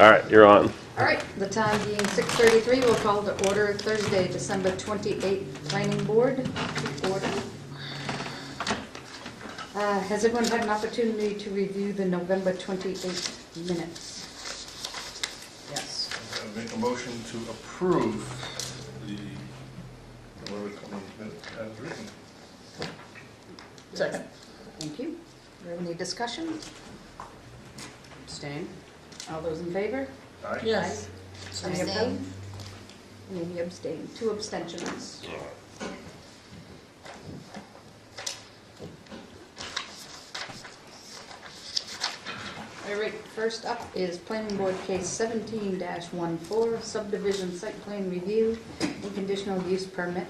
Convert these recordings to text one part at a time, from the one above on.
All right, you're on. All right, the time being 6:33, we'll call to order Thursday, December 28th, Planning Board to order. Has everyone had an opportunity to review the November 28th minutes? Yes. Make a motion to approve the, what are we calling it, as written. Second. Thank you. Do you have any discussion? Abstain. All those in favor? Aye. Yes. Any Abstain. opposed? Any abstain? 2 abstentions. All right, first up is Planning Board Case 17-14, subdivision site plan review and conditional use permit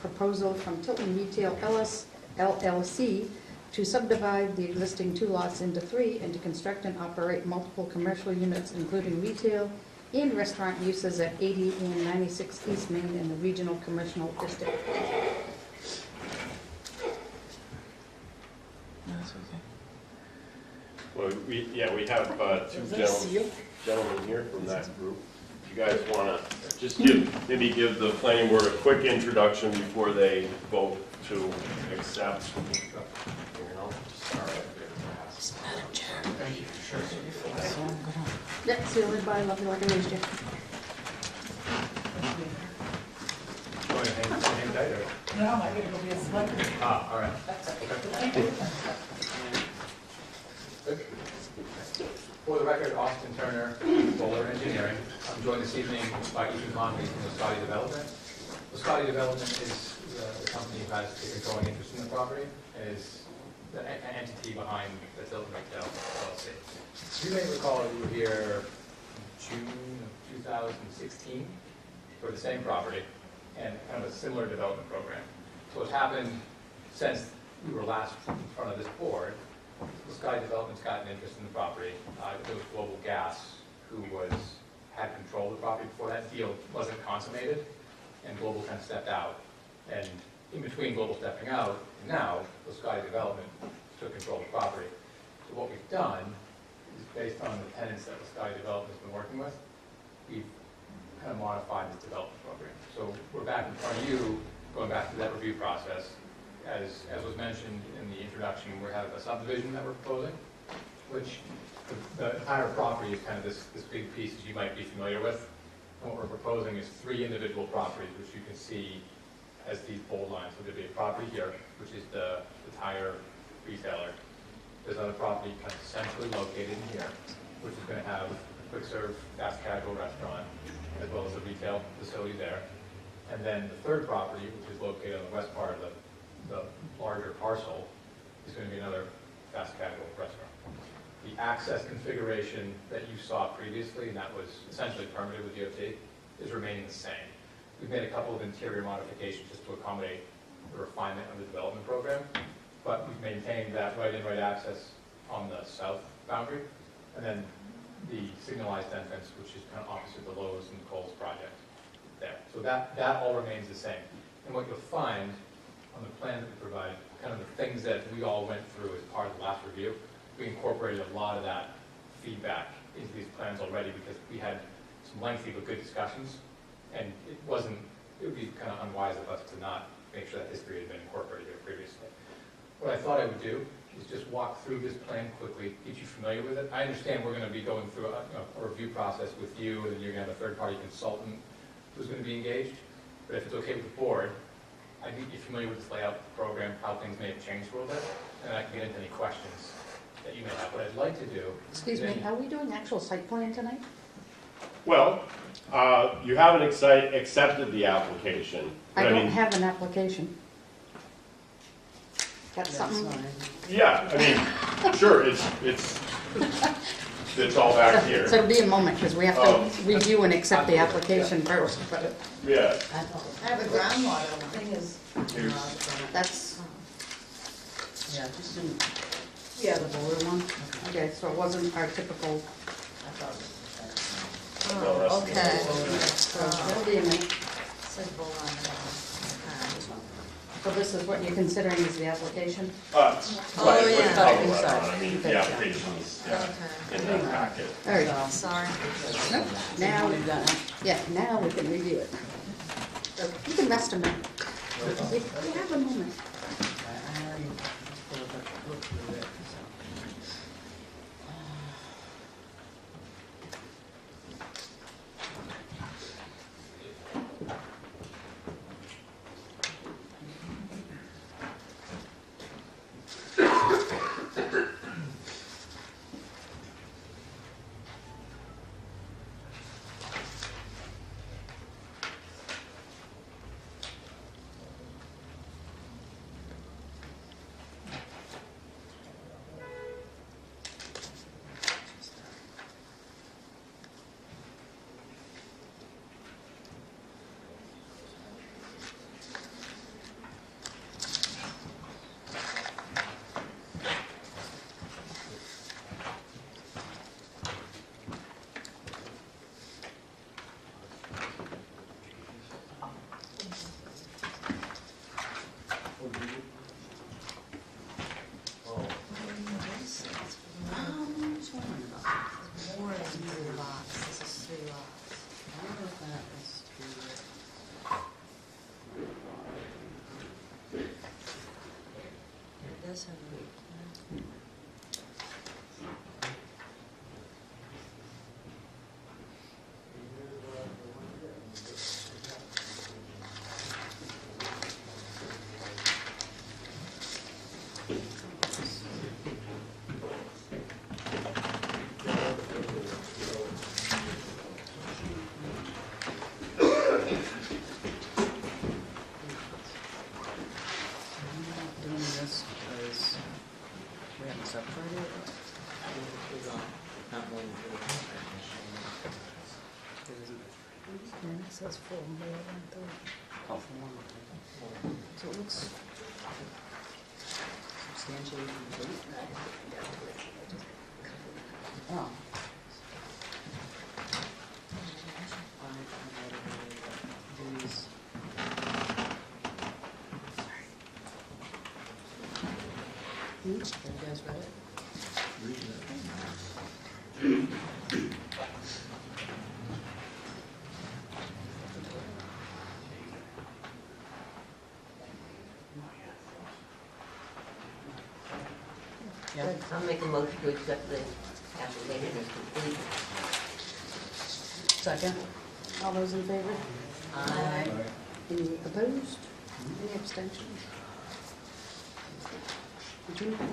proposal from Tilton Retail LLC to subdivide the existing 2 lots into 3 and to construct and operate multiple commercial units, including retail and restaurant uses at 80 and 96 East Main in the Regional Commercial District. That's okay. Well, we have two gentlemen here from that group. If you guys want to just maybe give the planning board a quick introduction before they vote to accept. Thank you. Sure. So I'm gonna. Yep, sealed by Lovely like I raised you. Want to hang tight or? No, I'm gonna go be a celebrity. Ah, all right. For the record, Austin Turner, Solar Engineering. I'm joined this evening by Ethan Conley from Lascati Development. Lascati Development is the company who has the controlling interest in the property and is the entity behind the Tilton Retail LLC. You may recall you were here in June of 2016 for the same property and kind of a similar development program. So what's happened since we were last in front of this board, Sky Development's got an interest in the property. It was Global Gas who had control of the property before that deal wasn't consummated, and Global kind of stepped out. And in between Global stepping out and now, Sky Development took control of the property. So what we've done is, based on the tenants that Sky Development's been working with, we've kind of modified this development program. So we're back in front of you, going back to that review process. As was mentioned in the introduction, we have a subdivision that we're proposing, which the entire property is kind of this big piece that you might be familiar with. And what we're proposing is 3 individual properties, which you can see as these bold lines. So there'll be a property here, which is the tire retailer. There's another property kind of centrally located in here, which is going to have a quick serve, fast casual restaurant, as well as a retail facility there. And then the third property, which is located on the west part of the larger parcel, is going to be another fast casual restaurant. The access configuration that you saw previously, and that was essentially permitted with DOT, is remaining the same. We've made a couple of interior modifications just to accommodate the refinement of the development program, but we've maintained that right-in, right access on the south boundary, and then the signalized entrance, which is kind of opposite the Lowe's and the Kohl's project there. So that all remains the same. And what you'll find on the plan that we provide, kind of the things that we all went through as part of the last review, we incorporated a lot of that feedback into these plans already because we had some lengthy but good discussions, and it would be kind of unwise of us to not make sure that history had been incorporated here previously. What I thought I would do is just walk through this plan quickly, get you familiar with it. I understand we're going to be going through a review process with you, and then you're going to have a third-party consultant who's going to be engaged, but if it's okay with the board, I need you familiar with this layout of the program, how things may have changed a little bit, and I can get into any questions that you may have. What I'd like to do... Excuse me, are we doing actual site plan tonight? Well, you haven't accepted the application. I but don't mean, have an application. Got something? Yeah, I mean, sure, it's all back here. So it'll be a moment, because we have to review and accept the application first, but Yeah. I have a groundwater one. Thing is, that's, yeah, just didn't. yeah, the boiler one. Okay, so it wasn't our typical, I thought it No, that's- Oh, okay. so it'll be a minute. Says bowl on the bottom. So this is what you're considering as the application? Right, Oh, with yeah. cover Inside. letter, I mean, the application's in that packet. All right, Sorry. nope, now, Leave that now. yeah, now we can review it. You can rest a minute. We have a moment. I already looked through it, so. More than 3 lots, this is 3 lots. I wonder if that is to. This and Doing this because we haven't separated it. Yeah, it says full, Oh, for one. So it looks substantially complete. Oh. These. Hmm? Have you guys read it? Yeah. I'll make a motion to accept the application as complete. Second? All those in favor? Aye. Any opposed? Any abstentions? June 1.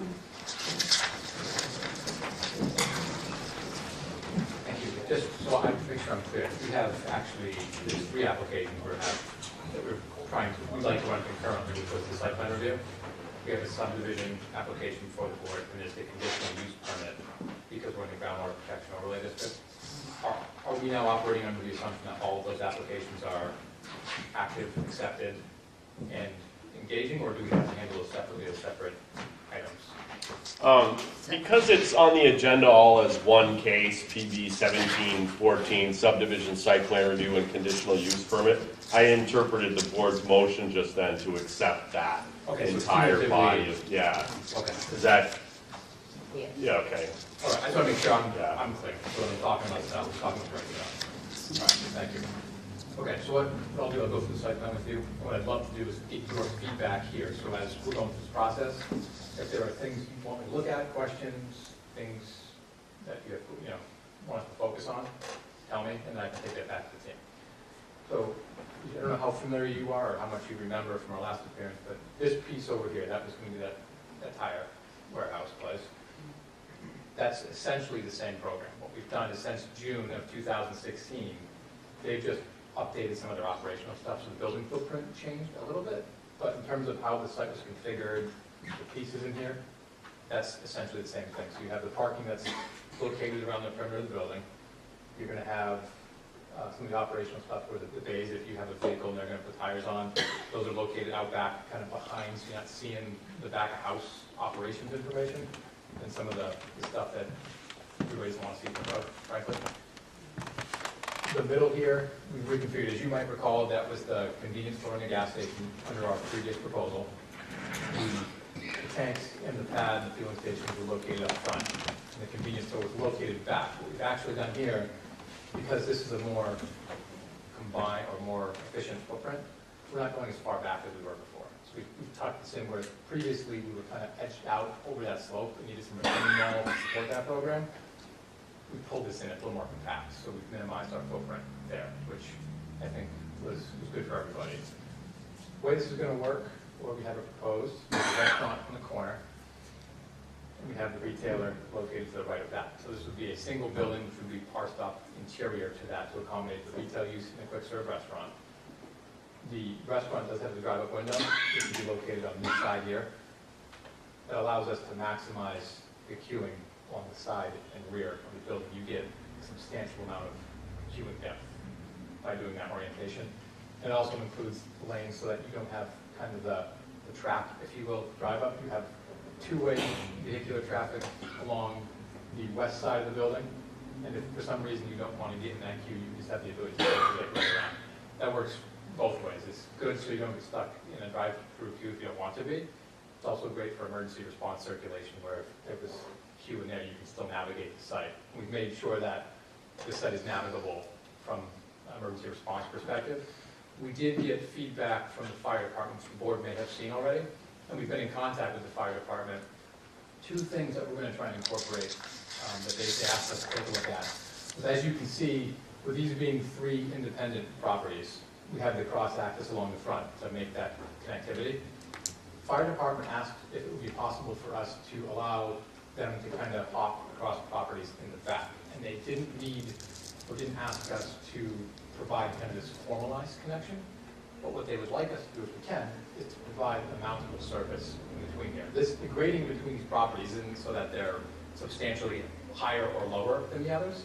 Thank you. Just so I make sure I'm clear, we have actually, there's 3 applications that we're trying to, we'd like to run concurrently, which was the site plan review. We have a subdivision application for the board, and there's the conditional use permit, because we're in the groundwater protection overlay district. Are we now operating under the assumption that all of those applications are active, accepted, and engaging, or do we have to handle those separately as separate items? Because it's on the agenda all as one case, PB 1714, subdivision site plan review and conditional use permit, I interpreted the board's motion just then to accept that Okay, so entire cumulatively- body of, yeah. Okay. Is that, Yeah. yeah, okay. All right, I just want to make sure Yeah. I'm clear. So when I'm talking about stuff, I'm talking about stuff. All right, thank you. Okay, so what I'll do, I'll go through the site plan with you. What I'd love to do is get your feedback here. So as we're going through this process, if there are things you want me to look at, questions, things that you want us to focus on, tell me, and then I can take that back to the team. So I don't know how familiar you are or how much you remember from our last appearance, but this piece over here, that was going to be that tire warehouse place. That's essentially the same program. What we've done is since June of 2016, they've just updated some of their operational stuff, so the building footprint changed a little bit, but in terms of how the site was configured, the pieces in here, that's essentially the same thing. So you have the parking that's located around the perimeter of the building. You're going to have some of the operational stuff where the bays, if you have a vehicle and they're going to put tires on, those are located out back, kind of behind, so you're not seeing the back of house operations information, and some of the stuff that everybody doesn't want to see from the road, frankly. The middle here, we reconfigured, as you might recall, that was the convenience store and the gas station under our previous proposal. The tanks and the pad and the fueling stations were located up front, and the convenience store was located back. What we've actually done here, because this is a more combined or more efficient footprint, we're not going as far back as we were before. So we've tucked this in where previously we were kind of edged out over that slope and needed some retaining wall to support that program. We pulled this in a little more compact, so we've minimized our footprint there, which I think was good for everybody. The way this is going to work, or we have it proposed, is a restaurant in the corner, and we have the retailer located to the right of that. So this would be a single building which would be parsed up interior to that to accommodate the retail use in a quick serve restaurant. The restaurant does have the drive-up window, which would be located on this side here. That allows us to maximize the queuing along the side and rear of the building. You get a substantial amount of queuing depth by doing that orientation. It also includes lanes so that you don't have kind of the trap, if you will, drive-up. You have two-way vehicular traffic along the west side of the building. And if for some reason you don't want to get in that queue, you just have the ability to get right around. That works both ways. It's good so you don't get stuck in a drive-through queue if you don't want to be. It's also great for emergency response circulation where if there was a queue in there, you can still navigate the site. We've made sure that the site is navigable from an emergency response perspective. We did get feedback from the fire department, which the board may have seen already, and we've been in contact with the fire department. Two things that we're going to try and incorporate that they asked us to take a look at. As you can see, with these being three independent properties, we have the cross-access along the front to make that connectivity. Fire department asked if it would be possible for us to allow them to kind of hop across properties in the back. And they didn't need, or didn't ask us to provide kind of this formalized connection. But what they would like us to do, if we can, is to provide a mountable surface in between here. The grading between these properties isn't so that they're substantially higher or lower than the others.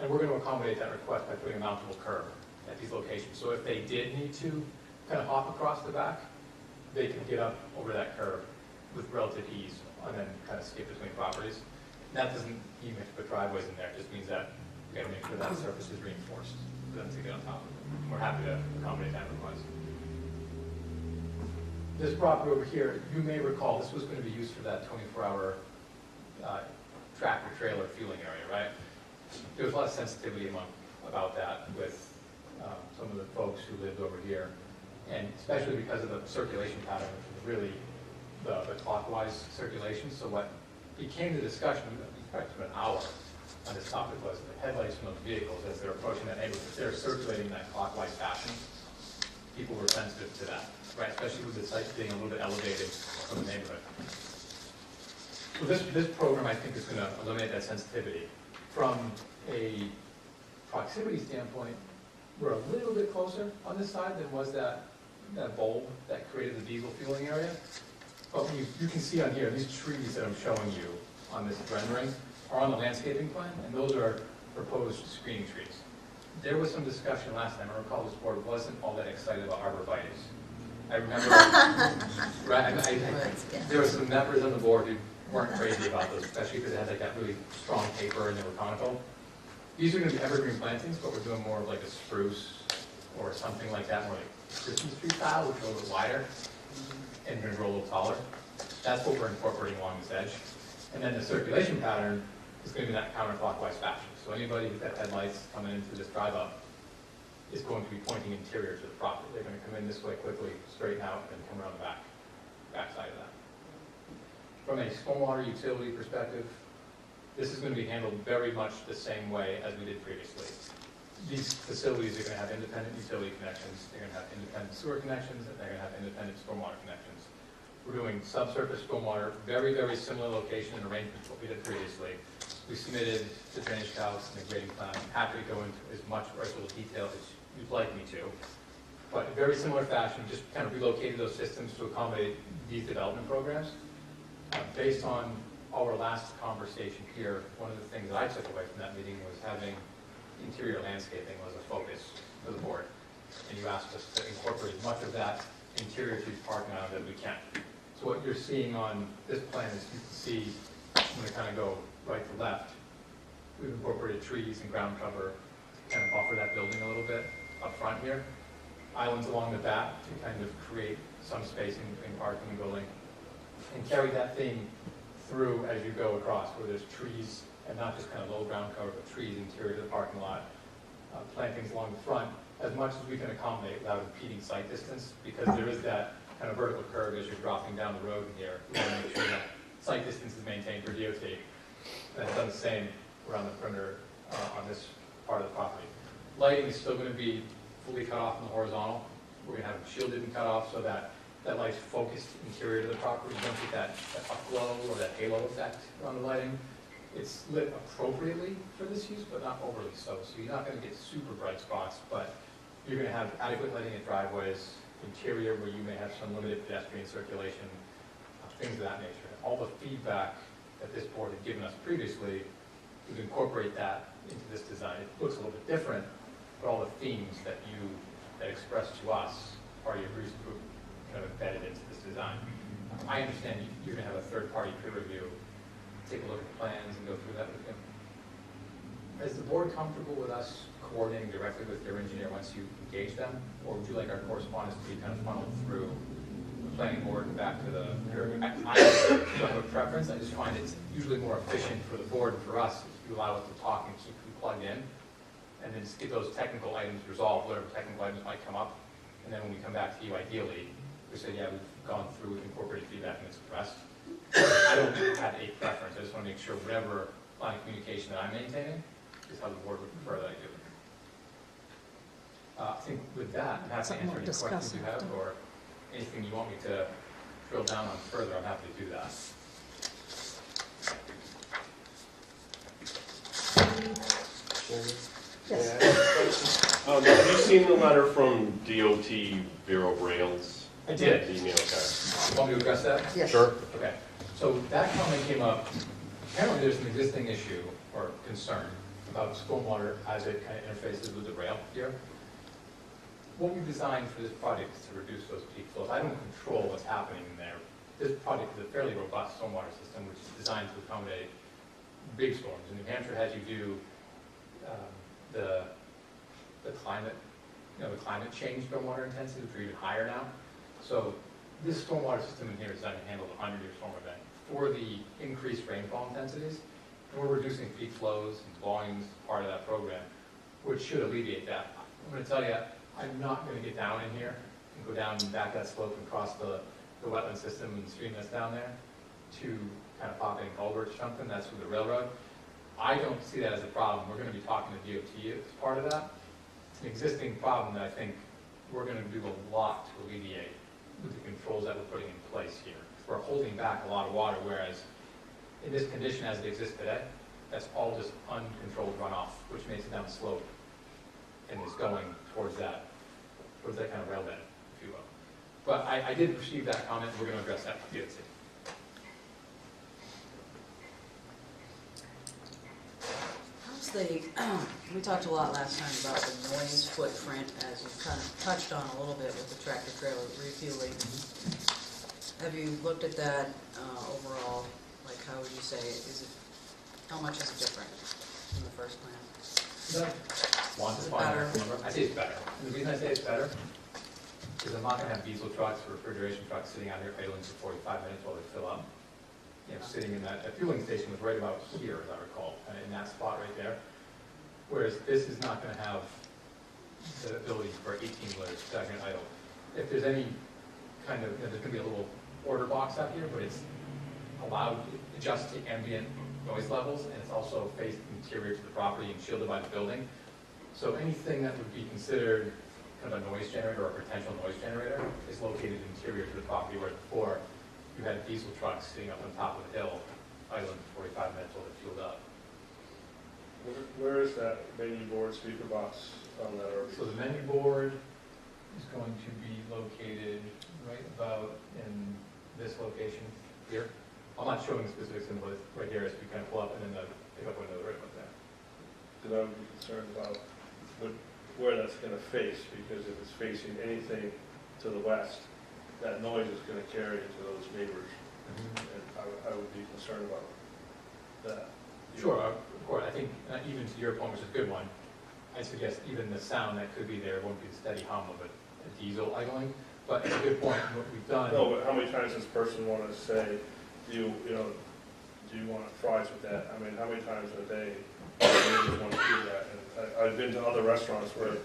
And we're going to accommodate that request by putting a mountable curb at these locations. So if they did need to kind of hop across the back, they could get up over that curb with relative ease and then kind of skip between properties. And that doesn't mean we have to put driveways in there. It just means that we got to make sure that surface is reinforced for them to get on top of it. We're happy to accommodate that request. This property over here, you may recall, this was going to be used for that 24-hour tractor trailer fueling area, right? There was a lot of sensitivity about that with some of the folks who lived over here, and especially because of the circulation pattern, which was really the clockwise circulation. So what became the discussion, we probably spent an hour on this topic, was the headlights from those vehicles as they're approaching that neighborhood. If they're circulating in that clockwise fashion, people were sensitive to that, right? Especially with the site being a little bit elevated from the neighborhood. So this program, I think, is going to eliminate that sensitivity. From a proximity standpoint, we're a little bit closer on this side than was that bulb that created the diesel fueling area. But when you can see on here, these trees that I'm showing you on this rendering are on the landscaping plan, and those are proposed screening trees. There was some discussion last time. I recall this board wasn't all that excited about arborvitae. I remember, there were some members on the board who weren't crazy about those, especially because they had like that really strong paper and they were conical. These are going to be evergreen plantings, but we're doing more of like a spruce or something like that, more like Christmas tree style, which is a little bit wider and going to grow a little taller. That's what we're incorporating along this edge. And then the circulation pattern is going to be that counterclockwise fashion. So anybody who's got headlights coming into this drive-up is going to be pointing interior to the property. They're going to come in this way quickly, straighten out, and come around the back side of that. From a stormwater utility perspective, this is going to be handled very much the same way as we did previously. These facilities are going to have independent utility connections, they're going to have independent sewer connections, and they're going to have independent stormwater connections. We're doing subsurface stormwater, very, very similar location and arrangement to what we did previously. We submitted the drainage calcs and the grading plan. I'm happy to go into as much or as little detail as you'd like me to. But in very similar fashion, just kind of relocated those systems to accommodate these development programs. Based on our last conversation here, one of the things that I took away from that meeting was having interior landscaping was a focus for the board. And you asked us to incorporate as much of that interior to the parking lot as we can. So what you're seeing on this plan is you can see, I'm going to kind of go right to left. We've incorporated trees and ground cover to kind of buffer that building a little bit up front here. Islands along the back to kind of create some spacing between parking and building. And carry that theme through as you go across, where there's trees, and not just kind of low ground cover, but trees interior to the parking lot. Plantings along the front, as much as we can accommodate without impeding sight distance, because there is that kind of vertical curve as you're dropping down the road here. We want to make sure that sight distance is maintained for DOT. And it's done the same around the perimeter on this part of the property. Lighting is still going to be fully cut off in the horizontal. We're going to have it shielded and cut off so that that light's focused interior to the property. You don't get that upglow or that halo effect around the lighting. It's lit appropriately for this use, but not overly so. So you're not going to get super bright spots, but you're going to have adequate lighting at driveways, interior where you may have some limited pedestrian circulation, things of that nature. All the feedback that this board had given us previously, we would incorporate that into this design. It looks a little bit different, but all the themes that expressed to us are your reason for kind of embedded into this design. I understand you're going to have a third-party peer review, take a look at the plans and go through that with him. Is the board comfortable with us coordinating directly with their engineer once you engage them? Or would you like our correspondence to be kind of funneled through the planning board and back to the peer review? I don't have a preference. I just find it's usually more efficient for the board and for us if you allow us to talk and keep them plugged in, and then just get those technical items resolved, whatever technical items might come up. And then when we come back to you, ideally, we say, yeah, we've gone through, we've incorporated feedback, and it's addressed. I don't have a preference. I just want to make sure whatever line of communication that I'm maintaining is how the board would prefer that I do. I think with that, I'm happy to Something answer we'll any discuss questions you have after. or anything you want me to drill down on further. I'm happy to do that. Yes. Have you seen the letter from DOT Bureau of Rails? I did. The email, okay. Want me to address that? Yes. Sure. Okay, so that comment came up, apparently there's an existing issue or concern about stormwater as it kind of interfaces with the rail here. What we designed for this project is to reduce those peak flows. I don't control what's happening in there. This project is a fairly robust stormwater system which is designed to accommodate big storms. And New Hampshire has you do the climate, the climate change stormwater intensity, which are even higher now. So this stormwater system in here is designed to handle the 100-year storm event for the increased rainfall intensities. And we're reducing peak flows and volumes as part of that program, which should alleviate that. I'm going to tell you, I'm not going to get down in here and go down and back that slope and cross the wetland system and stream that's down there to kind of pop in culverts or something. That's with the railroad. I don't see that as a problem. We're going to be talking to DOT as part of that. It's an existing problem that I think we're going to do a lot to alleviate with the controls that we're putting in place here. We're holding back a lot of water, whereas in this condition as it exists today, that's all just uncontrolled runoff, which makes it down the slope and is going towards that kind of rail bed, if you will. But I did receive that comment, and we're going to address that with DOT. We talked a lot last time about the noise footprint, as you kind of touched on a little bit with the tractor trailer refueling. Have you looked at that overall? Like, how would you say, how much is it different from the first plan? Better. I say it's better. And the reason I say it's better is I'm not going to have diesel trucks or refrigeration trucks sitting out here idling for 45 minutes while they fill up. Sitting in that fueling station was right about here, as I recall, kind of in that spot right there. Whereas this is not going to have the ability for 18-wheelers that are going to idle. If there's any kind of, there's going to be a little order box out here, but it's allowed to adjust to ambient noise levels, and it's also faced interior to the property and shielded by the building. So anything that would be considered kind of a noise generator or a potential noise generator is located interior to the property, where before you had diesel trucks sitting up on top of the hill, idling for 45 minutes while they fueled up. Where is that menu board speaker box on that RV? So the menu board is going to be located right about in this location here. I'm not showing the specifics in what it's right here as we kind of pull up, and then the pickup window right about there. Because I would be concerned about where that's going to face, because if it's facing anything to the west, that noise is going to carry into those neighbors, and I would be concerned about that. Sure, of course. I think even to your point, which is a good one, I suggest even the sound that could be there won't be the steady hum of a diesel idling, but it's a good point, what we've done. No, but how many times does this person want to say, do you want fries with that? I mean, how many times a day do you want to do that? And I've been to other restaurants where,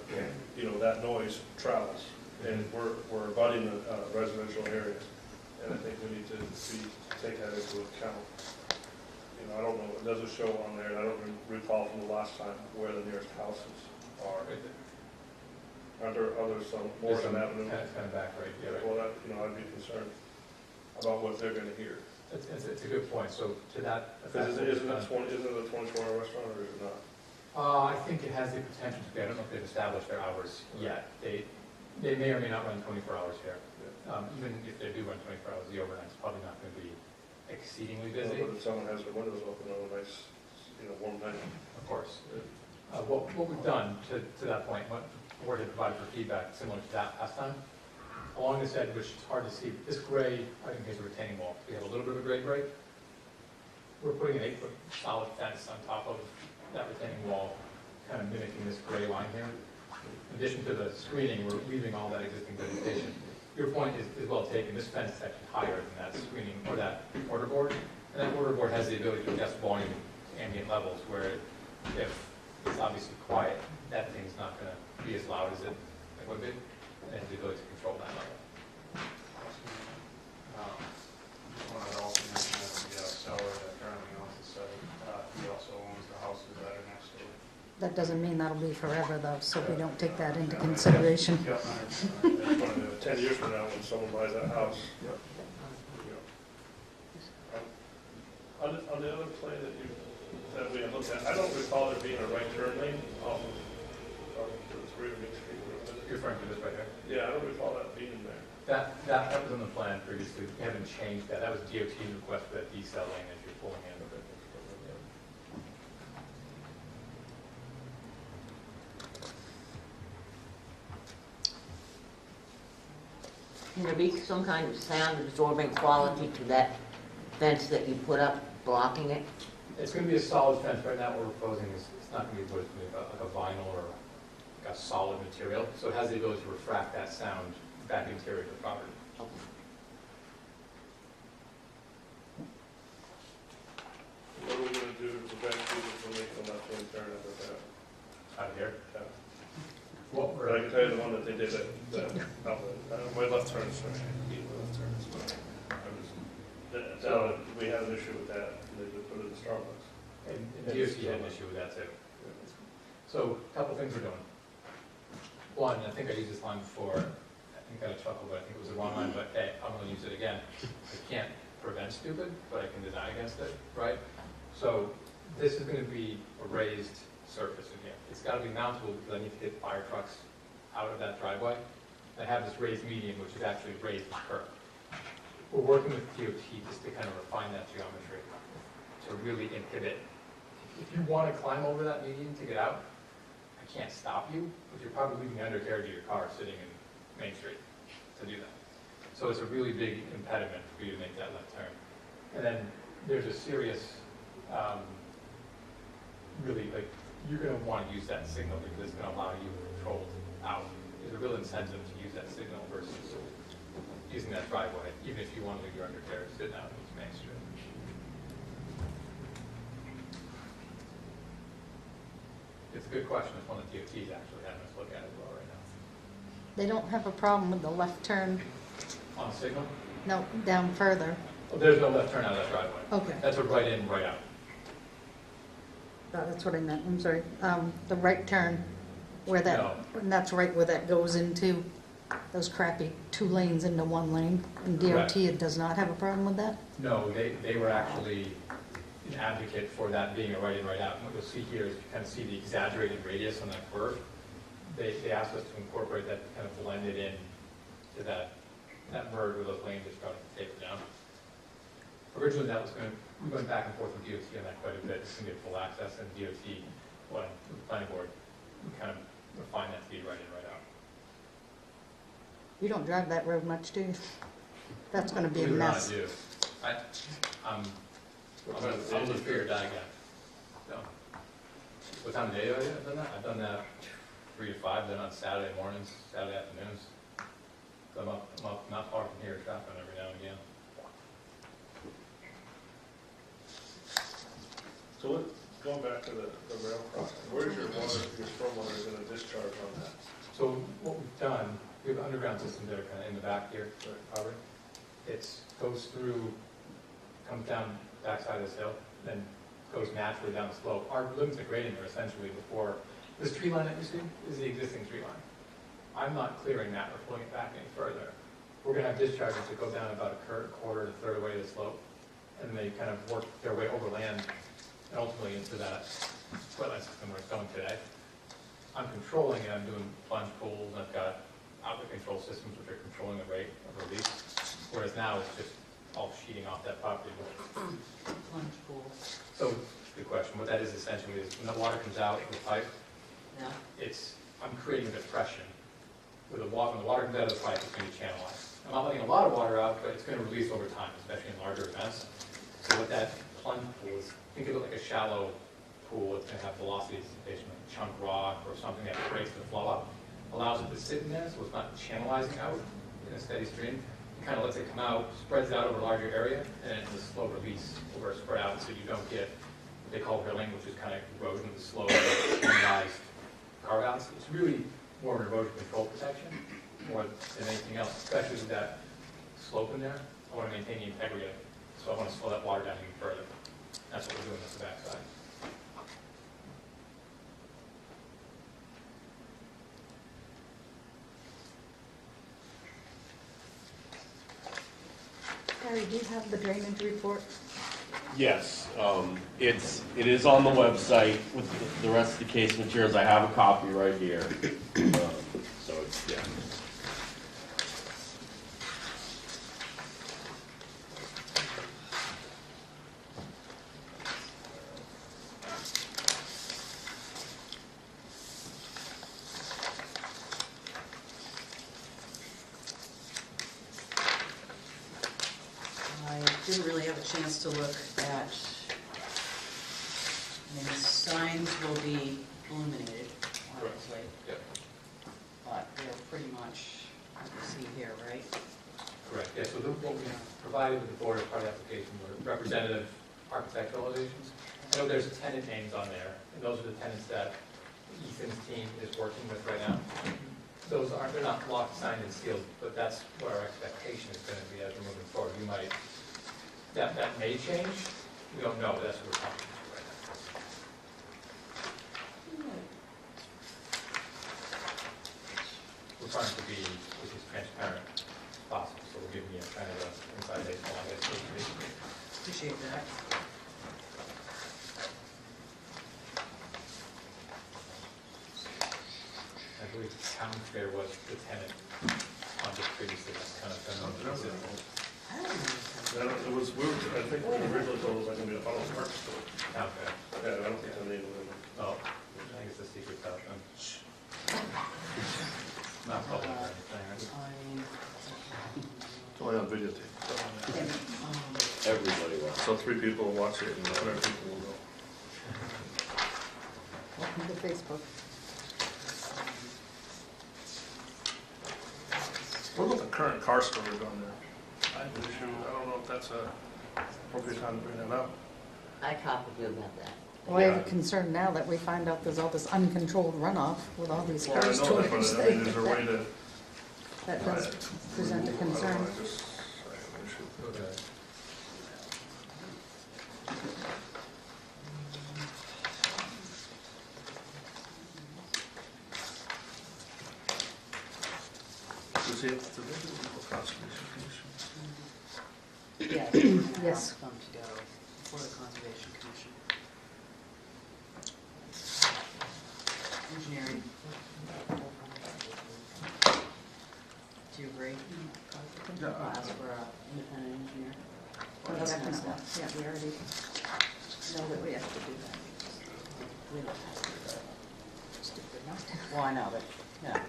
that noise travels, and we're abutting the residential areas, and I think we need to take that into account. I don't know, it doesn't show on there, and I don't recall from the last time where the nearest houses are. Are there others, more than that? Kind of back right there. Well, I'd be concerned about what they're gonna hear. It's a good point, so to that. Because isn't it a 24-hour restaurant, or is it not? I think it has the potential to be. I don't know if they've established their hours yet. They may or may not run 24 hours here. Even if they do run 24 hours, the overnight's probably not going to be exceedingly busy. But if someone has their windows open on a nice, warm night. Of course. What we've done to that point, what the board had provided for feedback similar to that last time, along this edge, which is hard to see, this gray, I think is a retaining wall. We have a little bit of a gray break. We're putting an 8-foot solid fence on top of that retaining wall, kind of mimicking this gray line here. In addition to the screening, we're leaving all that existing vegetation. Your point is well taken. This fence is actually higher than that screening or that mortar board. And that mortar board has the ability to adjust volume to ambient levels, where if it's obviously quiet, that thing's not going to be as loud as it would be. And the ability to control that level. One of the also mentioned that the seller that currently owns the site, he also owns the houses that are next to it. That doesn't mean that'll be forever though, so we don't take that into consideration. Yep, I understand. 10 years from now, when someone buys that house. Yep. On the other plan that we looked at, I don't recall there being a right turn lane off of the 3 Main Street. You're referring to this right here? Yeah, I don't recall that being there. That was on the plan previously. We haven't changed that. That was DOT's request for that decel lane as you're pulling in. Can there be some kind of sound absorbing quality to that fence that you put up blocking it? It's going to be a solid fence. Right now what we're proposing is it's not going to be wood, it's going to be like a vinyl or like a solid material. So it has the ability to refract that sound back interior to the property. What are we going to do to prevent people from making a left-hand turn out of that? Out of here. Yeah. What But I can tell you the one that they did my left turn, sorry. My left turn, we had an issue with that, and they just put it in Starbucks. And DOT had an issue with that too. So a couple things we're doing. One, I think I used this line before. I think I got a chuckle, but I think it was the wrong line, but hey, I'm going to use it again. I can't prevent stupid, but I can design against it, right? So this is going to be a raised surface in here. It's got to be mountable because I need to get fire trucks out of that driveway. I have this raised median, which is actually raised with curb. We're working with DOT just to kind of refine that geometry to really inhibit. If you want to climb over that median to get out, I can't stop you, but you're probably leaving the undercarriage of your car sitting in Main Street to do that. So it's a really big impediment for you to make that left turn. And then there's a serious, really, like, you're going to want to use that signal because it's going to allow you control out. There's a real incentive to use that signal versus using that driveway, even if you want to leave your undercarriage sitting out in Main Street. It's a good question. It's one that DOT's actually having us look at as well right now. They don't have a problem with the left turn, On signal? no, down further. Oh, there's no left turn out of that driveway. Okay, That's a right in, right out. that's what I meant, I'm sorry. The right turn, where that, No. and that's right where that goes into those crappy 2 lanes into 1 lane. And DOT does not have a problem with that? No, they were actually an advocate for that being a right in, right out. And what you'll see here is you kind of see the exaggerated radius on that curve. They asked us to incorporate that to kind of blend it in to that merge where those lanes are starting to taper down. Originally, we went back and forth with DOT on that quite a bit. It's going to get full access, and DOT, well, the planning board, we kind of refined that to be right in, right out. You don't drive that road much, do you? That's gonna be a Believe it or not, mess. I do. I'm a fear die guy. So, What time of day have I done that? I've done that 3 to 5, then on Saturday mornings, Saturday afternoons. So I'm up not far from here, shopping every now and again. So what, going back to the rail crossing, where's your water, your stormwater gonna discharge on that? So what we've done, we have underground systems that are kind of in the back here, probably. It goes through, comes down backside of this hill, then goes naturally down the slope. Our limits of grading are essentially before, this tree line that you see is the existing tree line. I'm not clearing that or pulling it back any further. We're gonna have discharges that go down about a quarter to a third way of the slope, and they kind of work their way over land and ultimately into that wetland system where it's going today. I'm controlling it, I'm doing plunge pools, and I've got outlet control systems which are controlling the rate of release, whereas now it's just all sheeting off that property. Plunge pool. So, good question. What that is essentially is when the water comes out of the pipe, Yeah. I'm creating a depression. When the water comes out of the pipe, it's going to be channelized. I'm not letting a lot of water out, but it's going to release over time, especially in larger events. So what that plunge pool is, think of it like a shallow pool. It's going to have velocity dissipation, like a chunk rock or something that breaks the flow up. Allows it to sit in there, so it's not channelizing out in a steady stream. It kind of lets it come out, spreads out over a larger area, and it's a slow release over a spread out, so you don't get what they call rilling, which is kind of erosion, the slow, channelized carve-outs. It's really more of an erosion control protection, more than anything else, especially with that slope in there. I want to maintain the integrity of it, so I want to slow that water down even further. That's what we're doing at the backside. Gary, do you have the drainage report? Yes, it is on the website with the rest of the case materials. I have a copy right here. So it's, yeah. I didn't really have a chance to look at, I mean, the signs will be illuminated, obviously. Yep. But they're pretty much, you can see here, right? Correct, yeah, so what we provided with the board as part of the application were representative architectural elevations. I know there's tenant names on there, and those are the tenants that Ethan's team is working with right now. Those aren't, they're not locked, signed, and sealed, but that's what our expectation is going to be as we're moving forward. You might, that may change, we don't know, but that's what we're talking about right now. We're trying to be as transparent as possible, so we're giving you kind of an inside baseball, I guess, so to speak. Appreciate that. I believe Town Fair was the tenant on this previously, that's kind of been on the system. I don't know. It was, I think we originally told us like going to be a follow park store. Town Fair. Yeah, I don't think the name of it. Oh, I think it's the secret stuff. Not public or anything, right? It's only on videotape. Everybody wants. So 3 people will watch it and 100 people will go. Welcome to Facebook. What about the current car storage on there? I have an issue, I don't know if that's a appropriate time to bring that up. I copied you about that. Well, I have a concern now that we find out there's all this uncontrolled runoff with all these Well, I cars know that, storage. but I mean, is there a way to? That does present a I don't concern. know, I just, I have an issue. Okay. Does he have to visit with the Conservation Commission? Yeah. Yes. Come to go before the Conservation Commission. Engineering. Do you agree? Yeah. I'll ask for an independent engineer. Oh, that comes down. Yeah, we already know that we have to do that. We don't have to do that. Stupid not to. Well, I know, but, yeah.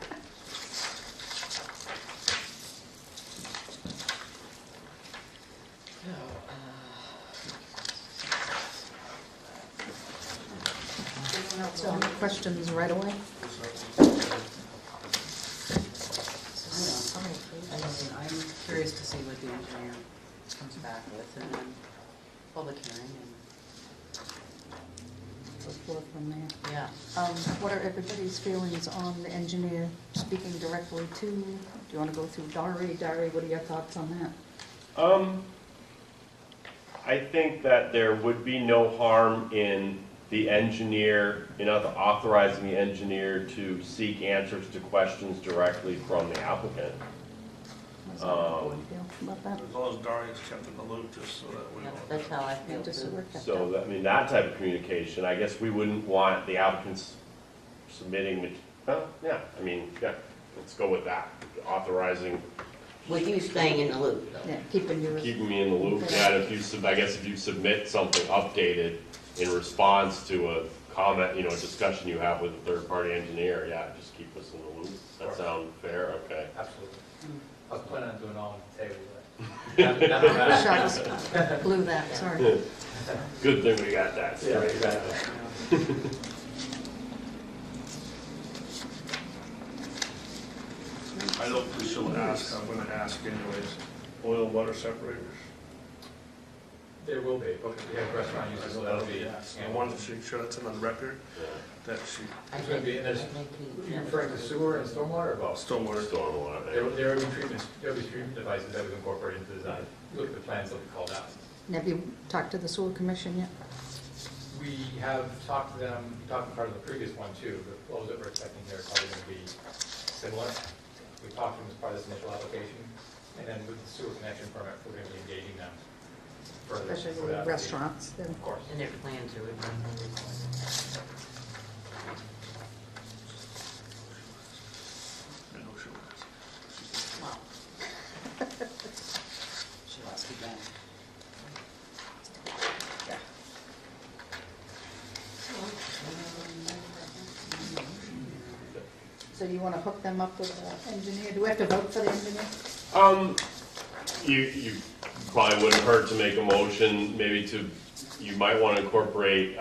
So, So questions right away? I mean, I'm curious to see what the engineer comes back with, and then public hearing, Go forth from there. and, yeah. What are everybody's feelings on the engineer speaking directly to? Do you want to go through Dari? Dari, what are your thoughts on that? I think that there would be no harm in the engineer, authorizing the engineer to seek answers to questions directly from the applicant. How's the board feel about that? As long as Daria's kept in the loop, just so that we Yeah, don't. that's how I feel And just so too. we're kept So, up. that type of communication, I guess we wouldn't want the applicants submitting, let's go with that. Authorizing, With you staying in the loop, though. Yeah, keeping you. keeping me in the loop, yeah, and if you submit something updated in response to a comment, a discussion you have with a third-party engineer, yeah, just keep us in the loop. That sound fair? Okay. Absolutely. Mm. I was planning on doing all on the table, but. None of that. Shucks, blew that, sorry. Good thing we got that Yeah, straight. exactly. I don't think she'll ask, I'm gonna ask anyways, oil water separators. There will be, but we have restaurant users, so that'll be. So I wanted to make sure that's on the record, that she, I It's gonna think, be, and I there's, think he- you referring to sewer and stormwater or both? stormwater. Stormwater. There will be treatments, there will be treatment devices that we've incorporated into the design. Look at the plans, they'll be called out. Have you talked to the sewer commission yet? We have talked to them, we talked to part of the previous one too, the flows that we're expecting here are probably gonna be similar. We talked to them as part of this initial application, and then with the sewer connection permit, we're gonna be engaging them further. Especially for with that. restaurants, then. Of course. and their plans are in there. I know she'll ask. Wow. She'll ask again. So you want to hook them up with an engineer? Do we have to vote for the engineer? You probably wouldn't hurt to make a motion, maybe you might want to incorporate,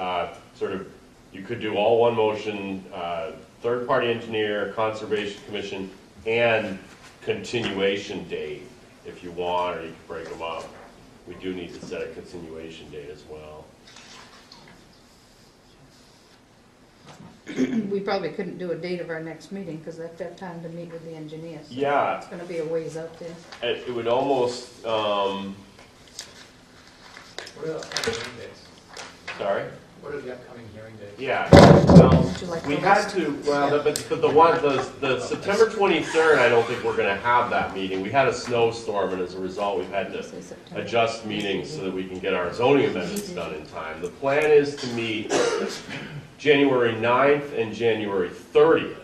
you could do all one motion, third-party engineer, conservation commission, and continuation date, if you want, or you can break them up. We do need to set a continuation date as well. We probably couldn't do a date of our next meeting because they have to have time to meet with the engineer. So Yeah. It's going to be a ways out there. It would almost, What are the upcoming hearing dates? sorry? What are the upcoming hearing dates? Yeah, well, Would you like we the had list? to, the September 23rd, I don't think we're gonna have that meeting. We had a snowstorm, and as a result, we've had to Say September. adjust meetings so that we can get our zoning amendments done in time. The plan is to meet January 9th and January 30th.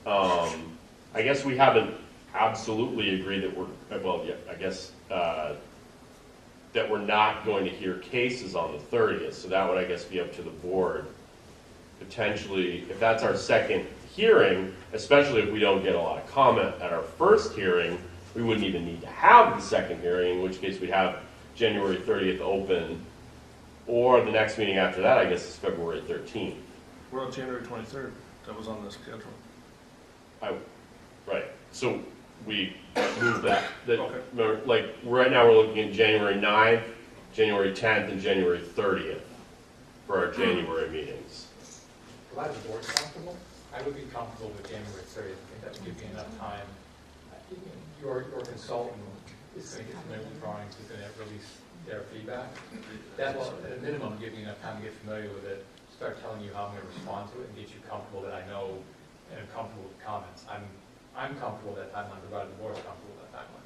I guess we haven't absolutely agreed that that we're not going to hear cases on the 30th, so that would, I guess, be up to the board. Potentially, if that's our second hearing, especially if we don't get a lot of comment at our first hearing, we wouldn't even need to have the second hearing, in which case we'd have January 30th open, or the next meeting after that, I guess, is February 13th. We're on January 23rd, that was on the schedule. Right, so we move that, Okay. like, right now we're looking at January 9th, January 10th, and January 30th for our January meetings. Provided the board's comfortable, I would be comfortable with January 30th. I think that would give you enough time. Your consultant is going to get familiar with the drawings, is going to release their feedback. That will, at a minimum, give you enough time to get familiar with it, start telling you how I'm going to respond to it, and get you comfortable that I know and am comfortable with comments. I'm comfortable with that timeline, provided the board's comfortable with that timeline.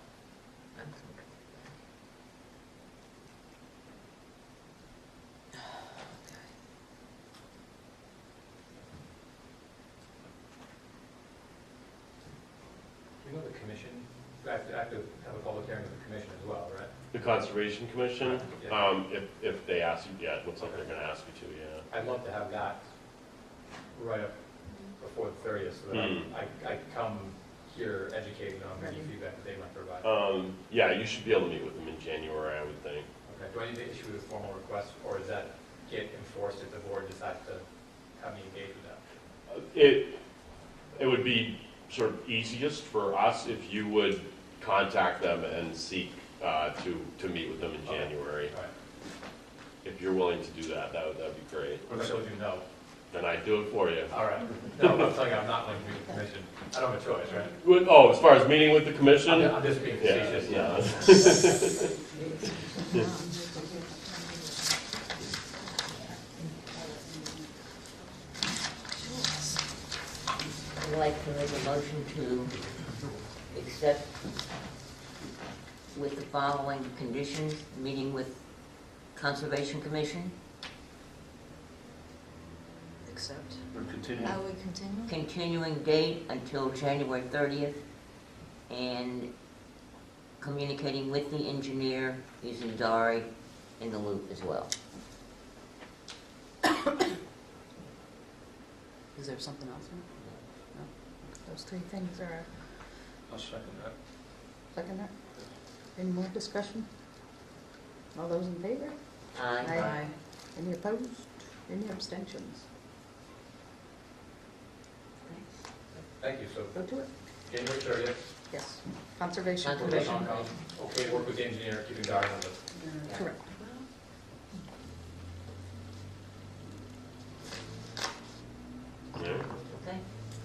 You know the commission, I have to have a public hearing with the commission as well, right? The Conservation Commission, Yeah. if they ask you, yeah, it looks like they're gonna ask you to, yeah. I'd love to have that right up before the 30th, so that I come here educated on any feedback that they might provide. Yeah, you should be able to meet with them in January, I would think. Okay, do I need to issue a formal request, or does that get enforced if the board decides to have me engage with that? It would be sort of easiest for us if you would contact them and seek to meet with them in January. All right. If you're willing to do that, that'd be great. What if I told you no? Then I'd do it for you. All right. No, I'm telling you, I'm not going to meet the commission. I don't have a choice, right? Oh, as far as meeting with the commission? I'm just being facetious. Yeah. I'd like to make a motion to accept with the following conditions, meeting with Conservation Commission, Accept. We'll continue. How we continue? continuing date until January 30th, and communicating with the engineer using Dari in the loop as well. Is there something else? No? Those three things are, I'll second that. second that? Any more discussion? All those in favor? Aye. Any opposed? Any abstentions? Thank you. So Go to it. January 30th, Yes. Conservation. Conservation. okay, work with the engineer, keeping Dari on the. Correct. Yeah. Okay.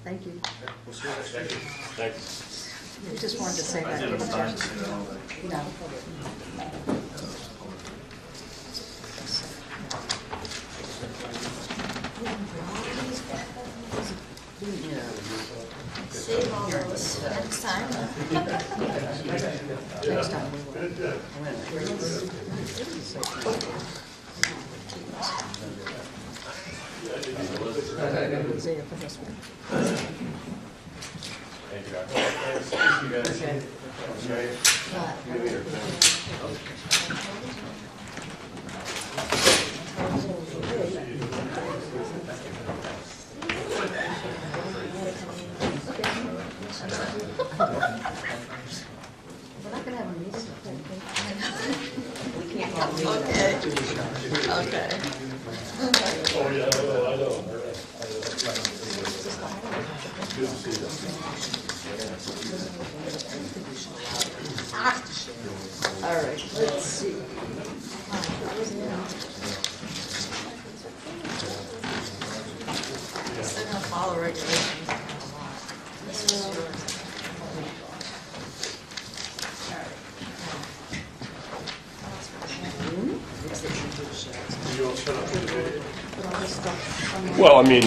Thank you. We'll see you next Thank you. week. Thanks. We just wanted to say I that. didn't have time to see that all day. No. Save all those next time. Next time we will. Isaiah for this one. Thank you, Dari. Thanks. You guys. Okay. See you later. We're not gonna have a meeting. We can't have a meeting. Okay. Okay. Oh, yeah, I know. Good to see you. All right, let's see. They're gonna follow regulations. This is yours. You all set up for the day? Put all this stuff somewhere. Well, I mean,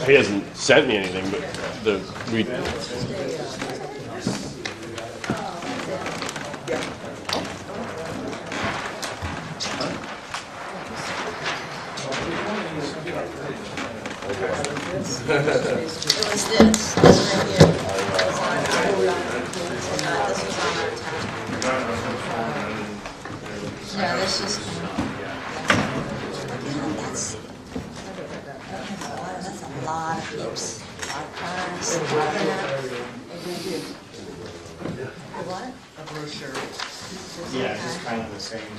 he hasn't sent me anything, but we. It was this right here. This was on our tab. Yeah, this is. That's a lot of peeps. A lot of cars. What? A brochure. Yeah, it's just kind of the same.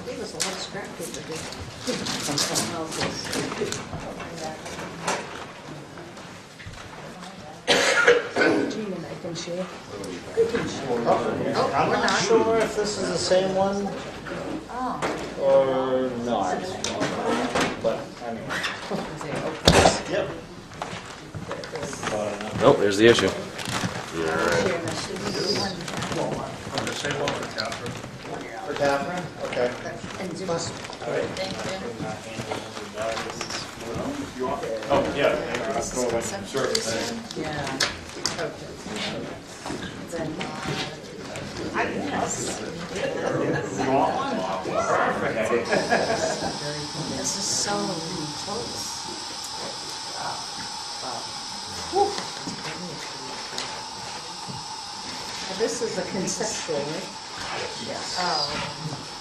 Give us a lot of scrap paper, dude. Gene and I can share. I'm not sure if this is the same one Oh. or not, but anyway. Yep. Nope, there's the issue. The same one for Catherine. For Catherine? Okay. And Zima's. Thank you. Oh, yeah. Sure. Yeah. Then, This is so close. this is a conceptual, right? Yes. Oh.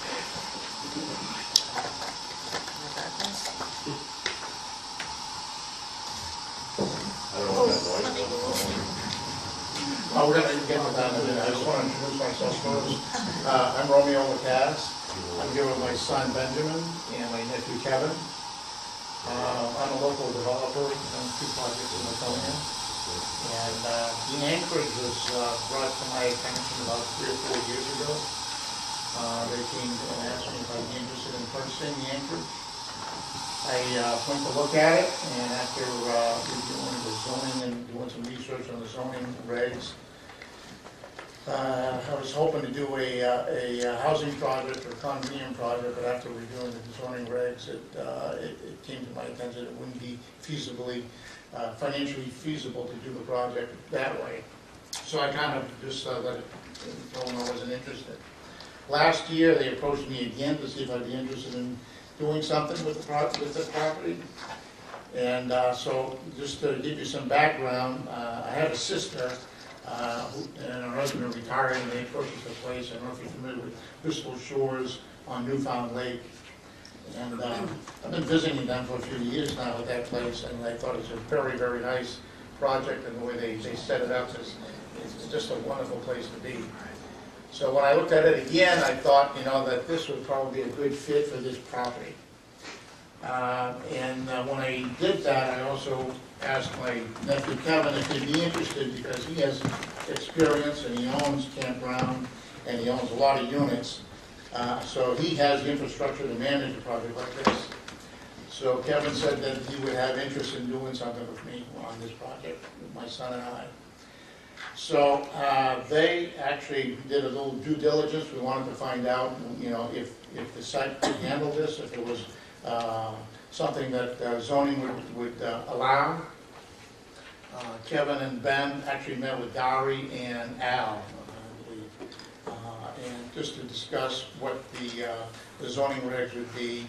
We're gonna get to that in a minute. I just want to introduce myself first. I'm Romeo Lacaz. I'm here with my son Benjamin and my nephew Kevin. I'm a local developer, on 2 projects in Laconia. And the anchorage was brought to my attention about 3 or 4 years ago. They came and asked me if I'd be interested in purchasing the anchorage. I went to look at it, and after reviewing the zoning and doing some research on the zoning regs, I was hoping to do a housing project or condominium project, but after reviewing the zoning regs, it came to my attention it wouldn't be financially feasible to do the project that way. So I kind of just let it, told them I wasn't interested. Last year, they approached me again to see if I'd be interested in doing something with the property. And so just to give you some background, I have a sister and her husband are retired, and they purchased a place. I don't know if you're familiar with Bristol Shores on Newfound Lake. And I've been visiting them for a few years now at that place, and I thought it was a very, very nice project, and the way they set it up is it's just a wonderful place to be. So when I looked at it again, I thought, that this would probably be a good fit for this property. And when I did that, I also asked my nephew Kevin if he'd be interested, because he has experience and he owns campground and he owns a lot of units. So he has the infrastructure to manage a project like this. So Kevin said that he would have interest in doing something with me on this project, with my son and I. So they actually did a little due diligence. We wanted to find out, if the site could handle this, if it was something that zoning would allow. Kevin and Ben actually met with Dari and Al, I believe, and just to discuss what the zoning regs would be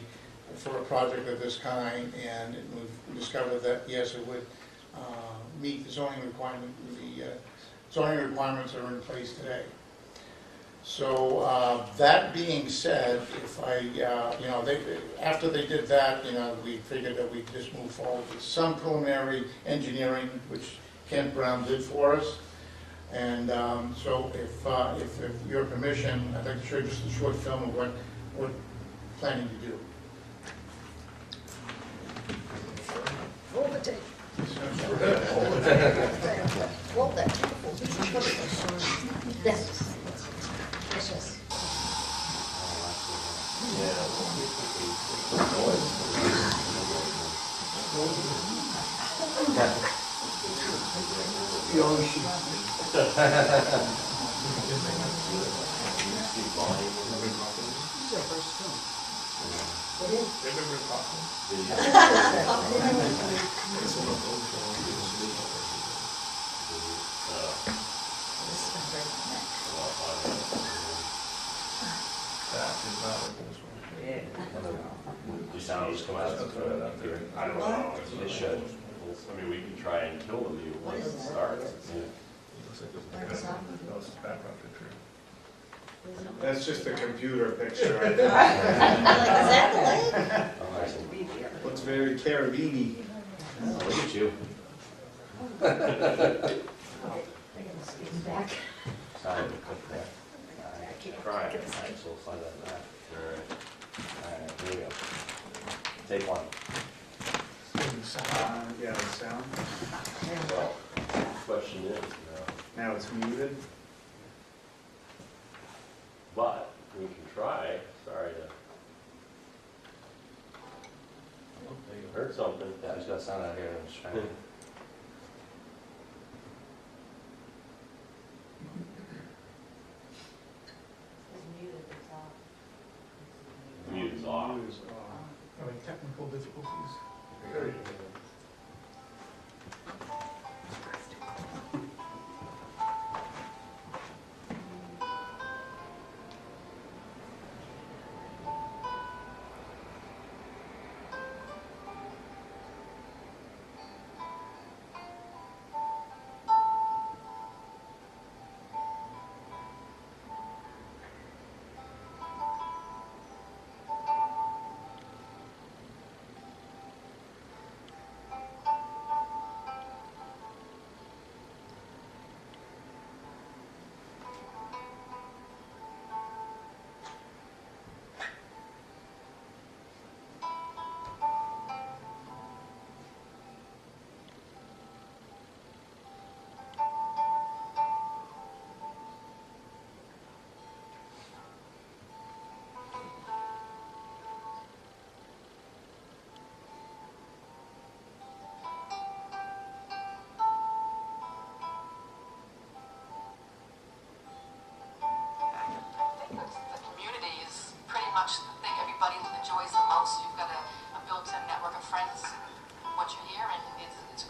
for a project of this kind, and we discovered that yes, it would meet the zoning requirement. The zoning requirements are in place today. So that being said, if after they did that, we figured that we'd just move forward with some preliminary engineering, which Kent Brown did for us. And so if your permission, I'd like to show you just a short film of what we're planning to do. Roll the tape. Roll that. Yes. Yes. I don't know. It should. I mean, we can try and kill them once it starts. That's just a computer picture. Is that the lake? Looks very Carabini. Look at you. Back. Time to cook that. Try it. Alright, so we'll find that back. Alright, here we go. Take one. Yeah, the sound. Well, question is, Now it's muted. but we can try. Sorry to. Heard something. Yeah, there's got sound out here. I'm just trying to. Mute is off. Technical difficulties.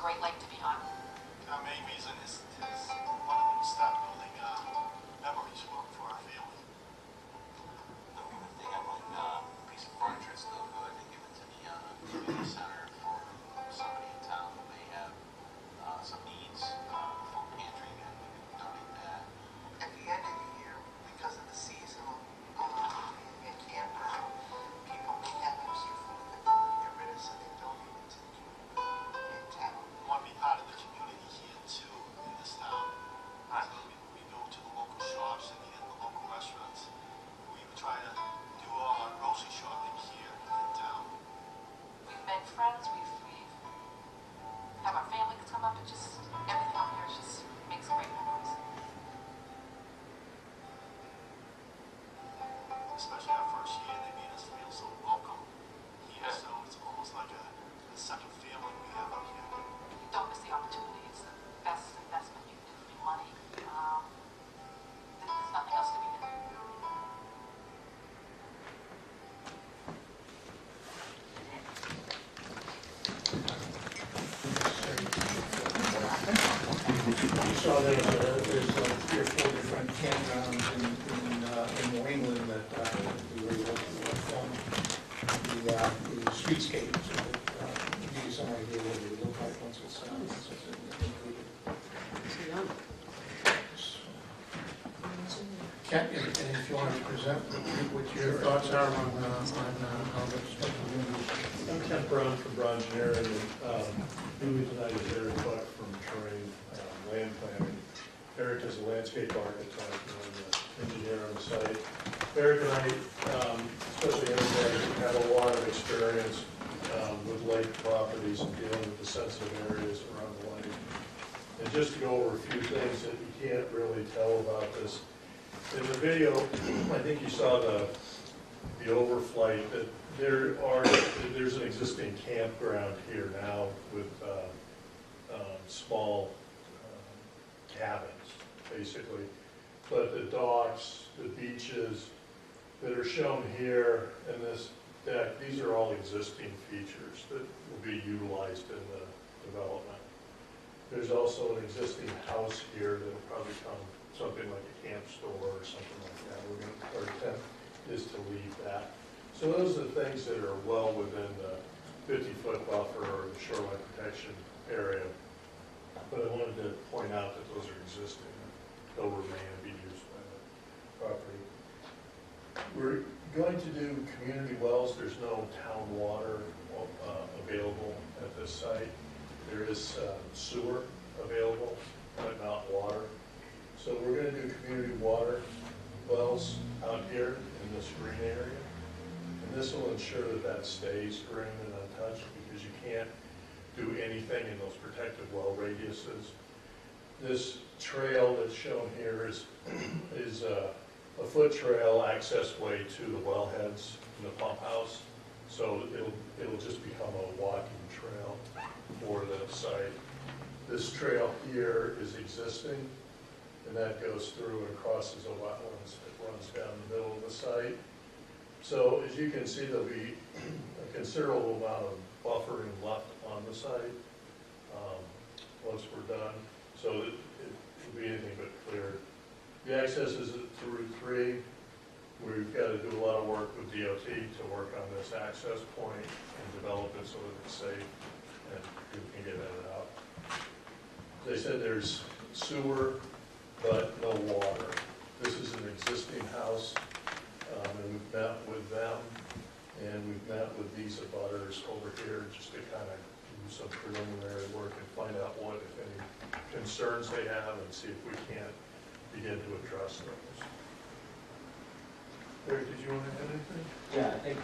great lake to be on. Our main reason is wanting to start building memories for our family. The only thing I want, piece of furniture is still good to give it to the community center for somebody in town who may have some needs, food pantry, and we can donate that. At the end of the year, because of the seasonal and campground, people may have extra food that they want to get rid of, so they donate it to the community in town. We want to be part of the community here too, in this town. So we go to the local shops and the local restaurants. We try to do all our grocery shopping here in town. We've made friends, we have our family come up, it just, everything out here just makes great memories. Especially our first year, they made us feel so welcome here, so it's almost like a second family we have up here. Don't miss the opportunity, it's the best investment you can do for your money. There's nothing else to be done. So there's like 3 or 4 different campgrounds in New England that we were able to film the streetscape, so that give you some idea what it would look like once it's completed. Kent, and if you want to present what your thoughts are on how the special units. I'm Kent Brown from Brown Engineering, and Dewey tonight is Eric Buck from Terrain Land Planning. Eric is a landscape architect and an engineer on the site. Eric and I, especially Eric, have a lot of experience with lake properties and dealing with the sensitive areas around the lake. And just to go over a few things that you can't really tell about this. In the video, I think you saw the overflight, that there's an existing campground here now with small cabins, basically. But the docks, the beaches that are shown here in this deck, these are all existing features that will be utilized in the development. There's also an existing house here that will probably become something like a camp store or something like that. Our intent is to leave that. So those are the things that are well within the 50-foot buffer or the shoreline protection area. But I wanted to point out that those are existing and they'll remain and be used by the property. We're going to do community wells. There's no town water available at this site. There is sewer available, but not water. So we're going to do community water wells out here in this green area. And this will ensure that that stays green and untouched, because you can't do anything in those protected well radiuses. This trail that's shown here is a foot trail access way to the wellheads in the pump house. So it'll just become a walking trail for the site. This trail here is existing, and that goes through and crosses a wetlands that runs down the middle of the site. So as you can see, there'll be a considerable amount of buffering left on the site once we're done. So it'll be anything but clear. The access is to Route 3. We've got to do a lot of work with DOT to work on this access point and develop it so that it's safe and people can get in and out. They said there's sewer, but no water. This is an existing house, and we've met with them, and we've met with these abutters over here just to kind of do some preliminary work and find out what, if any, concerns they have and see if we can't begin to address those. Eric, did you want to add anything? Yeah, I think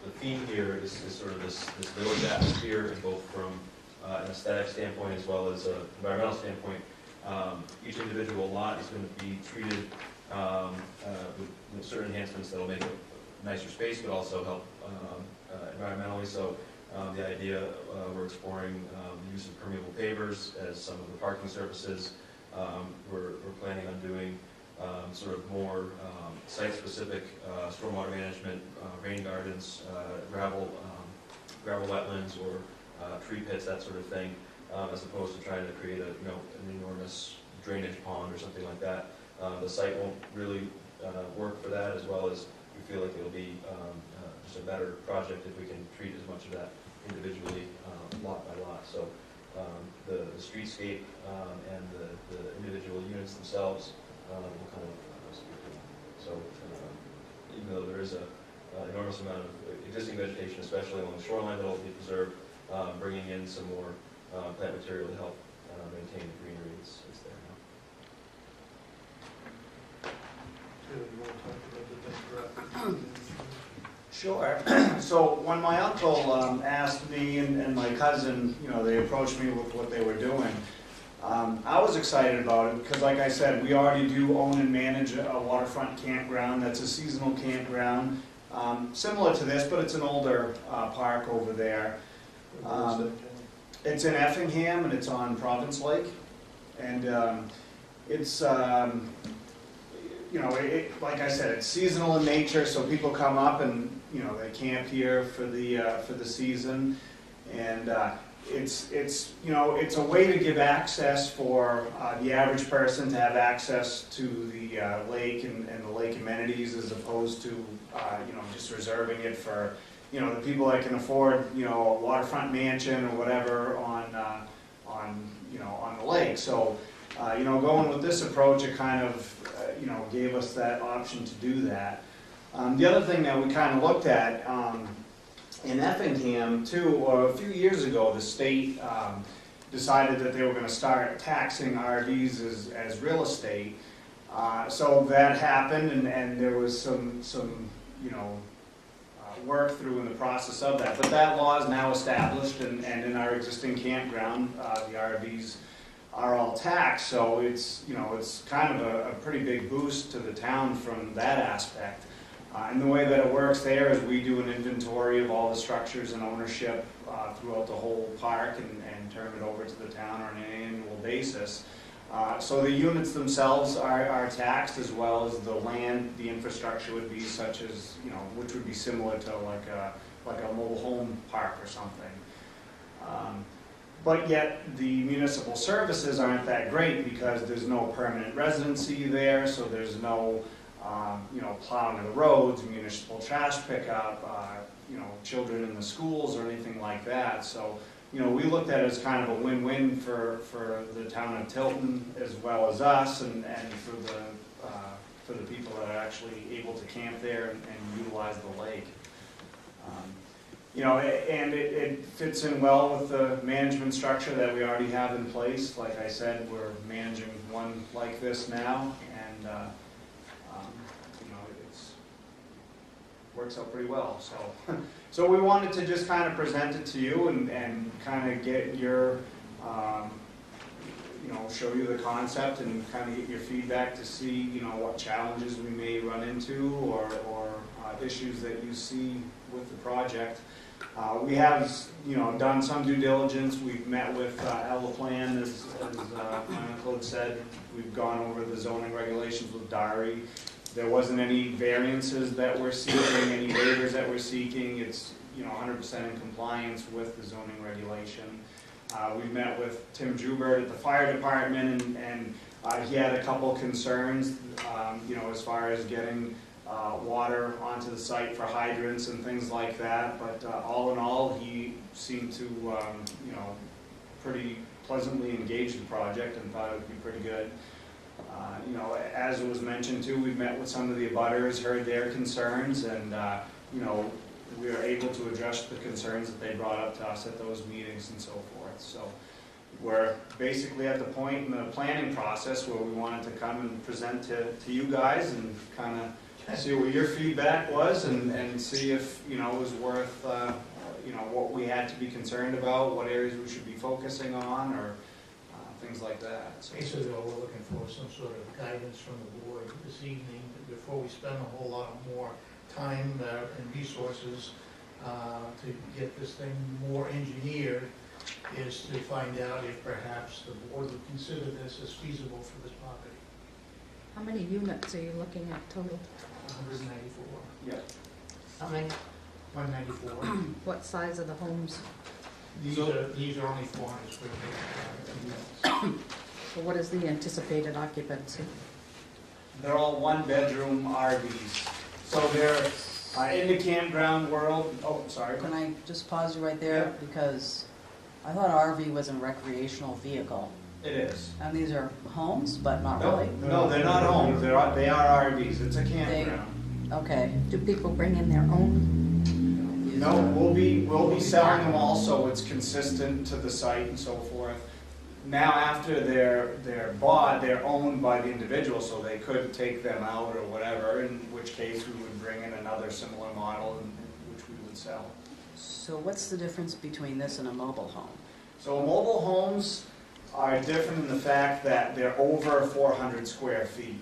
the theme here is sort of this village atmosphere, and both from an aesthetic standpoint as well as an environmental standpoint. Each individual lot is going to be treated with certain enhancements that will make it a nicer space, but also help environmentally. So the idea we're exploring the use of permeable pavers as some of the parking surfaces. We're planning on doing sort of more site-specific stormwater management, rain gardens, gravel wetlands, or tree pits, that sort of thing, as opposed to trying to create a, an enormous drainage pond or something like that. The site won't really work for that, as well as we feel like it'll be just a better project if we can treat as much of that individually, lot by lot. So the streetscape and the individual units themselves will kind of speak to that. So even though there is a enormous amount of existing vegetation, especially along the shoreline, that will be preserved, bringing in some more plant material to help maintain the greenery that's there now. Taylor, you want to talk about the demographics? Sure. So when my uncle asked me and my cousin, they approached me with what they were doing, I was excited about it because, like I said, we already do own and manage a waterfront campground that's a seasonal campground, similar to this, but it's an older park over there. It's in Effingham and it's on Province Lake, and it's like I said, it's seasonal in nature, so people come up and they camp here for the season, and it's a way to give access for the average person to have access to the lake and the lake amenities, as opposed to just reserving it for the people that can afford a waterfront mansion or whatever on the lake. So going with this approach, it kind of gave us that option to do that. The other thing that we kind of looked at in Effingham too, or a few years ago, the state decided that they were going to start taxing RVs as real estate. So that happened, and there was some work through in the process of that. But that law is now established, and in our existing campground, the RVs are all taxed. So it's kind of a pretty big boost to the town from that aspect. And the way that it works there is we do an inventory of all the structures and ownership throughout the whole park and turn it over to the town on an annual basis. So the units themselves are taxed, as well as the land, the infrastructure would be such as, which would be similar to like a mobile home park or something. But yet the municipal services aren't that great because there's no permanent residency there, so there's no plowing of the roads, municipal trash pickup, children in the schools or anything like that. So, we looked at it as kind of a win-win for the town of Tilton as well as us, and for the people that are actually able to camp there and utilize the lake. And it fits in well with the management structure that we already have in place. Like I said, we're managing one like this now, and works out pretty well. So we wanted to just kind of present it to you and kind of get your, show you the concept and kind of get your feedback to see, what challenges we may run into or issues that you see with the project. We have, done some due diligence. We've met with Plan, as my uncle had said. We've gone over the zoning regulations with Dari. There wasn't any variances that we're seeking, any waivers that we're seeking. It's 100% in compliance with the zoning regulation. We met with Tim Joubert at the fire department, and he had a couple concerns, as far as getting water onto the site for hydrants and things like that. But all in all, he seemed to, pretty pleasantly engage the project and thought it would be pretty good. As it was mentioned too, we've met with some of the abutters, heard their concerns, and we were able to address the concerns that they brought up to us at those meetings and so forth. So we're basically at the point in the planning process where we wanted to come and present to you guys and kind of see what your feedback was and see if it was worth what we had to be concerned about, what areas we should be focusing on, or things like that. So basically, we're looking for some sort of guidance from the board this evening before we spend a whole lot more time and resources to get this thing more engineered, is to find out if perhaps the board would consider this as feasible for this property. How many units are you looking at total? 194. yeah. How many? 194. What size are the homes? These are only 400 square feet. So what is the anticipated occupancy? They're all one-bedroom RVs. So they're in the campground world. Oh, sorry. Can I just pause you right there? Because I thought RV was a recreational vehicle. It is. And these are homes, but not No, really? no, they're not homes. They are RVs. It's a campground. Okay. Do people bring in their own? No, we'll be selling them also. It's consistent to the site and so forth. Now, after they're bought, they're owned by the individual, so they could take them out or whatever, in which case we would bring in another similar model, which we would sell. So what's the difference between this and a mobile home? So mobile homes are different in the fact that they're over 400 square feet,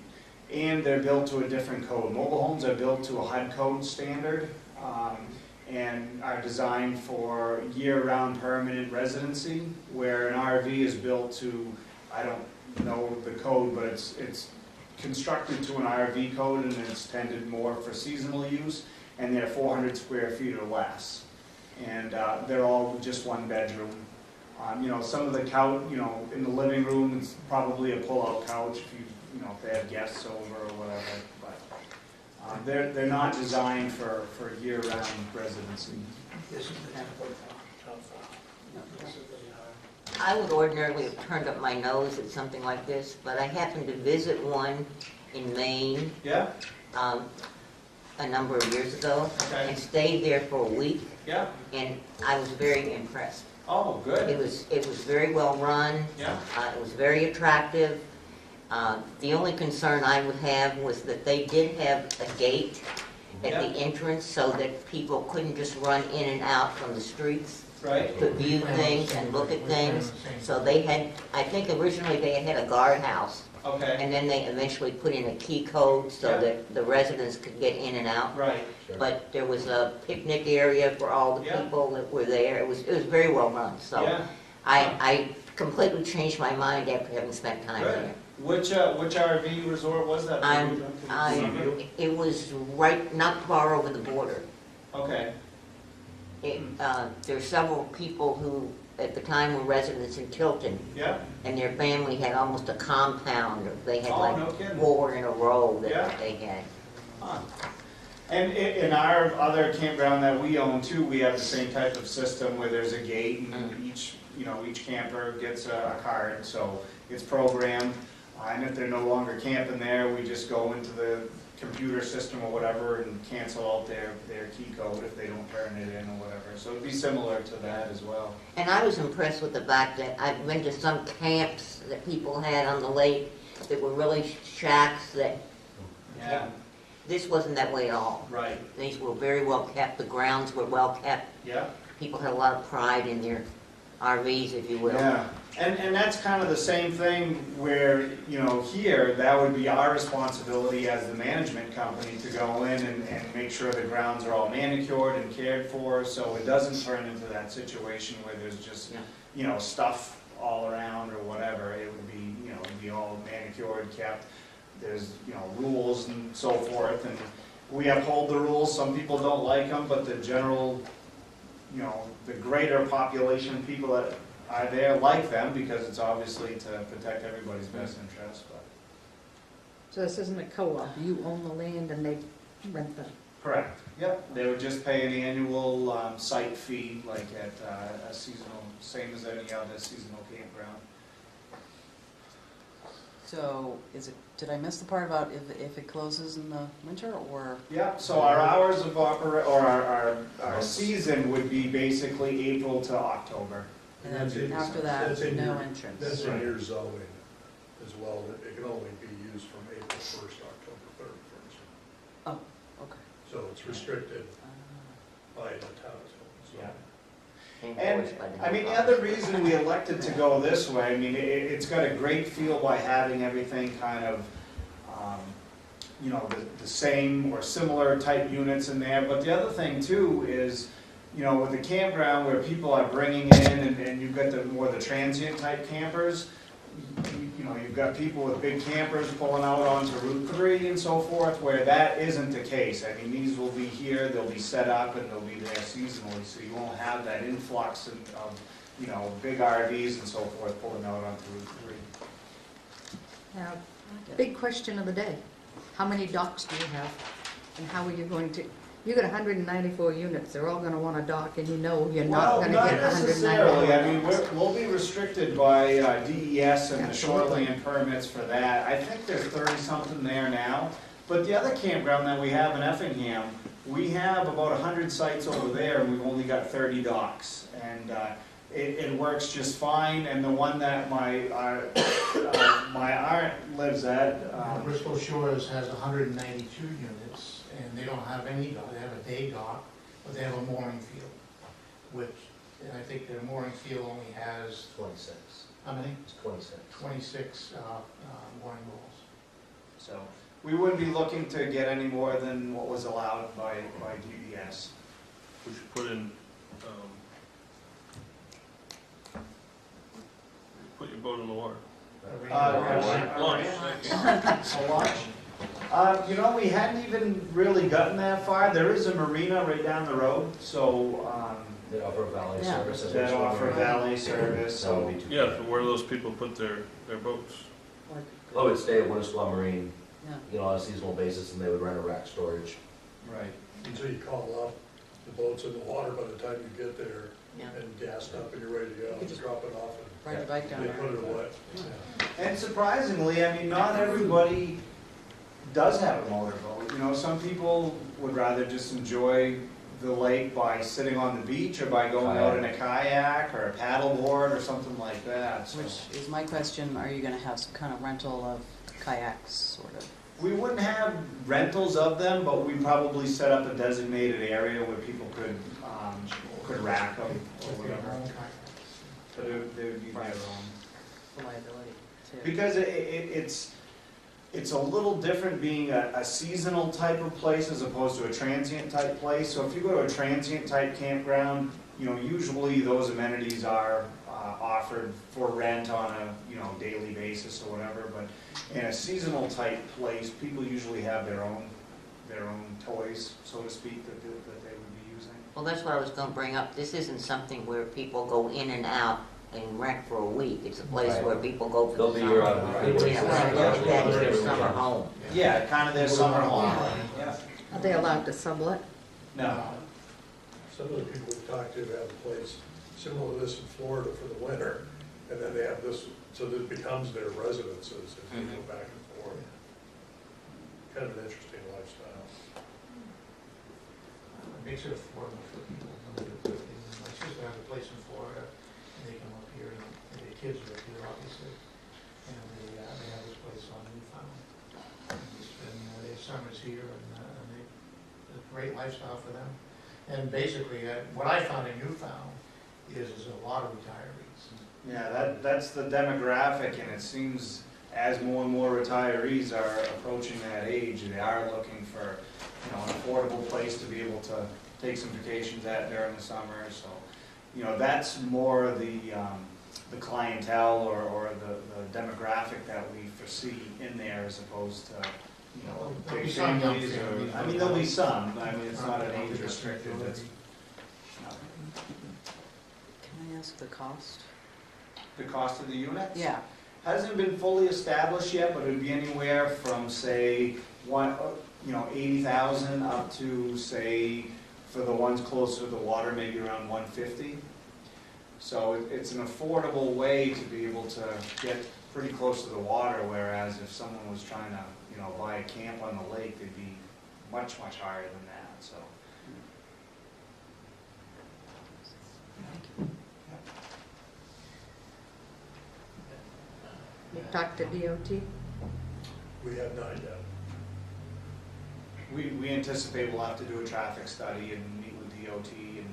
and they're built to a different code. Mobile homes are built to a HUD code standard, and are designed for year-round permanent residency, where an RV is built to, I don't know the code, but it's constructed to an RV code, and it's tended more for seasonal use, and they're 400 square feet or less. And they're all just one bedroom. Some of the couch, in the living room, it's probably a pull-out couch if if they have guests over or whatever. But they're not designed for year-round residency. I would ordinarily have turned up my nose at something like this, but I happened to visit one in Maine. Yeah. A number of years ago, Okay. and stayed there for a week, Yeah. and I was very impressed. Oh, good. It was very well run. Yeah. It was very attractive. The only concern I would have was that they did have a gate at the entrance so that people couldn't just run in and out from the streets Right. to view things and look at things. So they had, I think originally they had a guardhouse, Okay. and then they eventually put in a key code so Yeah. that the residents could get in and out. Right. But there was a picnic area for all the Yeah. people that were there. It was very well run, so Yeah. I completely changed my mind after having spent time Good. there. Which RV resort was that? It was right, not far over the border. Okay. There's several people who, at the time, were residents in Tilton, Yeah. and their family had almost a compound. They had Oh, no like kidding. 4 in a row Yeah. that they had. Huh. And in our other campground that we own too, we have the same type of system where there's a gate and each camper gets a card, so it's programmed. And if they're no longer camping there, we just go into the computer system or whatever and cancel out their key code if they don't turn it in or whatever. So it'd be similar to that as well. And I was impressed with the fact that I've been to some camps that people had on the lake that were really shacks that, Yeah. this wasn't that way at all. Right. These were very well kept, the grounds were well kept. Yeah. People had a lot of pride in their RVs, if you will. Yeah, and that's kind of the same thing where, here, that would be our responsibility as the management company to go in and make sure the grounds are all manicured and cared for, so it doesn't turn into that situation where there's just, stuff all around or whatever. It would be, it'd be all manicured, kept. There's, rules and so forth, and we uphold the rules. Some people don't like them, but the general, the greater population of people that are there like them because it's obviously to protect everybody's best interest. But. So this isn't a co-op, you own the land and they rent the... Correct. Yep. They would just pay an annual site fee like at a seasonal, same as any other seasonal campground. So did I miss the part about if it closes in the winter or? Yeah, so our hours of our season would be basically April to October. And then after that, no entrance. That's in your zoning as well, that it can only be used from April 1st, October 31st. Oh, okay. So it's restricted by the town. Yeah. And, the other reason we elected to go this way, it's got a great feel by having everything kind of, the same or similar type units in there. But the other thing too is, with the campground where people are bringing in and you've got the more the transient type campers, you know, you've got people with big campers pulling out onto Route 3 and so forth, where that isn't the case. I mean, these will be here, they'll be set up, and they'll be there seasonally, so you won't have that influx of, you know, big RVs and so forth pulling out onto Route 3. Now, big question of the day. How many docks do you have? And how are you going to, you got 194 units, they're all gonna want a dock, and you know you're not gonna Well, get not 194. necessarily, I mean, we'll be restricted by DES and the Absolutely. shoreline permits for that. I think there's 30-something there now, but the other campground that we have in Effingham, we have about 100 sites over there, and we've only got 30 docks. And it works just fine, and the one that my aunt lives at, Bristol Shores has 192 units, and they don't have any dock, they have a day dock, but they have a mooring field, which, and I think their mooring field only has 26. how many? It's 26. 26 mooring balls. so we wouldn't be looking to get any more than what was allowed by DES. We should put in, put your boat in the water. Launch. A launch? You know, we hadn't even really gotten that far. There is a marina right down the road, so, They offer valet Yeah. service. as that well. offer valet service, That would so. be too Yeah, bad. but where do those people put their boats? Oh, it'd stay at Winnisquam Marine, Yeah. you know, on a seasonal basis, and they would rent a rack storage. Right. Until you call up, the boat's in the water by the time you get there Yeah. and gassed up and you're ready to go, You just drop it off Ride the bike down and they put it there. away. And surprisingly, I mean, not everybody does have a motorboat. You know, some people would rather just enjoy the lake by sitting on the beach or by going out in a kayak or a paddleboard or something like that, so. Which is my question, are you gonna have some kind of rental of kayaks, sort of? We wouldn't have rentals of them, but we'd probably set up a designated area where people could rack them or whatever. But they would be their own. The liability, too. Because it's a little different being a seasonal type of place as opposed to a transient type place. So if you go to a transient type campground, you know, usually those amenities are offered for rent on a, you know, daily basis or whatever. But in a seasonal type place, people usually have their own toys, so to speak, that they would be using. Well, that's what I was gonna bring up. This isn't something where people go in and out and rent for a week. It's a place Right. where people go for They'll the be summer. here out of the Yeah, right, that is their summer home. Yeah, kind of their summer home. Yeah. Are they allowed to sublet? No. Some of the people we've talked to have a place similar to this in Florida for the winter, and then they have this, so that it becomes their residences as they go back and forth. Kind of an interesting lifestyle. It makes it affordable for people. My sister has a place in Florida, and they come up here, and their kids are up here, obviously. And they have this place on Newfoundland. And they spend their summers here, and it's a great lifestyle for them. And basically, what I found in Newfoundland is a lot of retirees. Yeah, that's the demographic, and it seems as more and more retirees are approaching that age, they are looking for, you know, an affordable place to be able to take some vacations at during the summer, so, you know, that's more the clientele or the demographic that we foresee in there as opposed to, you know, There'll big be some young families or, families. I mean, there'll be some, I mean, it's not an age restricted, that's, Can I ask the cost? the cost of the units? Yeah, Hasn't been fully established yet, but it'd be anywhere from, say, 80,000 up to, say, for the ones closer to the water, maybe around 150. So it's an affordable way to be able to get pretty close to the water, whereas if someone was trying to, you know, buy a camp on the lake, they'd be much, much higher than that, so. You talked to DOT? We have not yet. We anticipate we'll have to do a traffic study and meet with DOT and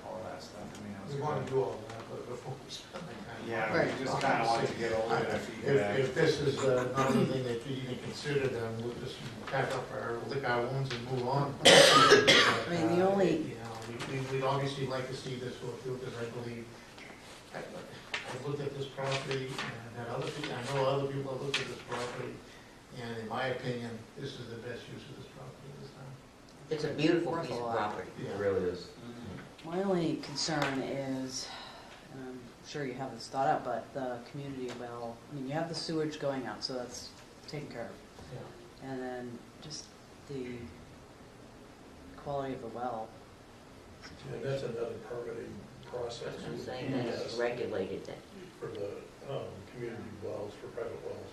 all that stuff. I mean, We want to do all that, but before we spend the time. yeah, Right. we just kind of want to get over their feedback. If this is not anything that you even consider, then we'll just pack up lick our wounds and move on. I mean, the only- You know, we'd obviously like to see this go through, because I believe, I've looked at this property and had other people a look at this property, and in my opinion, this is the best use of this property this time. It's a beautiful Worth a piece of lot. property. It really is. My only concern is, and I'm sure you have this thought out, but the community well, I mean, you have the sewage going out, so that's taken care of. Yeah. And then just the quality of the well. And that's another permitting process. I'm saying that it's regulated that. For the community wells, for private wells.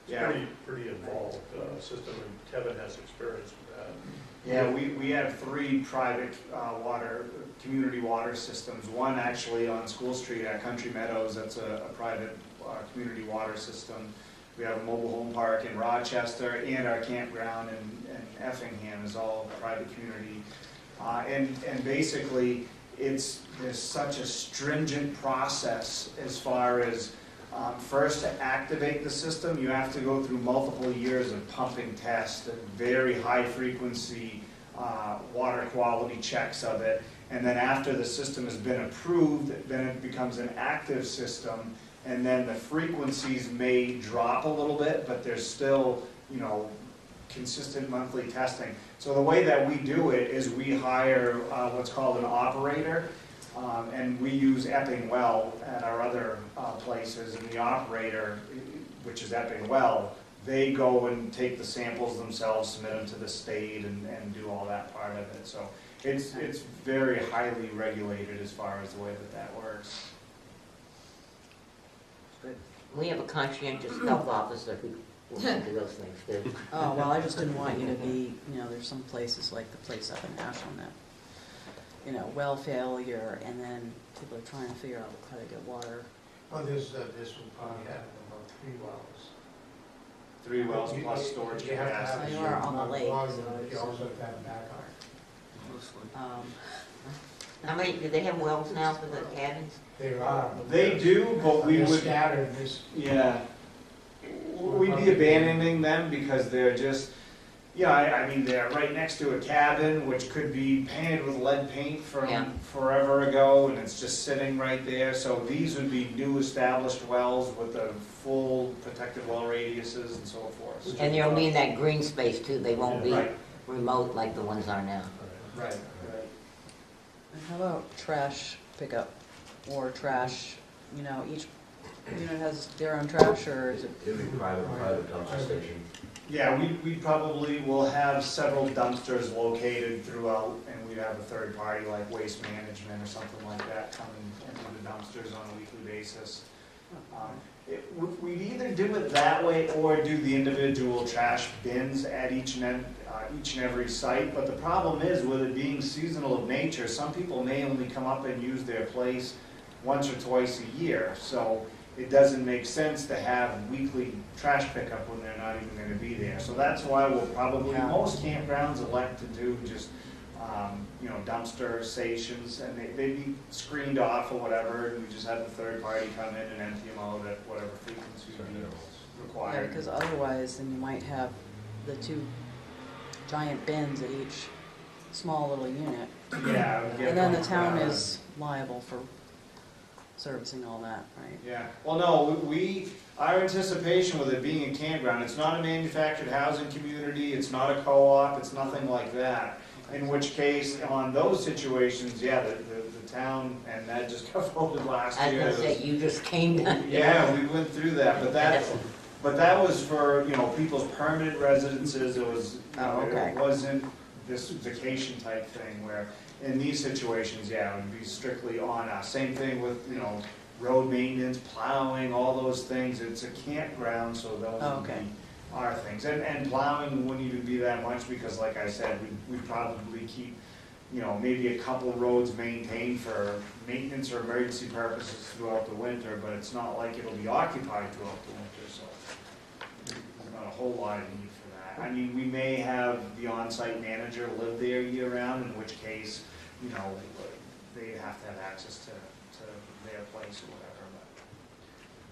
It's Yeah. pretty involved system, and Kevin has experience with that. Yeah, we have 3 private community water systems. One actually on School Street at Country Meadows, that's a private community water system. We have a mobile home park in Rochester, and our campground in Effingham is all private community. And basically, there's such a stringent process as far as first, to activate the system, you have to go through multiple years of pumping tests and very high frequency water quality checks of it. And then after the system has been approved, then it becomes an active system. And then the frequencies may drop a little bit, but there's still, consistent monthly testing. So the way that we do it is we hire what's called an operator. And we use Epping Well at our other places, and the operator, which is Epping Well, they go and take the samples themselves, submit them to the state, and do all that part of it. So it's very highly regulated as far as the way that works. We have a conscientious health officer who will do those things too. Oh, well, I just didn't want you to be, there's some places like the place up in Ashland that, well failure, and then people are trying to figure out how to get water. Well, this will probably have about 3 wells. 3 wells plus storage You have to capacity. have You are on the lake, water, so but you it's- also have to have a back arm. How many, do they have wells now for the cabins? There are. They do, but we They're would, scattered, this, yeah. We'd be abandoning them because they're just, I mean, they're right next to a cabin, which could be painted with lead paint Yeah. from forever ago, and it's just sitting right there. So these would be new established wells with the full protected well radiuses and so forth. And they'll be in that green space too, they won't be Right, remote like the ones are now. right. And how about trash pickup or trash, each unit has their own trash, or is it? It'd be private dumpster station. Yeah, we probably will have several dumpsters located throughout, and we'd have a third party like Waste Management or something like that come and do the dumpsters on a weekly basis. We'd either do it that way or do the individual trash bins at each and every site, but the problem is with it being seasonal of nature, some people may only come up and use their place once or twice a year, so it doesn't make sense to have weekly trash pickup when they're not even going to be there. So that's why we'll probably, most campgrounds elect to do just, dumpster stations, and they'd be screened off or whatever, and we just have the third party come in and empty them out at whatever frequency Yeah, required. because otherwise, then you might have the 2 giant bins at each small little unit. Yeah. it would get And then the town overcrowded. is liable for servicing all that, right? Yeah, well, no, our anticipation with it being a campground, it's not a manufactured housing community, it's not a co-op, it's nothing like that. In which case, on those situations, yeah, the town, and that just got voted last I year. was gonna say, you just came down. Yeah, we went through that, but that was for, people's permanent residences, it was, okay. it wasn't this vacation type thing where, in these situations, yeah, it would be strictly on us. Same thing with, road maintenance, plowing, all those things, it's a campground, so those would Okay. be our things. And plowing wouldn't even be that much, because like I said, we'd probably keep, maybe a couple roads maintained for maintenance or emergency purposes throughout the winter, but it's not like it'll be occupied throughout the winter, so there's not a whole lot of need for that. I mean, we may have the on-site manager live there year-round, in which case, they'd have to have access to their place or whatever,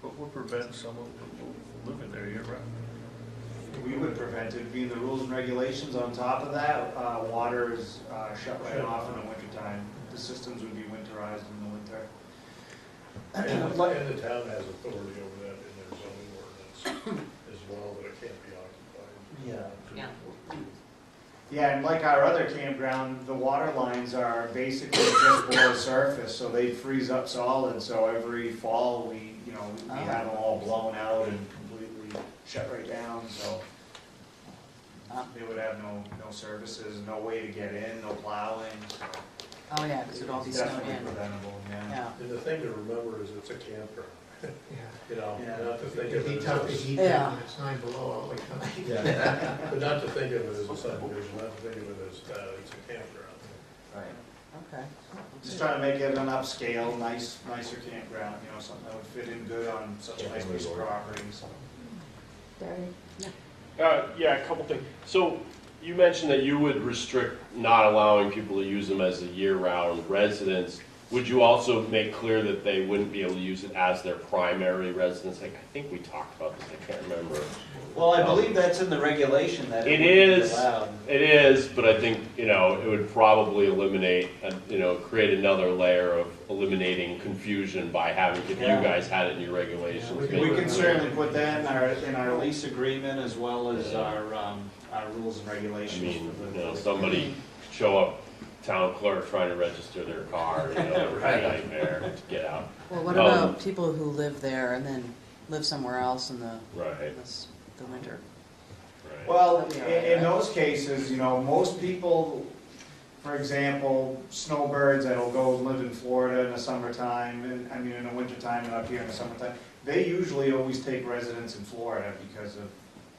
But what prevents someone from living there year-round? we would prevent it, being the rules and regulations. On top of that, water is shut right off in the wintertime. The systems would be winterized in the winter. And the town has authority over that in their zoning ordinance. can't be occupied. Yeah. Yeah, and like our other campground, the water lines are basically just below surface, so they freeze up solid, so every fall, we have them all blown out and completely shut right down, so they would have no services, no way to get in, no plowing, so Oh, yeah, because it'd all be it's snowed definitely in. preventable, yeah. Yeah. And the thing to remember is it's a campground, you know, Yeah. not to think of It'd be it tough to as, heat Yeah. that when it's 9 below all the time. but not to think of it as a subdivision, not to think of it as, it's a campground. Right. Okay. Just trying to make it an upscale, nicer campground, something that would fit in good on such a nice piece of property, so. Barry? Yeah, a couple things. So you mentioned that you would restrict not allowing people to use them as a year-round residence. Would you also make clear that they wouldn't be able to use it as their primary residence? I think we talked about this, I can't remember. Well, I believe that's in the regulation that It it wouldn't be is, allowed. it is, but I think, it would probably eliminate, create another layer of eliminating confusion by having, if you Yeah. guys had it in your regulations. We can certainly put that in our lease agreement as well as our rules and I regulations. mean, for the- somebody show up, town clerk trying to register their car, Right. nightmare to get out. Well, what about people who live there and then live somewhere else in the Right, the winter? right. Well, in those cases, most people, for example, snowbirds that'll go live in Florida in the summertime, and in the wintertime and up here in the summertime, they usually always take residence in Florida because of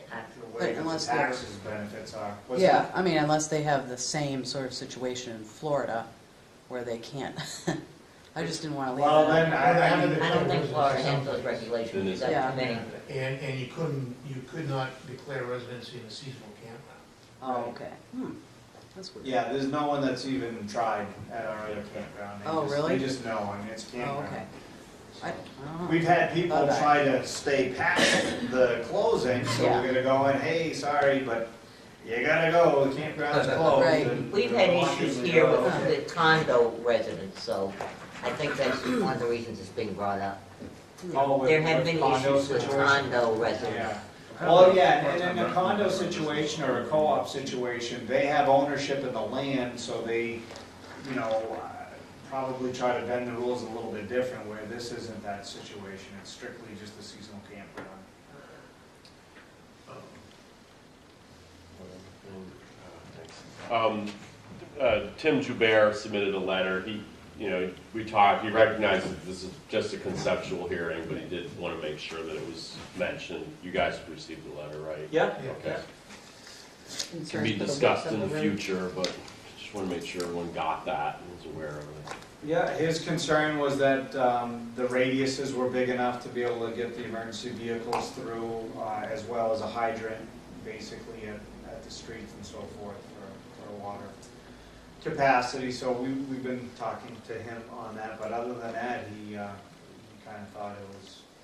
the way But that the unless they're- taxes benefits are. What's Yeah, that? I mean, unless they have the same sort of situation in Florida where they can't. I just didn't want to leave Well, that. then, I don't think Florida has those Then regulations, it's- that's Yeah. too many. And you could not declare residency in a seasonal campground. Oh, okay. That's weird. Yeah, there's no one that's even tried at our other campground. Oh, really? They just know, it's Oh, campground. okay. I don't know. We've had people Bye-bye. try to stay past the closing, so Yeah. we're gonna go in, hey, sorry, but you gotta go, the campground's closed. Right. and We've we had don't want issues you to here go. with condo residents, so I think that's one of the reasons it's being brought up. Oh, with- There have with been condo issues with situation. condo residents. Yeah. Well, yeah, and in a condo situation or a co-op situation, they have ownership of the land, so they, probably try to bend the rules a little bit different, where this isn't that situation, it's strictly just a seasonal campground. Tim Joubert submitted a letter. We talked, he recognized that this is just a conceptual hearing, but he did want to make sure that it was mentioned. You guys have received the letter, right? Yeah. Okay. Can Concerns be for the discussed width in of the road. future, but just want to make sure everyone got that and was aware of it. Yeah, his concern was that the radiuses were big enough to be able to get the emergency vehicles through, as well as a hydrant, basically at the streets and so forth for water capacity. So we've been talking to him on that, but other than that, he kind of thought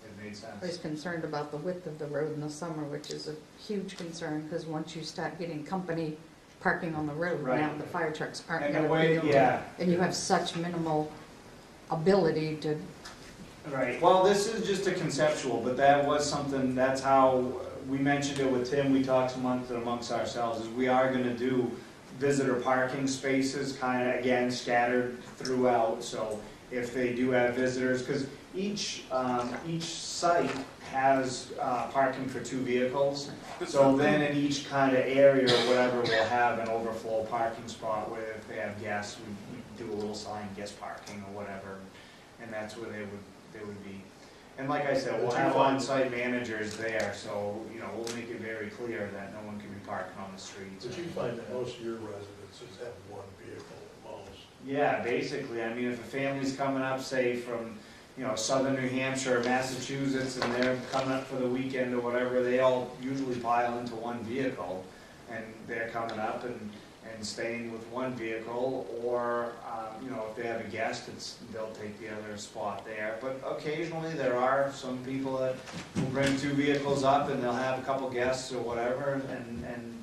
it made sense. He's concerned about the width of the road in the summer, which is a huge concern, because once you start getting company parking on the road, now Right. the fire trucks aren't And going the to way, be able to. yeah. And you have such minimal ability to, Right, well, this is just a conceptual, but that was something, that's how, we mentioned it with Tim, we talked amongst ourselves, is we are gonna do visitor parking spaces, kind of, again, scattered throughout, so if they do have visitors, because each site has parking for 2 vehicles, so then in each kind of area or whatever, we'll have an overflow parking spot where if they have guests, we do a little sign, guest parking or whatever, and that's where they would be. And like I said, we'll have on-site managers there, so, we'll make it very clear that no one can be parking on the streets. But you find that most of your residences have one vehicle at most. Yeah, basically, I mean, if a family's coming up, say, from, southern New Hampshire or Massachusetts, and they're coming up for the weekend or whatever, they all usually pile into one vehicle, and they're coming up and staying with one vehicle, or, if they have a guest, they'll take the other spot there. But occasionally, there are some people that will bring 2 vehicles up, and they'll have a couple guests or whatever, and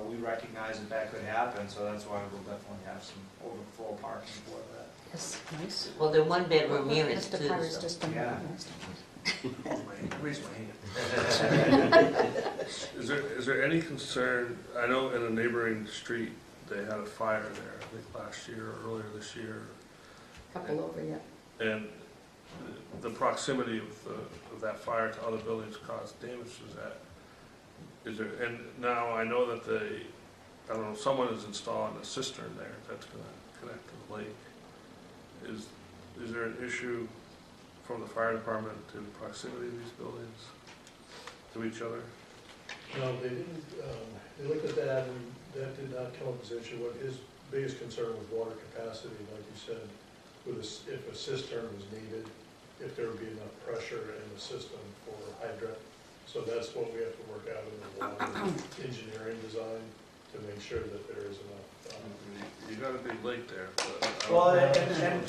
we recognize that could happen, so that's why we'll definitely have some overflow parking for that. yes, nice. Well, they're one-bedroom Well, units Mr. too, Pires so. just done Yeah. that. Raise my hand. Is there any concern, I know in a neighboring street, they had a fire there, I think last year or earlier this year. Couple over yet. And the proximity of that fire to other buildings caused damage to that. Is there, and now I know that I don't know, someone is installing a cistern there that's gonna connect to the lake. Is there an issue from the fire department to the proximity of these buildings to each other? No, they didn't, they looked at that and that did not come up as an issue. What his biggest concern was water capacity, like you said, if a cistern was needed, if there would be enough pressure in the system for hydrant. So that's what we have to work out in the water engineering design to make sure that there is enough. You got a big lake there. But Well, and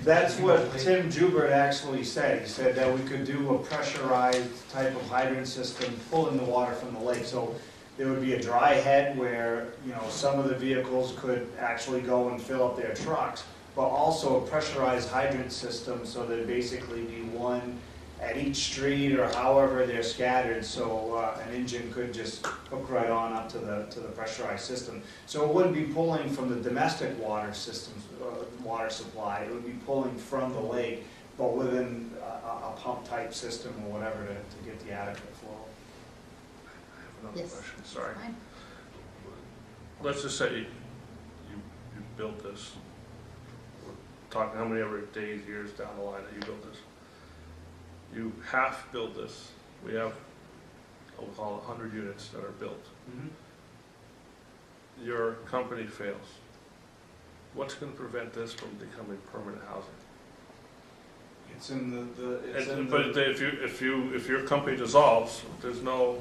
that's what Tim Jubert actually said. He said that we could do a pressurized type of hydrant system pulling the water from the lake. So there would be a dry head where, you know, some of the vehicles could actually go and fill up their trucks, but also a pressurized hydrant system so there'd basically be one at each street or however they're scattered, so an engine could just hook right on up to the pressurized system. So it wouldn't be pulling from the domestic water systems, water supply. It would be pulling from the lake, but within a pump type system or whatever to get the adequate flow. I have another Yes. question, sorry. Fine. Let's just say you built this. We're talking how many ever days, years down the line that you built this. You half build this. We have, we'll call it 100 units that are built. Your company fails. What's going to prevent this from becoming permanent housing? It's in the But if your company dissolves, there's no,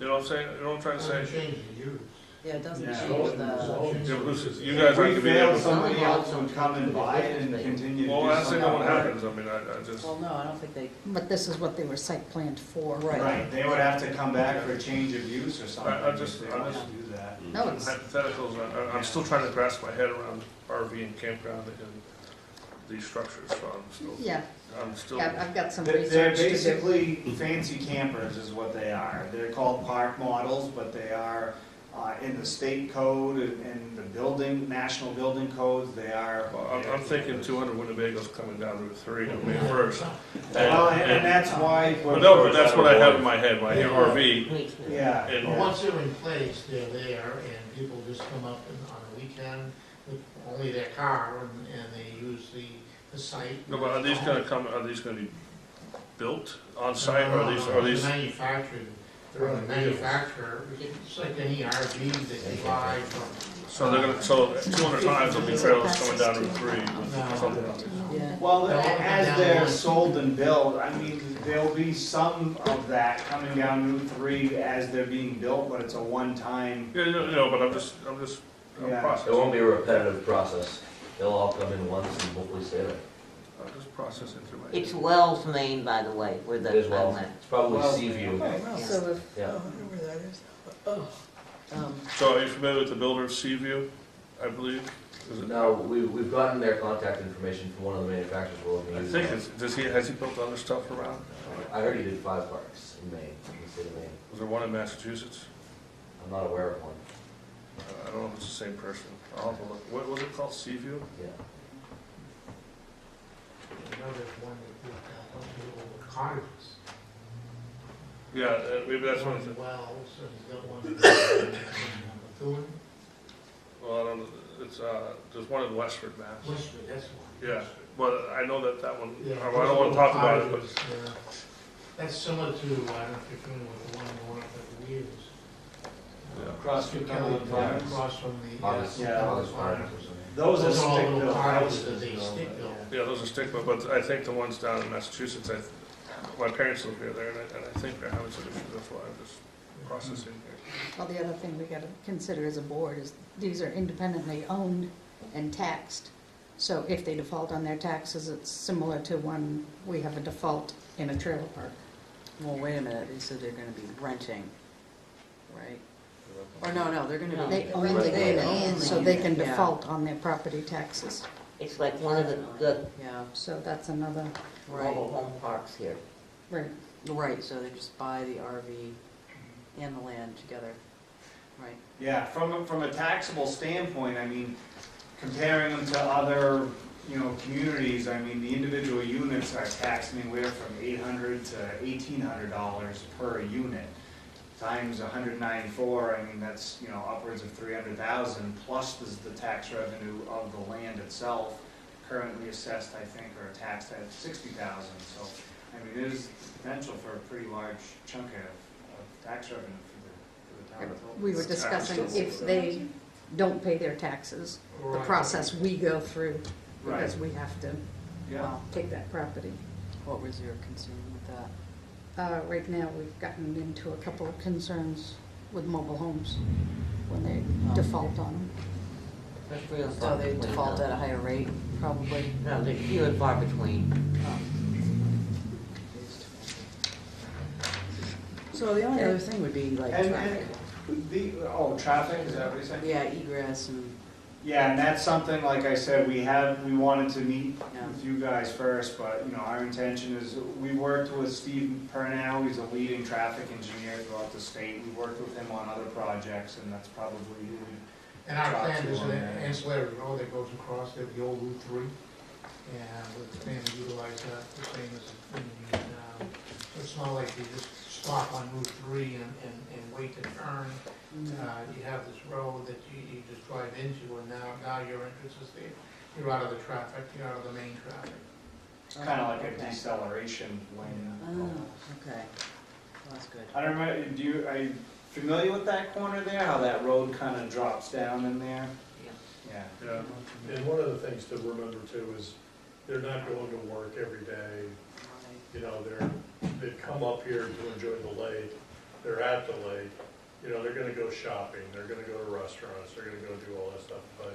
you know what I'm saying? You know what I'm trying to say? Change the use. Yeah, it doesn't Yeah. change the, Yeah, but you If guys we aren't gonna be fail, able to. somebody else would come and buy it and continue to Well, do that's something. not what happens. I mean, I just. well, no, I don't think they, But this is what they were site planned for. Right, they would have to come back for a change of use or something I if just- they I want just- to do that. No, it's, Hypotheticals, I'm still trying to grasp my head around RV and campground and these structures, so yeah, I'm still. yeah, I've got some They're research to do. basically fancy campers is what they are. They're called park models, but they are in the state code and the building, national building codes, they are. Well, I'm thinking 200 Winnebagos coming down Route 3 on May 1st. Well, and that's why. But no, but that's what I have in my head, when I hear RV. Yeah. And But once they're in place, they're there, and people just come up on a weekend with only their car, and they use the site. No, but are these gonna be built on site, or are these? Manufactured, they're a manufacturer, it's like any RV that you buy from. So they're gonna, so 200 times there'll be trailers coming down Route 3 with something on it. yeah. Well, as they're sold and built, I mean, there'll be some of that coming down Route 3 as they're being built, but it's a one-time. Yeah, but I'm just Yeah. processing. It won't be a repetitive process. They'll all come in once and hopefully stay there. I'm just processing through my. It's Wells, Maine, by the way, where the. It is well. It's probably Well, Seaview. So if, Yeah. where that is. Oh. So are you familiar with the builder of Seaview, I believe? Is it? No, we've gotten their contact information from one of the manufacturers we're looking I to use. think, has he built other stuff around? I heard he did 5 parks in Maine, in the state of Maine. Was there one in Massachusetts? I'm not aware of one. I don't know if it's the same person. I'll have to look. What was it called, Seaview? Yeah. Another one with cottages. Yeah, maybe that's one. One in Wells, and he's got one in Methuen, Well, I don't know. It's, there's one in Westford, Mass. Westwood, that's one. Yeah, but I know that one, Yeah, I don't want to talk about it, but. cottages, yeah. That's similar to, I don't know if you're familiar with the one going up at the Weirs. Yeah. Across from Kelly Farms. Across from the. August, Yeah. August Farms or something. Those are all stick little built cottages houses. that they stick built. Yeah, those are stigma, but I think the ones down in Massachusetts, my parents live near there, and I think they're having some issues, that's why I'm just processing here. well, the other thing we gotta consider as a board is these are independently owned and taxed. So if they default on their taxes, it's similar to when we have a default in a trailer park. Well, wait a minute, they said they're gonna be renting, right? Or no, they're gonna be. They own the They unit, own the so they can unit, yeah. default on their property taxes. It's like one of the Yeah, So that's another, right, mobile home parks here. right. right, so they just buy the RV and the land together, right? Yeah, from a taxable standpoint, I mean, comparing them to other, communities, I mean, the individual units are taxed anywhere from $800 to $1,800 per unit. Times 194, I mean, that's, upwards of 300,000, plus the tax revenue of the land itself, currently assessed, I think, or taxed at 60,000. So, I mean, there's potential for a pretty large chunk of tax revenue for the town. We were discussing if they don't pay their taxes, the Right. process we go through, because Right. we have to Yeah. take that property. What was your concern with that? Right now, we've gotten into a couple of concerns with mobile homes when they default on them. They're few and So far they between, default though. at a higher rate, probably? No, they're few and far between. So the only other thing would be like And- traffic. Traffic, is that what you're saying? Yeah, egress and, Yeah, and that's something, like I said, we wanted to meet Yeah. with you guys first, but, our intention is, we worked with Steve Purnell, he's a leading traffic engineer throughout the state. We worked with him on other projects, and that's probably who we. And our Talk plan to is an them, yeah. ancillary road that goes across there, the old Route 3. And we're planning to utilize that the same as it's being used now. So it's not like you just stop on Route 3 and wait to turn. You have this road that you just drive into, and now your entrance is there. You're out of the traffic, you're out of the main traffic. It's kind of like a Okay. deceleration lane. oh, okay, well, that's good. I don't remember, are you familiar with that corner there, how that road kind of drops down in there? Yeah. Yeah, and one of the things to remember too is they're not going to work every day. They come up here to enjoy the lake, they're at the lake, they're gonna go shopping, they're gonna go to restaurants, they're gonna go do all that stuff, but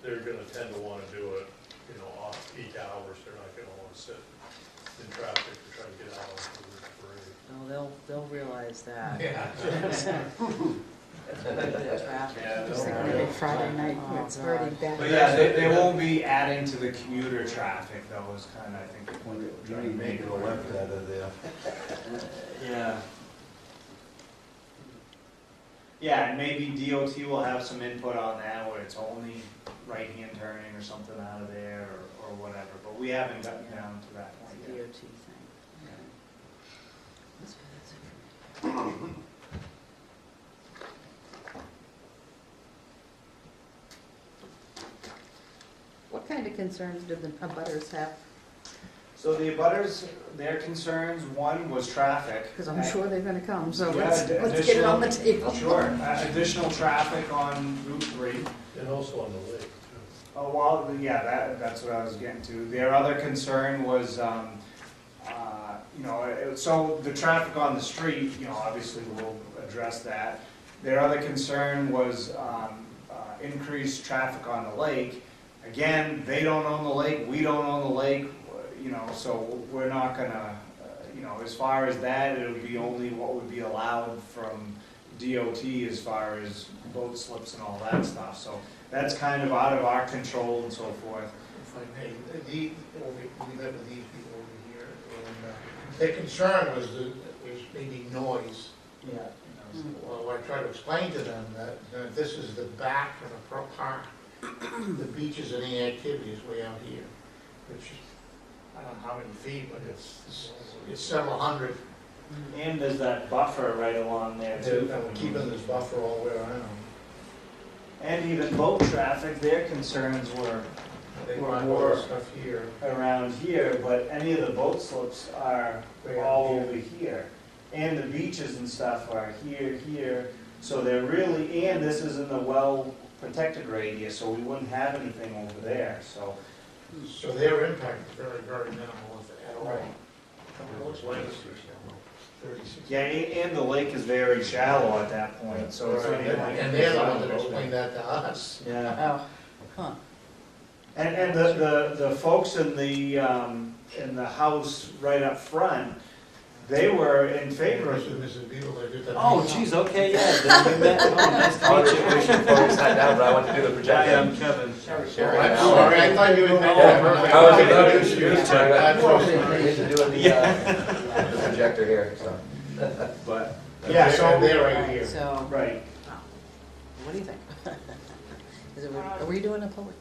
they're gonna tend to wanna do it, off peak hours, they're not gonna wanna sit in traffic to try to get out onto Route 3. No, they'll realize that. Yeah. Traffic. Yeah, Just thinking of a Friday night, Oh, it's already God. bad. But yeah, they won't be adding to the commuter traffic, though, is kind of, I think, the point that we're trying to make. out of there. Yeah. Yeah, and maybe DOT will have some input on that, where it's only right-hand turning or something out of there, or whatever, but we haven't gotten down to that point It's a yet. DOT thing. That's good, that's it for me. What kind of concerns do the abutters have? So the abutters, their concerns, one was traffic. Because I'm sure they're gonna come, so Yeah, let's get it on the table. Sure, additional traffic on Route 3. And also on the lake too. Oh, well, yeah, that's what I was getting to. Their other concern was, so the traffic on the street, obviously we'll address that. Their other concern was increased traffic on the lake. Again, they don't own the lake, we don't own the lake, so we're not gonna, as far as that, it would be only what would be allowed from DOT as far as boat slips and all that stuff. So that's kind of out of our control and so forth. If I may, we live with these people over here, and their concern was maybe noise. Yeah. Well, I try to explain to them that this is the back of a park. The beaches and the activities way out here, which, I don't know how many feet, but it's several hundred. And there's that buffer right along there too. And we're keeping this buffer all the way around. And even boat traffic, their concerns were They Or want more. more stuff here. around here, but any of the boat slips are Way out all here. over here. And the beaches and stuff are here, so they're really, and this is in the well-protected radius, so we wouldn't have anything over there, so. So their impact is very, very minimal, if at all. Right. Looks like it's 36. Yeah, and the lake is very shallow at that point, so it's not even like. And they're the ones that explained that to us. Yeah. Oh, huh. And the folks in the house right up front, they were in favor of it. Mrs. Beal, I did that. Oh, geez, okay, yeah, then we met, oh, nice to meet you. Before we sat down, but I want to do the Hi, projector. I'm Kevin. Sherry. I'm sorry, I thought you had. I was about to introduce you. I got Yeah. used to doing the projector here, so. But, Yeah, so they're right here. So, right. what do you think? Is it, are we doing a public?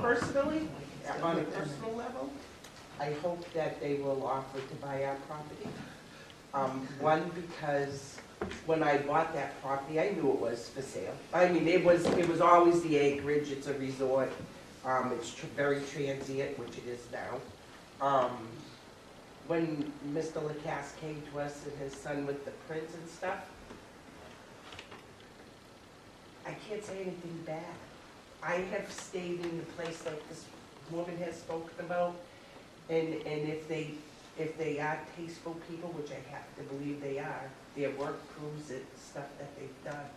Personally, on a personal level, I hope that they will offer to buy our property. One, because when I bought that property, I knew it was for sale. I mean, it was always the acreage, it's a resort, it's very transient, which it is now. When Mr. Lacasse came to us and his son with the prints and stuff, I can't say anything bad. I have stayed in a place like this woman has spoken about, and if they are tasteful people, which I have to believe they are, their work proves it, stuff that they've done.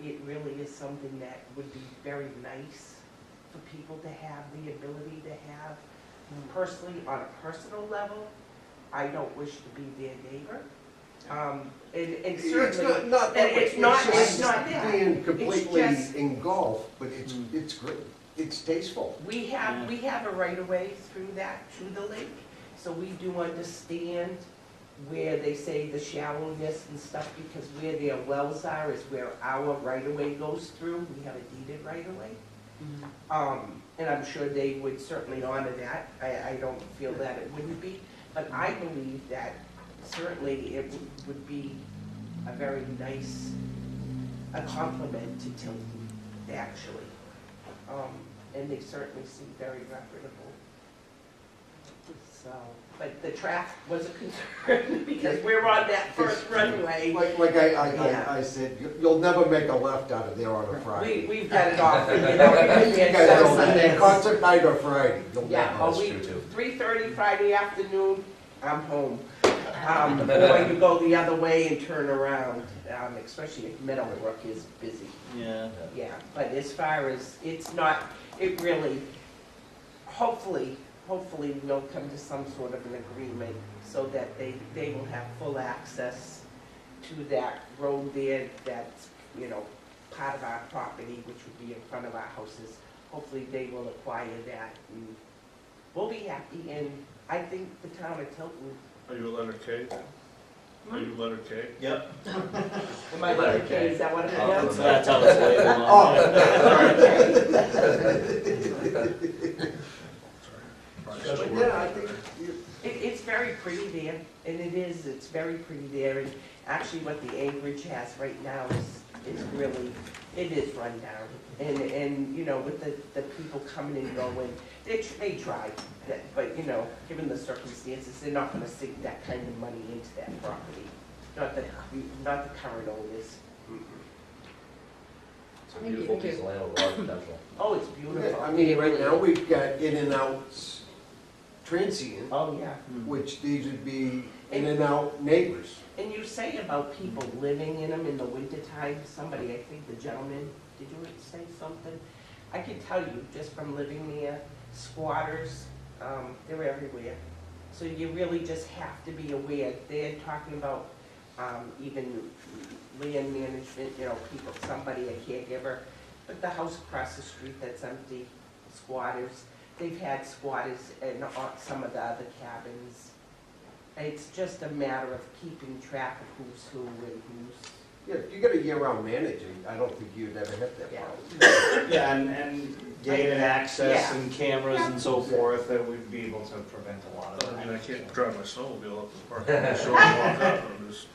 It really is something that would be very nice for people to have the ability to have. Personally, on a personal level, I don't wish to be their neighbor. And certainly, not that way. it's not just that. being completely It's just- engulfed, but it's great, it's tasteful. We have a right of way through that, to the lake, so we do understand where they say the shallowness and stuff, because where their wells are is where our right of way goes through. We have a deeded right of way. And I'm sure they would certainly honor that. I don't feel that it wouldn't be, but I believe that certainly it would be a very nice, a compliment to Tilton, actually. And they certainly seem very reputable. So, but the traffic was a concern because we're on that first runway. Like I said, you'll never make a left out of there on a Friday. We've got it all figured out. You guys don't, concert night or Friday. Yeah, That's we, true too. 3:30 Friday afternoon, I'm home. Or you go the other way and turn around, especially if Meadowbrook is busy. Yeah. Yeah, but as far as, it's not, it really, hopefully we'll come to some sort of an agreement so that they will have full access to that road there that's, part of our property, which would be in front of our houses. Hopefully they will acquire that and we'll be happy, and I think the town of Tilton. Are you a letter K? Are you letter K? Yep. Am I letter K, is that what it is? That's how it's labeled on. But yeah, I think It's very pretty there, and it's very pretty there, and actually what the Anchorage has right now is really, it is run down. And with the people coming and going, they try, but given the circumstances, they're not gonna sink that kind of money into that property. Not the current owners. It's a beautiful piece of land with a lot of potential. Oh, it's beautiful. I mean, right now we've got in and outs transient, Oh, yeah. which these would be in and out neighbors. And you say about people living in them in the wintertime, somebody, I think the gentleman, did you say something? I can tell you, just from living there, squatters, they're everywhere. So you really just have to be aware. They're talking about even land management, people, somebody, a caregiver. But the house across the street that's empty, squatters. They've had squatters in some of the other cabins. It's just a matter of keeping track of who's who and who's. Yeah, if you got a year-round manager, I don't think you'd ever hit that problem. Yeah, and gated access Yeah. and cameras and so forth, that we'd be able to prevent a lot of I that. mean, I can't drive my snowmobile up the park, I'm just showing walk up, I'm just.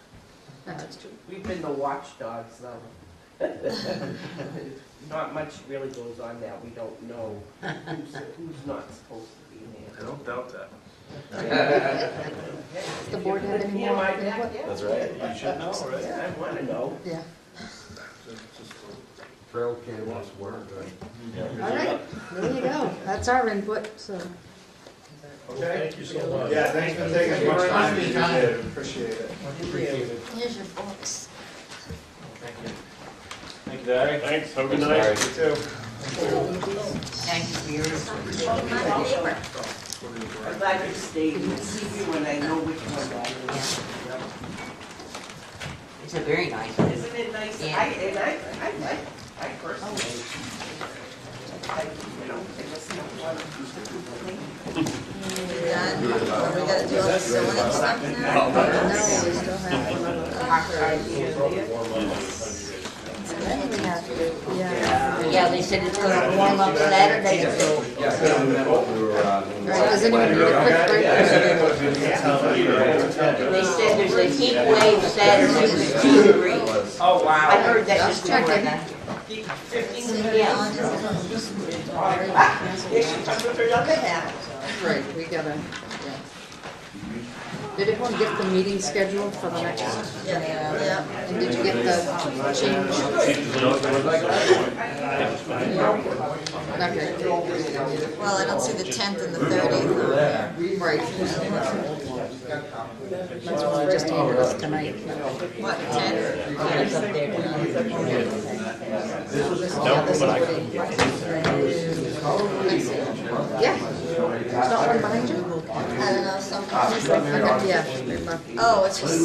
That's true. We've been the watchdogs, though. Not much really goes on now. We don't know who's not supposed to be I there. don't doubt that. Does the board have any Yeah, more my input? dad, yeah. That's right. You should know, right? Yeah, I want to know. Yeah. Trail cameras weren't good. All right, there you go. That's our input, so. Okay? Thank you so much. Yeah, thanks for taking as much time as you Thank you. did, appreciate it. Here's your books. Thank you. Thank you, Larry. Thanks, have a good night. You too. Thank you for your. My neighbor. I'd like to stay with you when I know which one I am. It's a very nice one. Isn't it nice? Yeah. I personally, you know, I just don't want to do something. Done? Are we gonna do all the zoning stuff now? No, we still have one other. Then we have to, yeah. Yeah, they said it's gonna warm up Saturday. Right, does anyone need a quick break? They said there's a heat wave Saturday with 2 degrees. Oh, wow. I heard that Just this checking. morning. 15 Yeah. Yeah, she comes with her other hat. Right, we gotta, yeah. Did everyone get the meeting scheduled for the next? Yeah. And did you get the change? Okay. Well, I don't see the 10th and the 30th on there. Right. That's what we just handed us tonight. What, 10th? Yeah, it's up there. Yeah. It's not one behind you? I don't know, some. Okay, yeah. they left. Oh, it's just. Oh,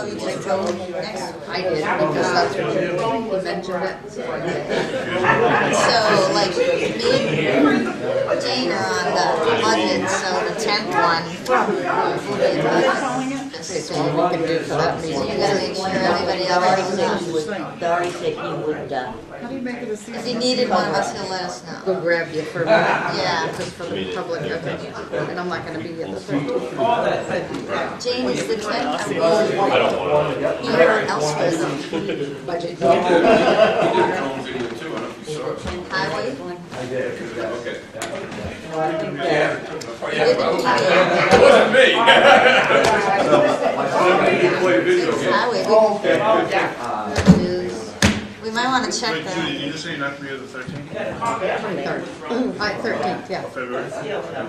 you just drove next to it. I did, because that's what you mentioned it. So, like, me and Jane are on the budget, so the 10th one will be the That's all we can do for that So you meeting. gotta make sure everybody Dory else said knows. he would, Dory said he would, If he needed one of us, he'll let us know. Go grab you for a minute. Yeah. Just for the public, okay. And I'm not gonna be at the 13th. Jane, is the 10th? I don't want to. Here elsewhere, Budget. highway? Highway, we might wanna check Wait, Judy, that. did you just say you're not gonna be here the 13th 13th, yeah. of February?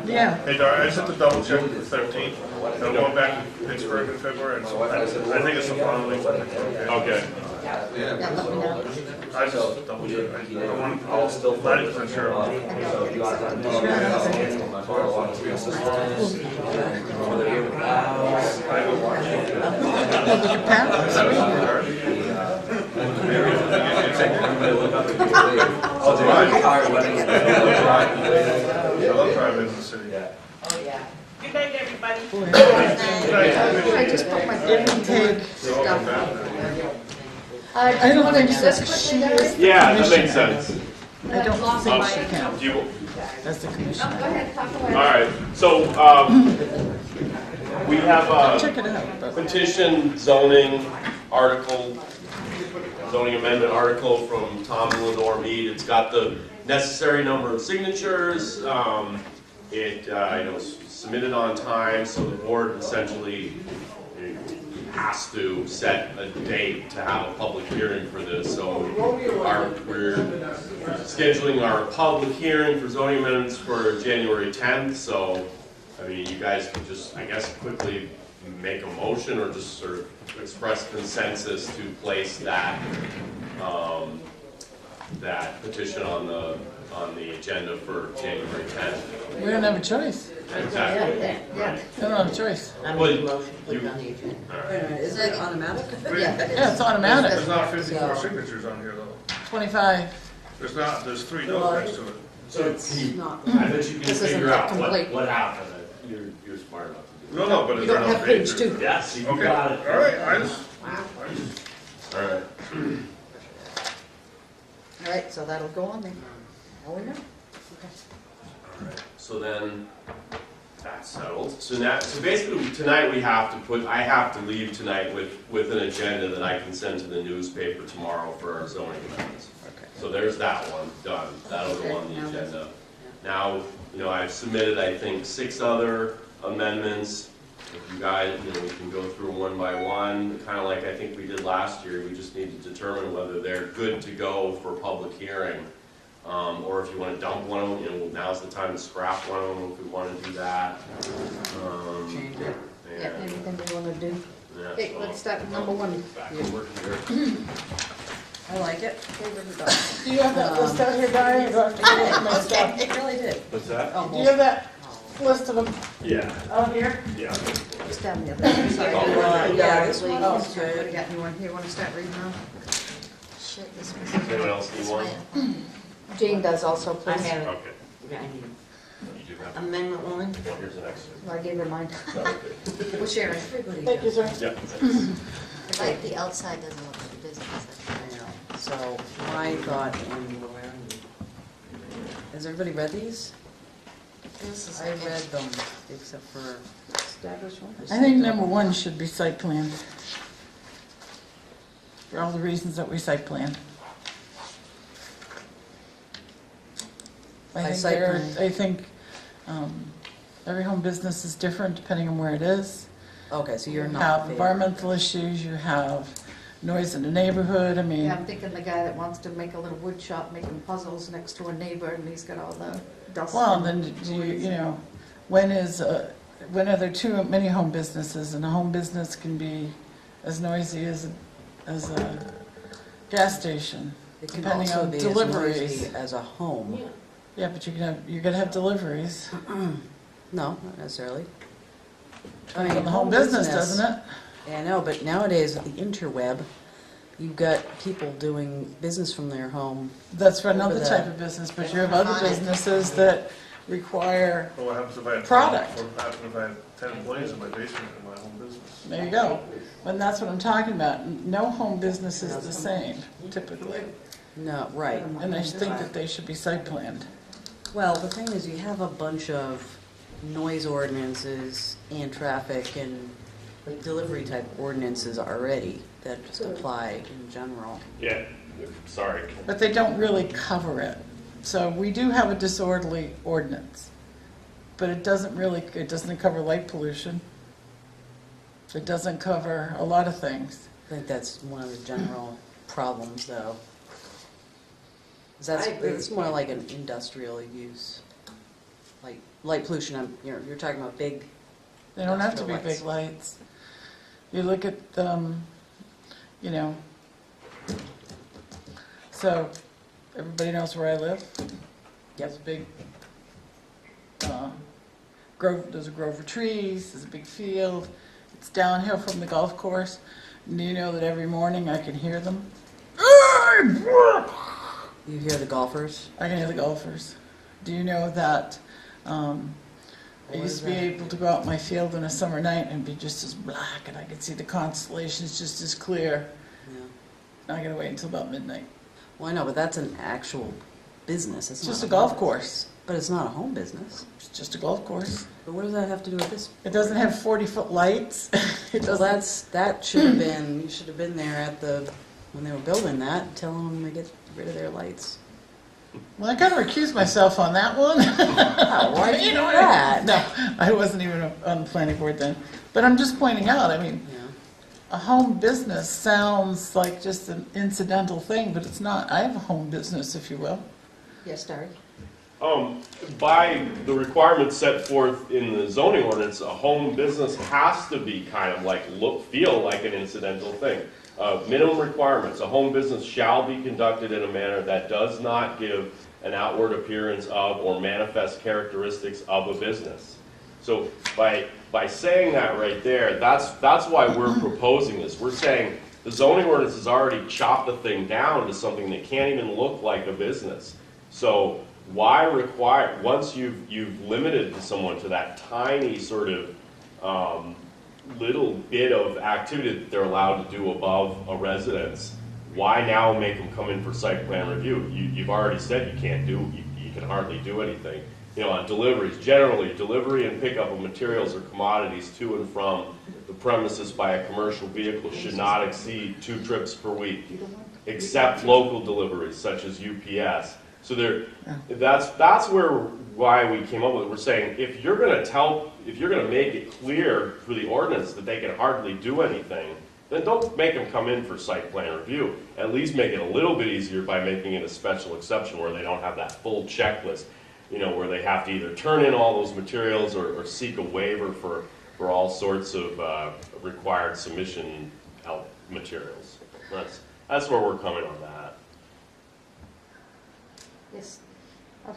Yeah. Hey, Dar, I just have to double check the 13th. I'm going back to Pittsburgh in February, and so I think it's the following. Okay. Yeah, let me know. I just double check. I'll still 90% sure. I'll drive. I love driving in the city. Oh, yeah. Good night, everybody. I just put my intake stuff. I don't think so. She is the Yeah, that makes sense. I don't think she can. Do you, As the commissioner. all right, so, we have Check a it out. but- petition zoning article, zoning amendment article from Tom and Lenore Mead. It's got the necessary number of signatures. It was submitted on time, so the board essentially has to set a date to have a public hearing for this. So we're scheduling our public hearing for zoning amendments for January 10th. So, I mean, you guys can just, I guess, quickly make a motion or just sort of express consensus to place that, that petition on the agenda for January 10th. We don't have a choice. Exactly. Yeah. We don't have a choice. I Well, made a motion to put it you- on the agenda. Is it automatic? Yeah, it's automatic. There's not 54 signatures on here, though. 25. There's not, there's 3 notes next to it. So It's not. I bet you can This isn't figure out complete. what happened. You're smart enough to do No, no, but You is there don't no have page pages? 2. Yes, you Okay, got it. all right, I just, All right. All right, so that'll go on there. Now we know. So then, that's settled. So now, so basically, tonight we have to put, I have to leave tonight with an agenda that I can send to the newspaper tomorrow for our zoning amendments. Okay. So there's that one, done. That'll go on the agenda. Now, I've submitted, I think, 6 other amendments. If you guys, we can go through them one by one, kind of like I think we did last year. We just need to determine whether they're good to go for public hearing. Or if you want to dump one of them, now's the time to scrap one of them if we want to do that. Change it. Yeah, anything they want to do. Yeah, Okay, so- let's start with number 1. Back to work here. I like it. Favor of the dog. Do you have that list out here, Diane, or do I have to go with my stuff? It really did. What's that? Do you have that list of them Yeah, out here? yeah. Just down the other side. Sorry. Yeah, this one Oh, was okay. good. I got you one here. Want to start reading now? Shit, this Does anyone else need one? Jane does also, I please. have it. Okay. Yeah, I need You do have it. Amendment 1. Well, here's the next one. I gave her mine. Okay. We'll share it. Everybody Thank you, does. sir. Yeah, thanks. Like the outside doesn't look like a business. I know. So my thought, has everybody read these? This is I read them, except for Establishment. I think number 1 should be site plan. For all the reasons that we site plan. By site plan. I think every home business is different depending on where it is. Okay, so you're You not have in favor. environmental issues, you have noise in the neighborhood, I mean. Yeah, I'm thinking the guy that wants to make a little wood shop making puzzles next to a neighbor and he's got all the dust. Well, and then, do you, noise. you know, when are there too many home businesses? And a home business can be as noisy as a gas station, It can depending also on be as deliveries. noisy as a home. Yeah, but you're gonna have deliveries. No, not necessarily. Depends on the home business, doesn't it? Yeah, I know, but nowadays with the interweb, you've got people doing business from their home. That's for another Over type the- of business, but you have other businesses that require, Well, what happens if I have? Product. What happens if I have 10 employees in my basement in my home business? there you go. And that's what I'm talking about. No home business is the same typically. No, right. And I think that they should be site planned. Well, the thing is, you have a bunch of noise ordinances and traffic and delivery type ordinances already that just apply in general. Yeah, sorry. But they don't really cover it. So we do have a disorderly ordinance, but it doesn't cover light pollution. It doesn't cover a lot of things. I think that's one of the general problems, though. 'Cause it's more like an industrial use. Like light pollution, you're talking about big. They don't have to be industrial big lights. You look at, you know, so everybody knows where I live. There's a big there's a grove of trees, there's a big field. It's downhill from the golf course. And you know that every morning I can hear them. You hear the golfers? I can hear the golfers. Do you know that I used to be able to go out in my field on a summer night and be just as black, and I could see the constellations just as clear. Yeah. Now I gotta wait until about midnight. Well, I know, but that's an actual business. It's It's not just a home golf business. course. But it's not a home business. It's just a golf course. But what does that have to do with this? It doesn't have 40-foot lights. It Well, doesn't. that should have been, you should have been there when they were building that, telling them to get rid of their lights. Well, I kind of recused myself on that one. Why did you do know, that? No, I wasn't even on the planning board then. But I'm just pointing out, I mean, Yeah. a home business sounds like just an incidental thing, but it's not. I have a home business, if you will. Yes, Derek? By the requirements set forth in the zoning ordinance, a home business has to be kind of like, feel like an incidental thing. Minimum requirements, a home business shall be conducted in a manner that does not give an outward appearance of or manifest characteristics of a business. So by saying that right there, that's why we're proposing this. We're saying the zoning ordinance has already chopped the thing down to something that can't even look like a business. So why require, once you've limited someone to that tiny sort of little bit of activity that they're allowed to do above a residence, why now make them come in for site plan review? You've already said you can't do, you can hardly do anything. You know, on deliveries, generally, delivery and pickup of materials or commodities to and from the premises by a commercial vehicle should not exceed 2 trips per week, except local deliveries such as UPS. So that's why we came up with it. We're saying if you're going to make it clear through the ordinance that they can hardly do anything, then don't make them come in for site plan review. At least make it a little bit easier by making it a special exception where they don't have that full checklist, you know, where they have to either turn in all those materials or seek a waiver for all sorts of required submission materials. that's where we're coming on that. Yes.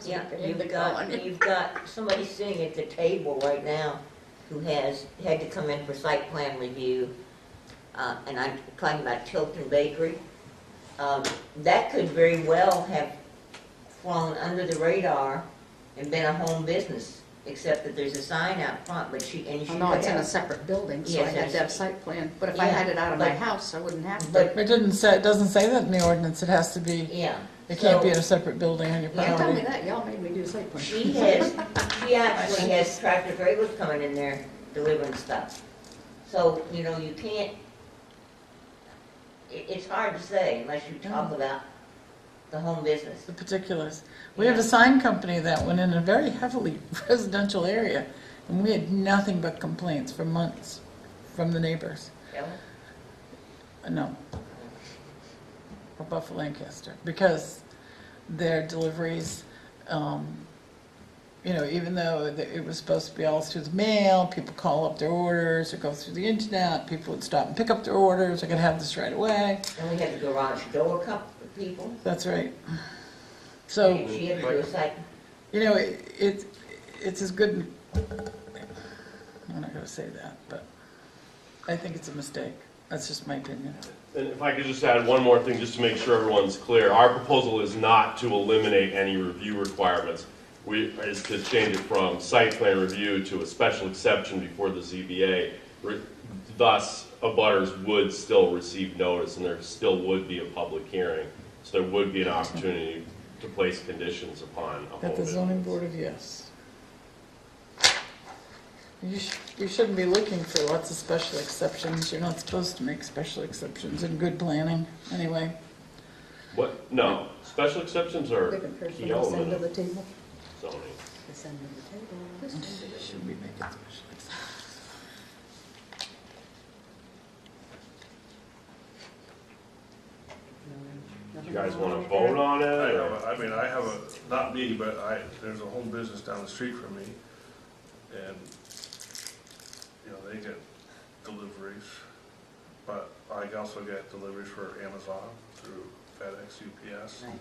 Yeah, you've got somebody sitting at the table right now who has had to come in for site plan review, and I'm talking about Tilton Bakery. That could very well have flown under the radar and been a home business, except that there's a sign out front, but she Oh, no, it's in a separate building, so I Yes, had to have site plan. But if I Yeah, had it out of my but- house, I wouldn't have to. but- It doesn't say that in the ordinance, it has to be, Yeah. it can't be in So- a separate building on your You know, Don't tell me property. that, y'all made me do site plan. She actually has tractor trailers coming in there delivering stuff. So, you know, you can't, it's hard to say unless you talk about the home business. The particulars. We have a sign company that went in a very heavily residential area, and we had nothing but complaints for months from the neighbors. Really? No. For Buffalo Lancaster, because their deliveries, you know, even though it was supposed to be all through the mail, people call up their orders or go through the internet, people would stop and pick up their orders, they're gonna have this right away. And we had the garage door cup for people. That's right. So, She had to do a site. you know, it's as good, I'm not gonna say that, but I think it's a mistake. That's just my opinion. And if I could just add one more thing, just to make sure everyone's clear, our proposal is not to eliminate any review requirements. Is to change it from site plan review to a special exception before the ZBA. Thus, abutters would still receive notice, and there still would be a public hearing. So there would be an opportunity to place conditions upon a home At the zoning business. board of yes. You shouldn't be looking for lots of special exceptions. You're not supposed to make special exceptions in good planning, anyway. What? No, special exceptions are Different person, key this end element of the of table. zoning. This end of the table. This end of the table. Should we make it special exceptions? You guys want to vote on it? or- I have a, not me, but there's a home business down the street from me, and, you know, they get deliveries, but I also get deliveries for Amazon through FedEx, UPS. Right.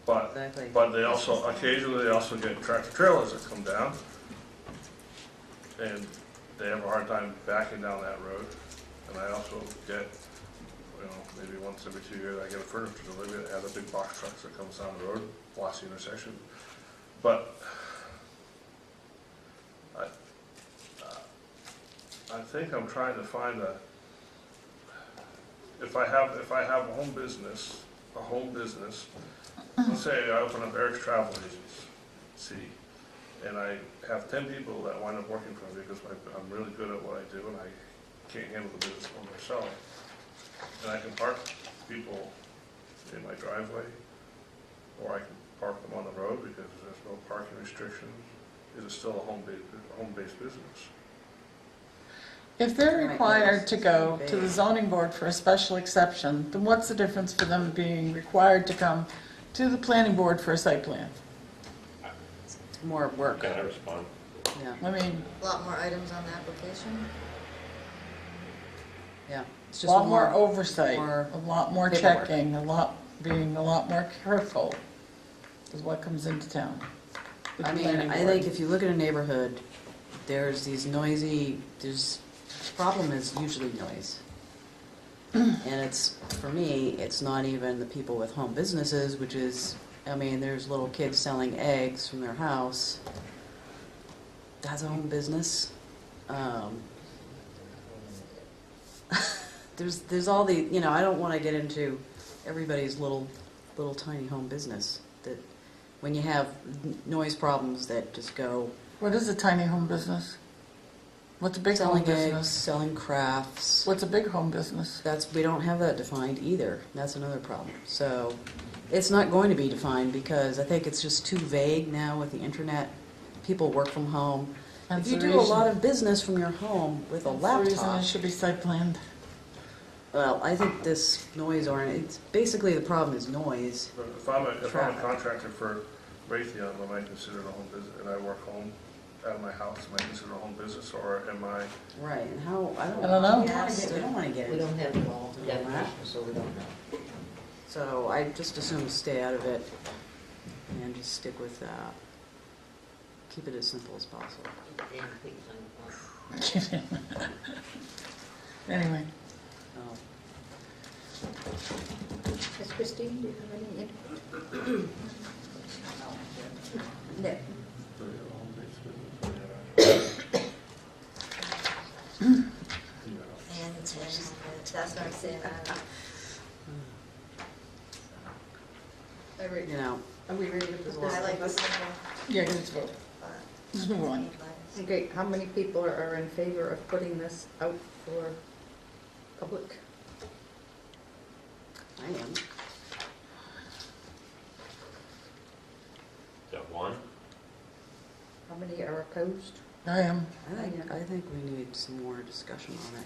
But, Exactly. but they also, occasionally, they also get tractor trailers that come down, and they have a hard time backing down that road. And I also get, you know, maybe once every 2 years, I get a furniture delivery that has a big box truck that comes down the road, blocks the intersection. But I think I'm trying to find if I have a home business, let's say I open up Eric's Travel Agency, and I have 10 people that wind up working for me because I'm really good at what I do and I can't handle the business for myself. And I can park people in my driveway, or I can park them on the road because there's no parking restrictions. Is it still a home-based business? If they're Right, required yes, to go it's to the big. zoning board for a special exception, then what's the difference for them being required to come to the planning board for a site plan? More work, Can I respond? yeah. I mean, A lot more items on the application? Yeah, it's a just lot more oversight, more a lot more paperwork. checking, being a lot more careful is what comes into town. with I the mean, planning I board. think if you look at a neighborhood, there's these noisy, the problem is usually noise. And it's, for me, it's not even the people with home businesses, which is, I mean, there's little kids selling eggs from their house. That's a home business. There's all the, you know, I don't want to get into everybody's little tiny home business. That when you have noise problems that just go What is a tiny home business? What's a big home selling business? eggs, selling crafts. What's a big home business? We don't have that defined either. That's another problem. So it's not going to be defined because I think it's just too vague now with the internet. People work from home. That's If you the do a reason- lot of business from your home with a That's the reason laptop, it should be site planned. well, I think this noise ordinance, basically the problem is noise. But if I'm a Traffic. contractor for Raytheon, am I considered a home business, and I work home out of my house, am I considered a home business, or am I? Right, and how, I don't I don't know. We don't want to get We into don't have involved in all that. definition, so we don't know. So I just assume stay out of it and just stick with, keep it as simple as possible. Anyway, Oh. Miss Christine, do you have any input? No. And that's what I'm saying. All right, You know, are we ready to put this? I like this yeah, let's vote. Let's move on. Okay, how many people are in favor of putting this out for public? I am. Got one? How many are opposed? I am. I think we need some more discussion on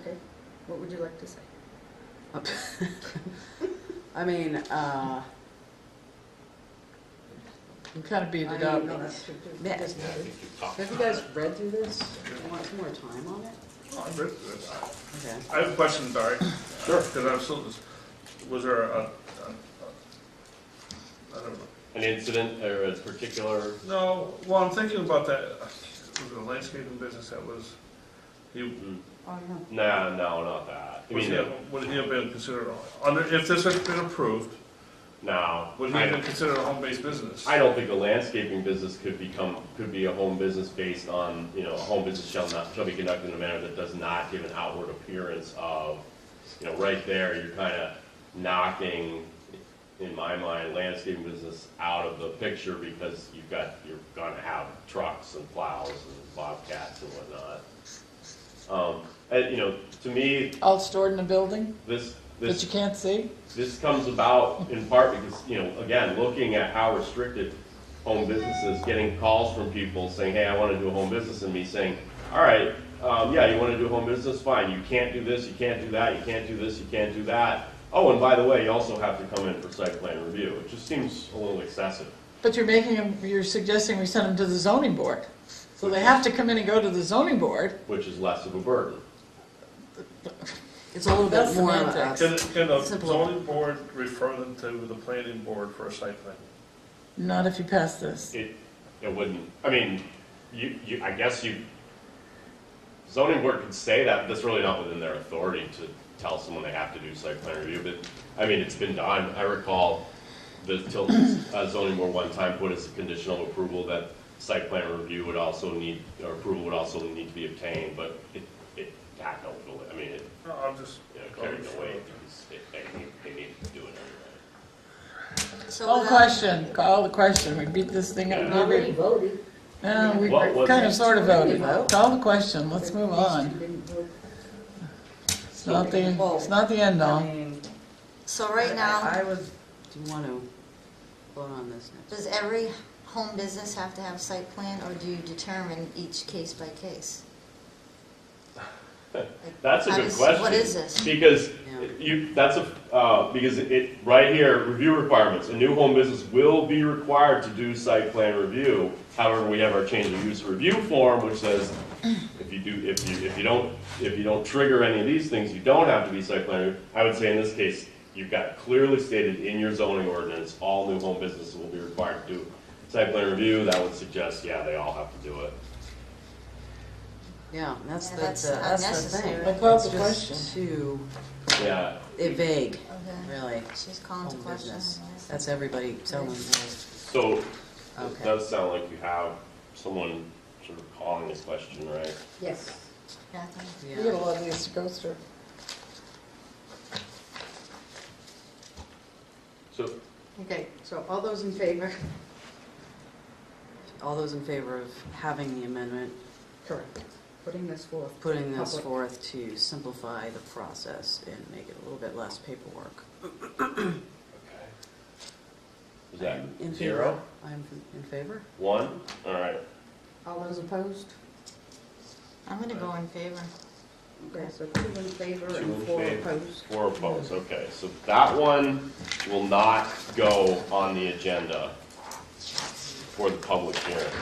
Okay, what would you like to say? it. I mean, We kind of beat it I up. mean, Yeah, I think you've talked have you about guys read through this? Do you want some more time on it? Oh, I've read through this. Okay. I have a question, Barry. Sure. Because I'm still, was there I don't know. An incident or a particular, No, well, I'm thinking about that, was it a landscaping business that was, he, Oh, no. no, not that. I would he mean, have been considered, under, if this had been approved, no. would he have been considered a home-based business? I don't think a landscaping business could be a home business based on, a home business shall be conducted in a manner that does not give an outward appearance of, right there, you're kind of knocking, in my mind, landscaping business out of the picture because you're gonna have trucks and plows and bobcats and whatnot. To me, All stored in a building this that you can't see? This comes about in part because, again, looking at how restricted home businesses, getting calls from people saying, hey, I want to do a home business, and me saying, all right, yeah, you want to do a home business, fine, you can't do this, you can't do that, you can't do this, you can't do that. Oh, and by the way, you also have to come in for site plan review. It just seems a little excessive. But you're suggesting we send them to the zoning board. So they have to come in and go to the zoning board. Which is less of a burden. It's a little That's bit more semantics. Can the Simple. zoning board refer them to the planning board for a site plan? Not if you pass this. It wouldn't, I mean, I guess zoning board could say that, but that's really not within their authority to tell someone they have to do site plan review, but, I mean, it's been done. I recall the Tilton zoning board one time put as a condition of approval that site plan review would also need, or approval would also need to be obtained, but it had no, I mean, it No, I'm just. carried no weight because they need to do it anyway. So Call the without- question, call the question. We beat this thing up. Already voted. No, we What was kind it? of sort of voted. Vote. Call the question, let's move on. Didn't vote. It's not the end I all. mean, So right now, I would, do you want to vote on this next? does every home business have to have a site plan, or do you determine each case by case? That's a How good does- question. what is this? Because Yeah. because it, right here, review requirements, a new home business will be required to do site plan review. However, we have our change of use review form, which says, if you don't trigger any of these things, you don't have to be site plan review. I would say in this case, you've got clearly stated in your zoning ordinance, all new home businesses will be required to do site plan review. That would suggest, yeah, they all have to do it. Yeah, that's Yeah, the that's thing. unnecessary. I called It's the just question. too Yeah, vague, Okay. really. She's calling to Home question. business. That's everybody selling. so it Okay. does sound like you have someone sort of calling this question, right? Yes. Catherine? We got a Yeah. lot of these to go through. So, Okay, so all those in favor? All those in favor of having the amendment, Correct. Putting this forth. putting this Public. forth to simplify the process and make it a little bit less paperwork. okay. Is that I'm in 0? favor. I'm in favor. 1? All right. All those opposed? I'm gonna go in favor. Okay, so 2 in favor 2 and in 4 favor, opposed. 4 opposed, okay. So that one will not go on the agenda for the public hearing.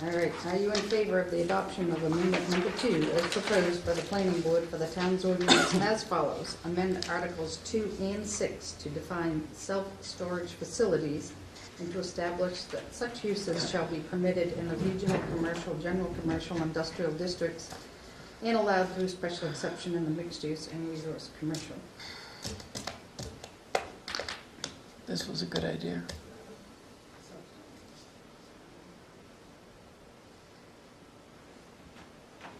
All right, are you in favor of the adoption of amendment number 2 as proposed by the planning board for the town's ordinance as follows? Amend Articles 2 and 6 to define self-storage facilities and to establish that such uses shall be permitted in the regional commercial, general commercial, industrial districts and allowed through special exception in the mixed use and resource commercial. This was a good idea.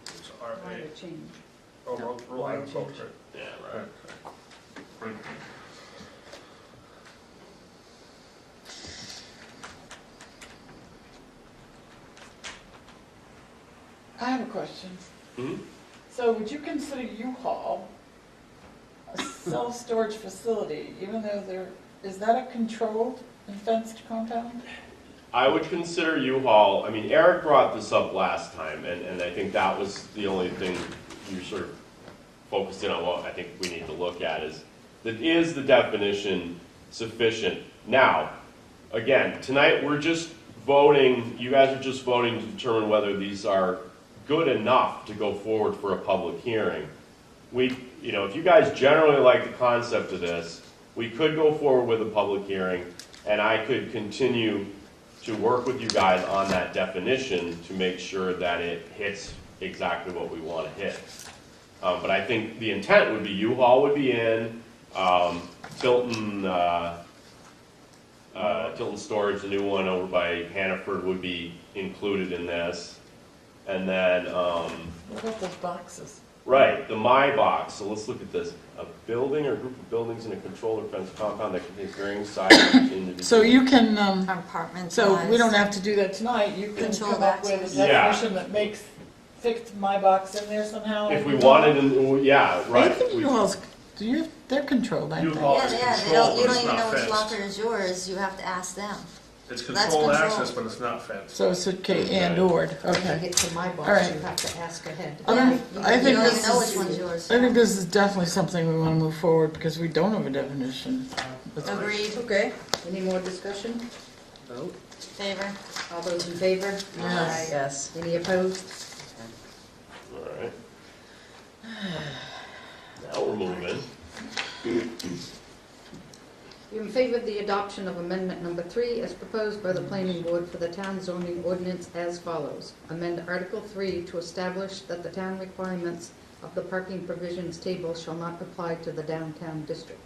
It's Why RA. the change? Oh, rural Why agriculture. change? Yeah, right. Right. I have a question. Hmm? So would you consider U-Haul a self-storage facility, even though is that a controlled and fenced compound? I would consider U-Haul, I mean, Eric brought this up last time, and I think that was the only thing you sort of focused in on. What I think we need to look at is the definition sufficient? Now, again, tonight we're just voting, you guys are just voting to determine whether these are good enough to go forward for a public hearing. If you guys generally like the concept of this, we could go forward with a public hearing, and I could continue to work with you guys on that definition to make sure that it hits exactly what we want to hit. But I think the intent would be U-Haul would be in, Tilton Storage, the new one over by Hannaford, would be included in this. And then, What about those boxes? right, the My Box. So let's look at this. A building or group of buildings in a controlled or fenced compound that contains varying sizes individual. So you can, Apartments. so we don't have to do that tonight. You can Controlled come up with a access. Yeah. definition that fits my box in there somehow. If we wanted, yeah, I right. think U-Haul's, they're controlled, aren't they? U-Haul Yeah, is yeah, controlled, you but don't it's even know not which fenced. locker is yours, you have to ask them. It's That's controlled controlled. access, but it's not fenced. So it's okay, and or, To okay. get to my All box, right. you have to ask ahead. I Yeah, think- you I think don't this even know is- which one's yours. I think this is definitely something we want to move forward because we don't have a definition. Agreed, Okay, any more discussion? Vote? favor. All those in favor? Yes. Yes. Any opposed? All right. Now we're moving. You in favor of the adoption of amendment number 3 as proposed by the planning board for the town zoning ordinance as follows. Amend Article 3 to establish that the town requirements of the parking provisions table shall not apply to the downtown district.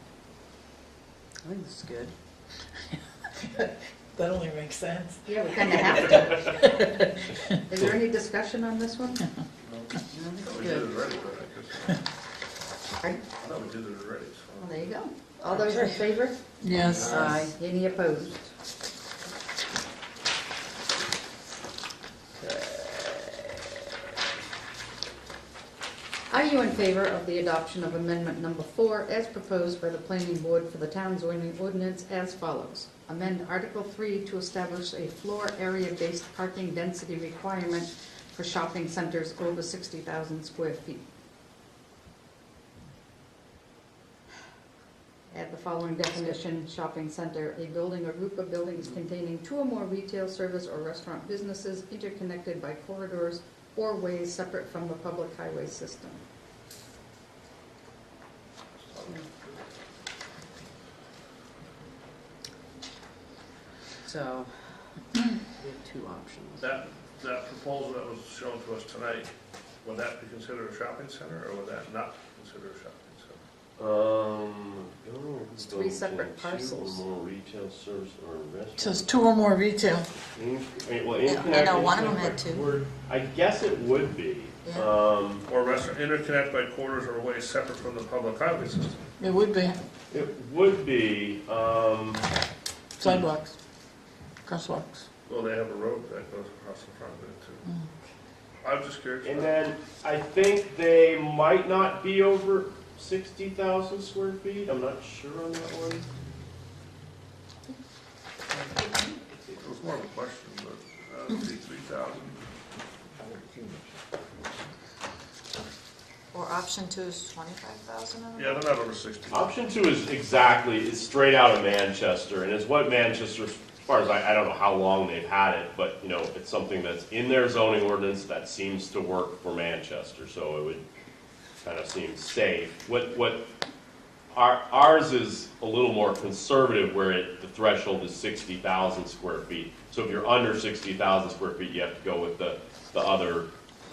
I think this is good. That only makes sense. Yeah, we kind of have to. Is there any discussion on this one? I thought we did it already, but I guess. Pardon? I thought we did it already, so. Well, there you go. All those in favor? Yes. Aye. Any opposed? Are you in favor of the adoption of amendment number 4 as proposed by the planning board for the town zoning ordinance as follows? Amend Article 3 to establish a floor area-based parking density requirement for shopping centers over 60,000 square feet. Add the following definition: shopping center, a building or group of buildings containing 2 or more retail, service, or restaurant businesses interconnected by corridors or ways separate from the public highway system. So, we have two options. That proposal that was shown to us tonight, would that be considered a shopping center, or would that not be considered a shopping center? It's 3 separate parcels. Two or more retail service or restaurant. It says 2 or more retail. I know one of them had 2. I guess it would be. Yeah. Or restaurant interconnect by quarters or ways separate from the public highway system? It would be. It would be, Sidewalks, crosswalks. Well, they have a road that goes across the front of it too. I'm just curious. and then I think they might not be over 60,000 square feet. I'm not sure on that one. It was more of a question, but that would be 3,000. Or option 2 is 25,000 of them? Yeah, they're not over 60. Option 2 is straight out of Manchester, and it's what Manchester far as I don't know how long they've had it, but, you know, it's something that's in their zoning ordinance that seems to work for Manchester, so it would kind of seem safe. Ours is a little more conservative, where the threshold is 60,000 square feet. So if you're under 60,000 square feet, you have to go with the other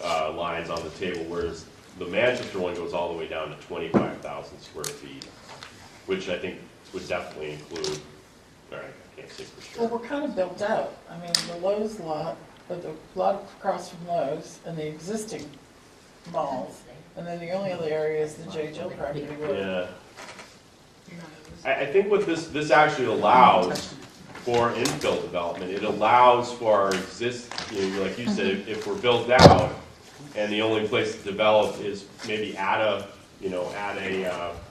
lines on the table, whereas the Manchester one goes all the way down to 25,000 square feet, which I think would definitely include, all right, I can't say for Well, sure. we're kind of built out. I mean, the Lowe's lot, but the lot across from Lowe's and the existing malls, and then the only other area is the J. Jill property. Yeah. I think what this actually allows for infill development, it allows for our you know, like you said, if we're built out and the only place to develop is maybe at a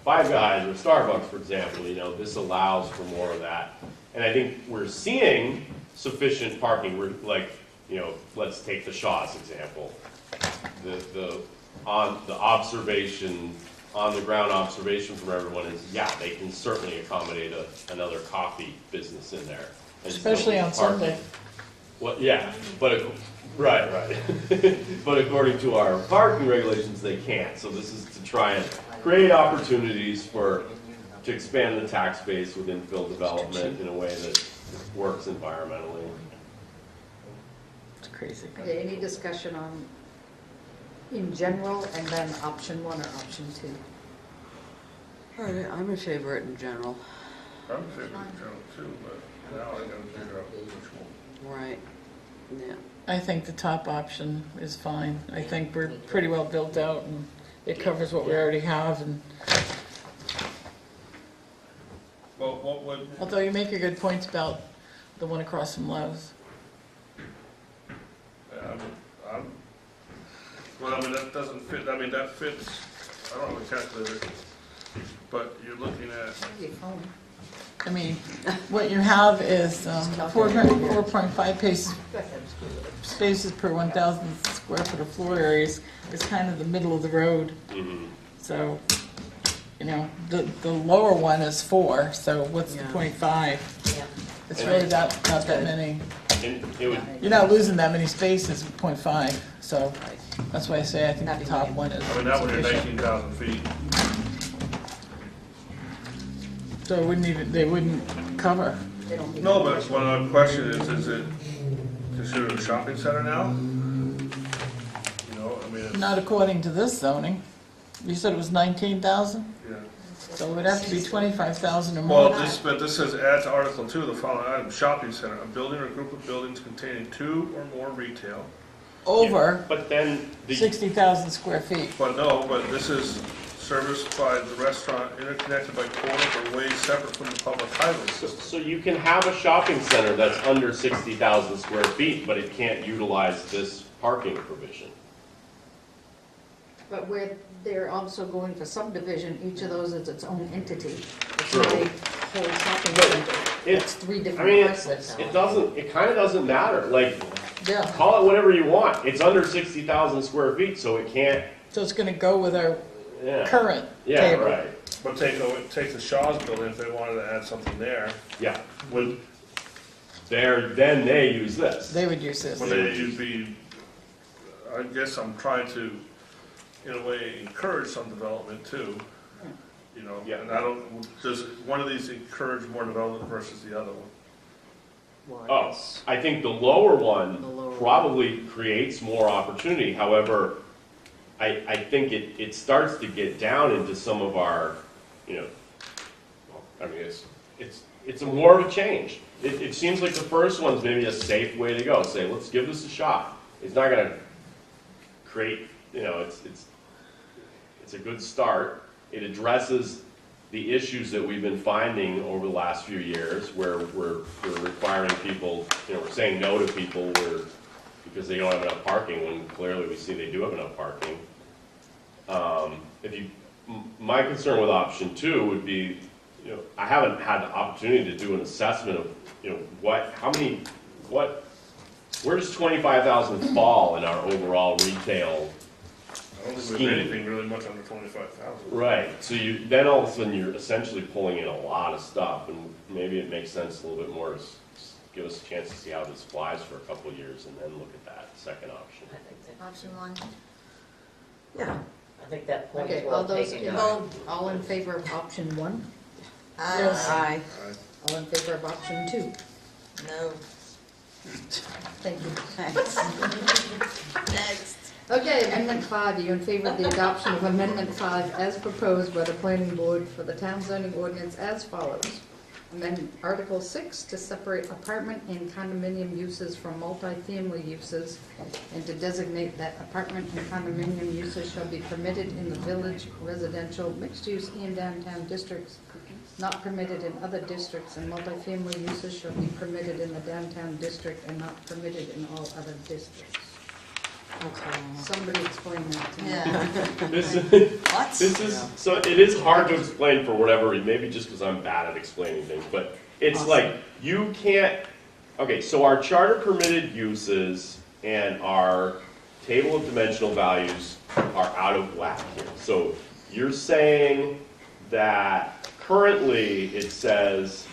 Five Guys or Starbucks, for example, you know, this allows for more of that. And I think we're seeing sufficient parking. We're like, you know, let's take the Shaw's example. On the ground observation from everyone is, yeah, they can certainly accommodate another coffee business in there. Especially on Sunday. Well, yeah, but, right. But according to our parking regulations, they can't. So this is to try and create opportunities to expand the tax base with infill development in a way that works environmentally. It's crazy. Okay, any discussion on, in general, and then option 1 or option 2? All right, I'm in favor in general. I'm in favor of general too, but now I gotta figure out which one. Right, yeah. I think the top option is fine. I think we're pretty well built out and it covers what we already have. And Well, what would, although you make a good point about the one across from Lowe's. well, I mean, that doesn't fit, I mean, that fits, I don't have a calculator, but you're looking at, I mean, what you have is 4.5 spaces per 1,000 square foot of floor areas is kind of the middle of the road. Mm-hmm. So, you know, the lower one is 4, so what's the 0.5? Yeah. It's really not that many. And it would, You're not losing that many spaces with 0.5, so that's why I say I think the top one is I mean, that one is sufficient. 19,000 feet. So it wouldn't even, they wouldn't cover. No, but one other question is it considered a shopping center now? You know, I mean, it's, Not according to this zoning. You said it was 19,000? yeah. So it would have to be 25,000 or more. Well, this says add to Article 2, the following item, shopping center, a building or group of buildings containing 2 or more retail. Over but then 60,000 square feet. But no, but this is serviced by the restaurant, interconnected by corners or ways separate from the public highway system. So you can have a shopping center that's under 60,000 square feet, but it can't utilize this parking provision. But where they're also going for subdivision, each of those is its own entity. It's True. not a whole shopping center. It's 3 different parcels. It kind of doesn't matter. Like, Yeah. call it whatever you want. It's under 60,000 square feet, so it can't, So it's going to go with our yeah. current Yeah, table. right. But take the Shaw's building, if they wanted to add something there, Yeah. Then they use this. They would use this. well, then you'd be, I guess I'm trying to, in a way, encourage some development too. You know, Yeah. and does one of these encourage more development versus the other one? Oh, I think the lower one probably creates more opportunity. However, I think it starts to get down into some of our, you know, I mean, it's a more of a change. It seems like the first one's maybe a safe way to go. Say, let's give this a shot. It's not going to create, you know, it's a good start. It addresses the issues that we've been finding over the last few years, where we're requiring people, you know, we're saying no to people because they don't have enough parking, when clearly we see they do have enough parking. My concern with option 2 would be, you know, I haven't had the opportunity to do an assessment of, you know, where does 25,000 fall in our overall retail I don't think scheme? there's anything really much under 25,000. Right, so then all of a sudden you're essentially pulling in a lot of stuff, and maybe it makes sense a little bit more to give us a chance to see how this flies for a couple of years and then look at that second option. Option one. Yeah. I think that point is Okay, well all those, taken. all in favor of option 1? Yes. Aye. All in favor of option 2? No. Thank you. Next. Okay, Amendment 5, are you in favor of the adoption of Amendment 5 as proposed by the planning board for the town zoning ordinance as follows? Amend Article 6 to separate apartment and condominium uses from multifamily uses and to designate that apartment and condominium uses shall be permitted in the village residential mixed-use and downtown districts, not permitted in other districts, and multifamily uses shall be permitted in the downtown district and not permitted in all other districts. Okay. Somebody explain that to me. Yeah. This What? this is, so it is hard to explain for whatever reason, maybe just because I'm bad at explaining things, but it's like, you can't, okay, so our charter permitted uses and our table of dimensional values are out of whack here. So you're saying that currently it says,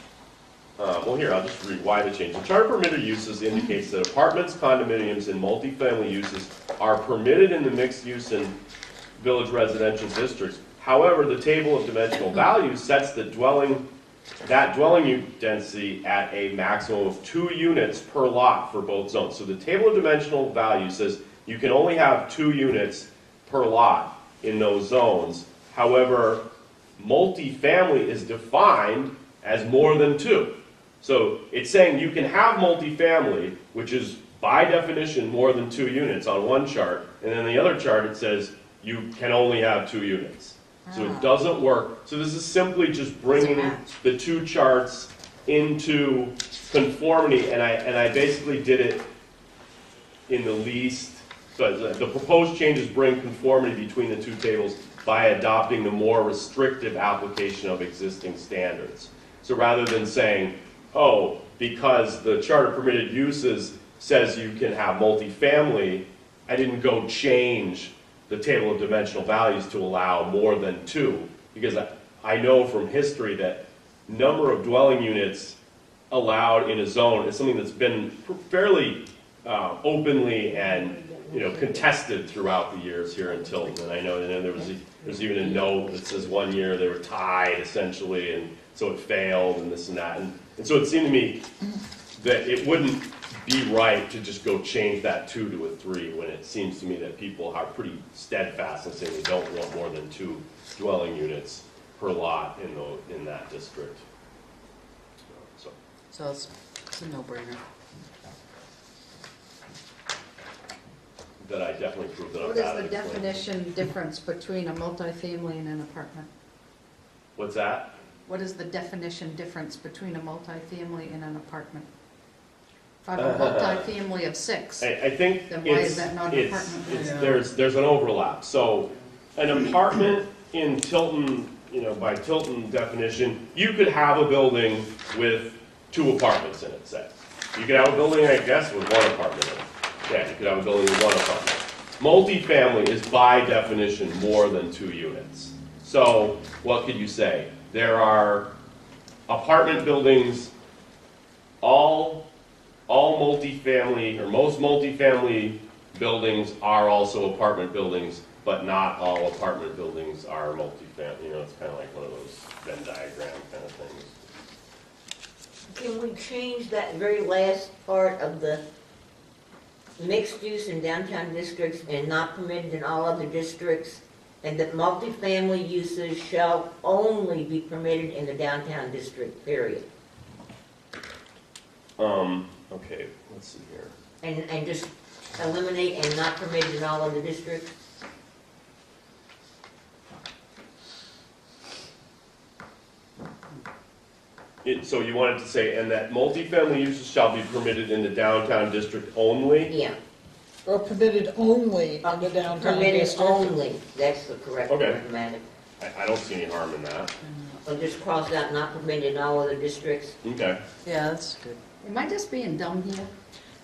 well here, I'll just read why the change. The charter permitted uses indicates that apartments, condominiums, and multifamily uses are permitted in the mixed use and village residential districts. However, the table of dimensional values sets the dwelling unit density at a maximum of 2 units per lot for both zones. So the table of dimensional values says you can only have 2 units per lot in those zones. However, multifamily is defined as more than 2. So it's saying you can have multifamily, which is by definition more than 2 units on one chart, and then the other chart it says you can only have 2 units. So it doesn't work. So this is simply just bringing the 2 charts into conformity, and I basically did it in the least. So the proposed changes bring conformity between the 2 tables by adopting the more restrictive application of existing standards. So rather than saying, oh, because the charter permitted uses says you can have multifamily, I didn't go change the table of dimensional values to allow more than 2, because I know from history that number of dwelling units allowed in a zone is something that's been fairly openly and contested throughout the years here in Tilton. And I know there's even a note that says one year they were tied essentially, and so it failed and this and that. And so it seemed to me that it wouldn't be right to just go change that 2 to a 3 when it seems to me that people are pretty steadfast in saying they don't want more than 2 dwelling units per lot in that district. So it's a no-brainer. That I definitely proved that I'm What is bad the at explaining. definition difference between a multifamily and an apartment? What's that? What is the definition difference between a multifamily and an apartment? If I have a multifamily of 6, I think then why is that not an apartment? there's an overlap. So an apartment in Tilton, by Tilton definition, you could have a building with 2 apartments in it, say. You could have a building, I guess, with 1 apartment in it. Yeah, you could have a building with 1 apartment. Multifamily is by definition more than 2 units. So what could you say? There are apartment buildings, all multifamily, or most multifamily buildings are also apartment buildings, but not all apartment buildings are multifamily. It's kind of like one of those Venn diagram kind of things. Can we change that very last part of the mixed use in downtown districts and not permitted in all other districts, and that multifamily uses shall only be permitted in the downtown district, period? Okay, let's see here. And just eliminate and not permitted in all other districts? So you wanted to say, and that multifamily uses shall be permitted in the downtown district only? Yeah. Or permitted only in the downtown Permitted district. only, that's the correct Okay. arithmetic. I don't see any harm in that. Or just cross out not permitted in all other districts. Okay. Yeah, that's good. Am I just being dumb here?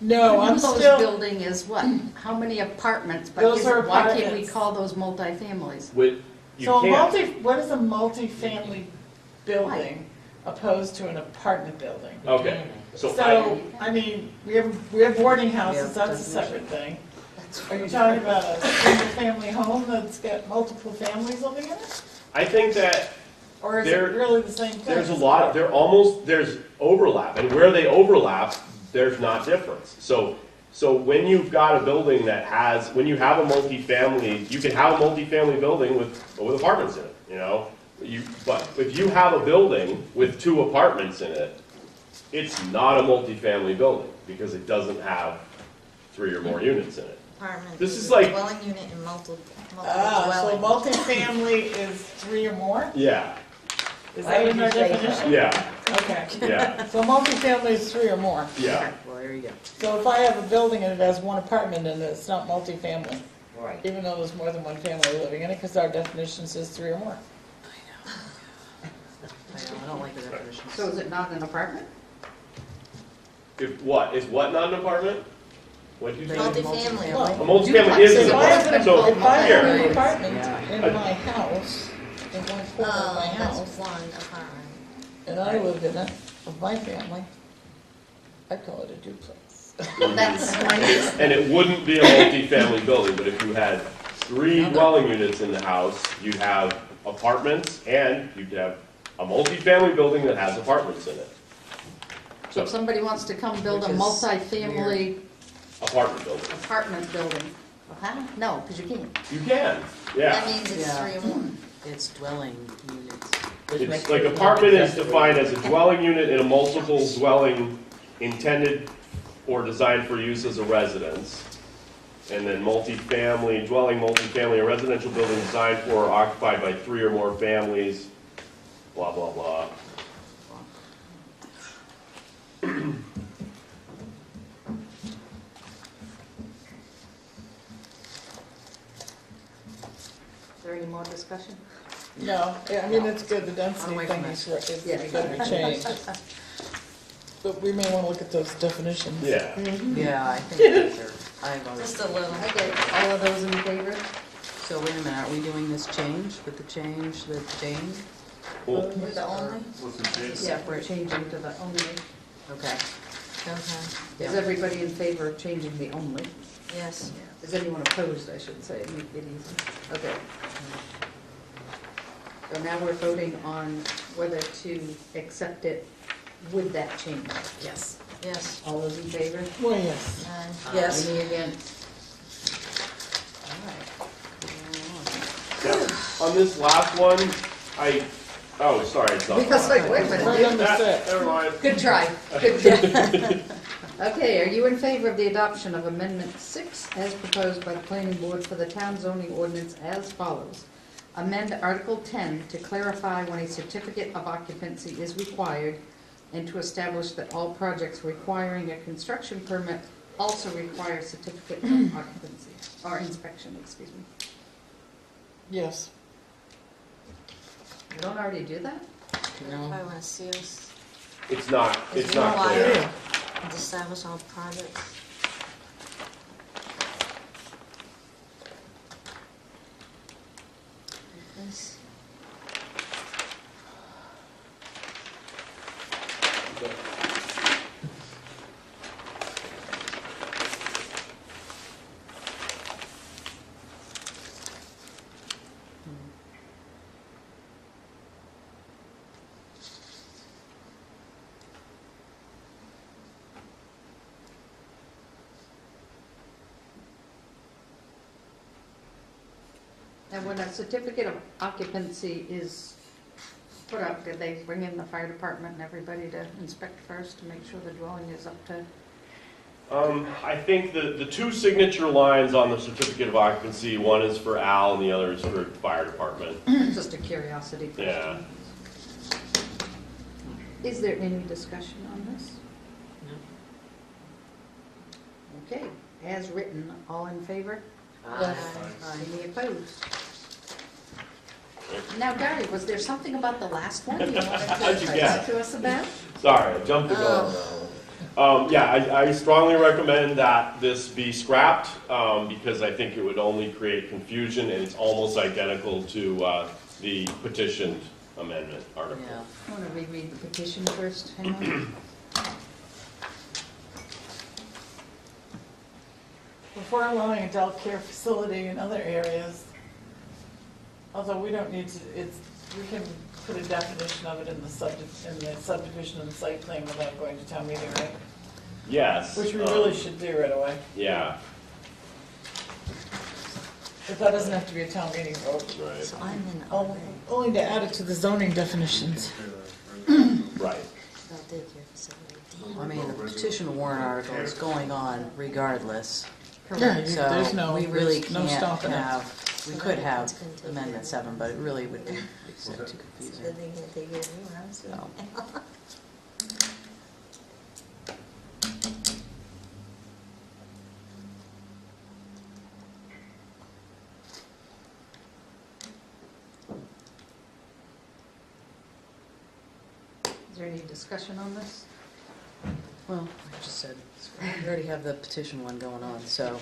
No, I'm Proposed still, building is what? How many apartments? But Those are why can't we apartments. call those multifamilies? You so can't. what is a multifamily building? opposed to an apartment building. Okay, so So, I mean, we have boarding houses, Yeah, that's a separate thing. Are you talking about a single-family home that's got multiple families living in it? I think that Or is it There- really the same thing? there's there's overlap, and where they overlap, there's not difference. So when you've got a building that has, when you have a multifamily, you can have a multifamily building with apartments in it, you know? But if you have a building with 2 apartments in it, it's not a multifamily building, because it doesn't have 3 or more units in it. Apartment. This is a like- dwelling unit and multiple So dwelling. multifamily is 3 or more? Yeah, Is Why that would in you our say definition? yeah, Okay. yeah, So multifamily is 3 or more. yeah. Well, there you go. So if I have a building and it has 1 apartment in it, it's not multifamily, Right. even though there's more than 1 family living in it, because our definition says 3 or more. I don't like the definition. So is it not an apartment? If what, is what not an apartment? What'd you say? Multifamily. Well, A multifamily is So an if I have apartment, an, so, if I have an here, apartment Yeah. in my house, in 1 corner of my Oh, house, that's one apartment. and I live in it, of my family, I'd call it a duplex. That's my, and it wouldn't be a multifamily building, but if you had 3 dwelling units in the house, you'd have apartments, and you'd have a multifamily building that has apartments in it. so if somebody wants to come build a Which is multi-family Apartment building. apartment building, huh? No, because you can't. You can, That yeah. means it's Yeah. 3 or more. It's dwelling units. It's like apartment is defined as a dwelling unit in a multiple dwelling intended or designed for use as a residence. And then multifamily, dwelling, multifamily, a residential building designed for or occupied by 3 or more families, blah, blah, blah. Is there any more discussion? No, yeah, I mean, it's good, the density Away thing from is, is Yeah. gonna be changed. But we may wanna look at those definitions. Yeah. Yeah, I think those are, I've already. Just a little. Okay, all of those in favor? So wait a minute, are we doing this change with the change that Jane? Well, With the only? Yeah, we're changing to the only. Okay. Okay. Is everybody in favor of changing the only? Yes. Is anyone opposed, I should say, make it easy? Okay. So now we're voting on whether to accept it with that change. Yes. Yes. All those in favor? Well, yes. Yes. Any against? All right. Yeah, on this last one, oh, sorry, it's not. Because like, wait a Right minute. under six. Never mind. Good try. Good try. Okay, are you in favor of the adoption of Amendment 6 as proposed by the Planning Board for the town zoning ordinance as follows? Amend Article 10 to clarify when a certificate of occupancy is required and to establish that all projects requiring a construction permit also require certificate of occupancy, or inspection, excuse me. Yes. You don't already do that? I want to see us It's not clear. Yeah. establish all projects. This. And when a certificate of occupancy is put up, did they bring in the fire department and everybody to inspect first to make sure the dwelling is up to? I think the 2 signature lines on the certificate of occupancy, one is for Al and the other is for fire department. Just a curiosity question. Yeah. Is there any discussion on this? No. Okay, as written, all in favor? Any opposed? Now, Gary, was there something about the last one you wanted How'd you to guess? talk to us about? Sorry, I jumped the gun. Yeah, I strongly recommend that this be scrapped because I think it would only create confusion and it's almost identical to the petitioned amendment article. Yeah. I want to reread the petition first, hang on. Before allowing adult care facility in other areas, although we don't need to, we can put a definition of it in the subdivision and site plan without going to town meeting, right? Yes. Which we really should do right away. Yeah. But that doesn't have to be a town meeting vote. Right. So I'm in Only to add it to the zoning definitions. Right. adult daycare facility. I mean, the petition warrant article is going on regardless. Yeah, there's So no, we really there's no can't stopping it. have, we could have Amendment 7, but it really would be too confusing. Good thing that they hear me when I'm sitting. So. Is there any discussion on this? Well, like I just said, we already have the petition one going on, so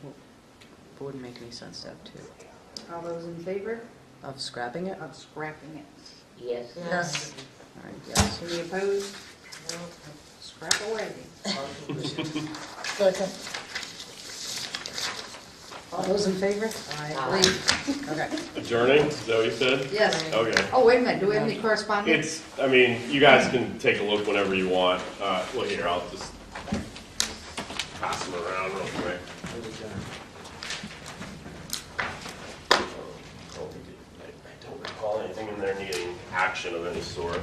it wouldn't make any sense to have two. All those in favor Of scrapping it? of scrapping it? Yes. Yes. All right, yes. Any opposed? Scrap away. Second. All those in favor? Aye. Leave. Okay. Adjourning, is that what you said? Yes. Okay. Oh, wait a minute, do we have any correspondence? It's, I mean, you guys can take a look whenever you want. Well, here, I'll just pass them around real quick. I don't recall anything in there needing action of any sort.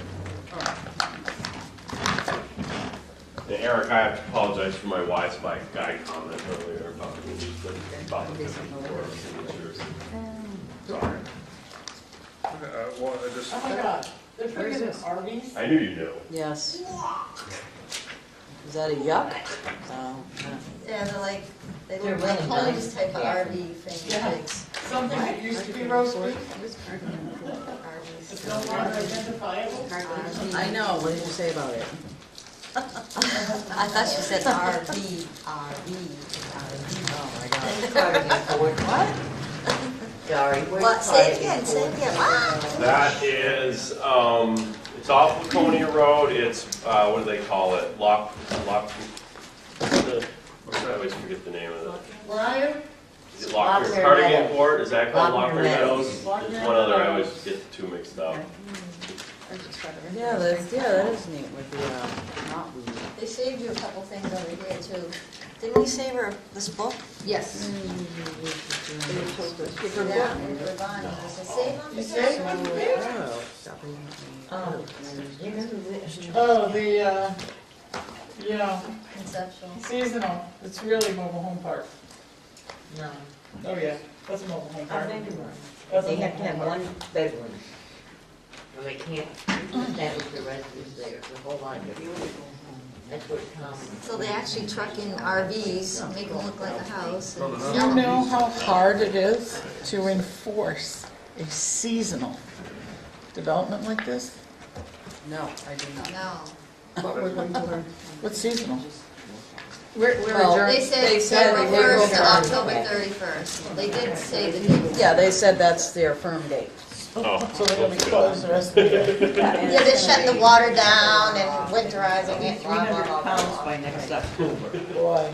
And Eric, I have to apologize for my wise bike guy comment earlier about the 54 signatures. Sorry. Well, I just, Oh my God, they're Where is putting in this? RVs? I knew you knew. Yes. Is that a yuck? Yeah, they're like, they They're look like really homes nice. type of Yeah. RV thing, Yeah. pigs. Something that used to be roast beef, RVs. it's no longer identifiable. I know, what did you say about it? I thought you said RV. Oh, my God. Cardigan Ford. What? Sorry, where's What, say it Cardigan again, say it Ford? again. Ah! That is, it's off Laconia Road, it's, what do they call it? I always forget the name of it. Where are you? Is it Lockyer, Lockyer Cardigan Meadows. Court, is that called Lockyer Lockyer Meadows? Meadows. There's one other, I always get the two mixed up. Yeah, that is neat with the, not weed. They saved you a couple things over here too. Didn't we save her this book? Yes. Give her book. We're buying it. Does it save them? You saved one? Oh, stop reading it. Oh, you know this. Oh, the, yeah, Conceptual. seasonal, it's really mobile home park. No, Oh, yeah, that's a mobile home I park. think That's a they have to mobile have home park. one bedroom. Or they can't establish the residence there, it's a whole lot of it. That's what Tom. So they actually truck in RVs, make them look like a house. and You sell 'em. know how hard it is to enforce a seasonal development like this? No, I do not. No. But we're going to learn. What's seasonal? We're Well, adjourned. They They said said February they were 1st to going October to. 31st. They did say the date. Yeah, they said that's their firm date. Oh, So they're gonna be that's good. closed the rest of the year. Yeah, they're shutting the water down and winterizing it, blah, blah, blah, blah. by next October. Boy.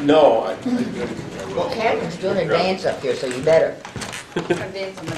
No. Well, Cameron's doing a dance up here, so you better. Our dates on the-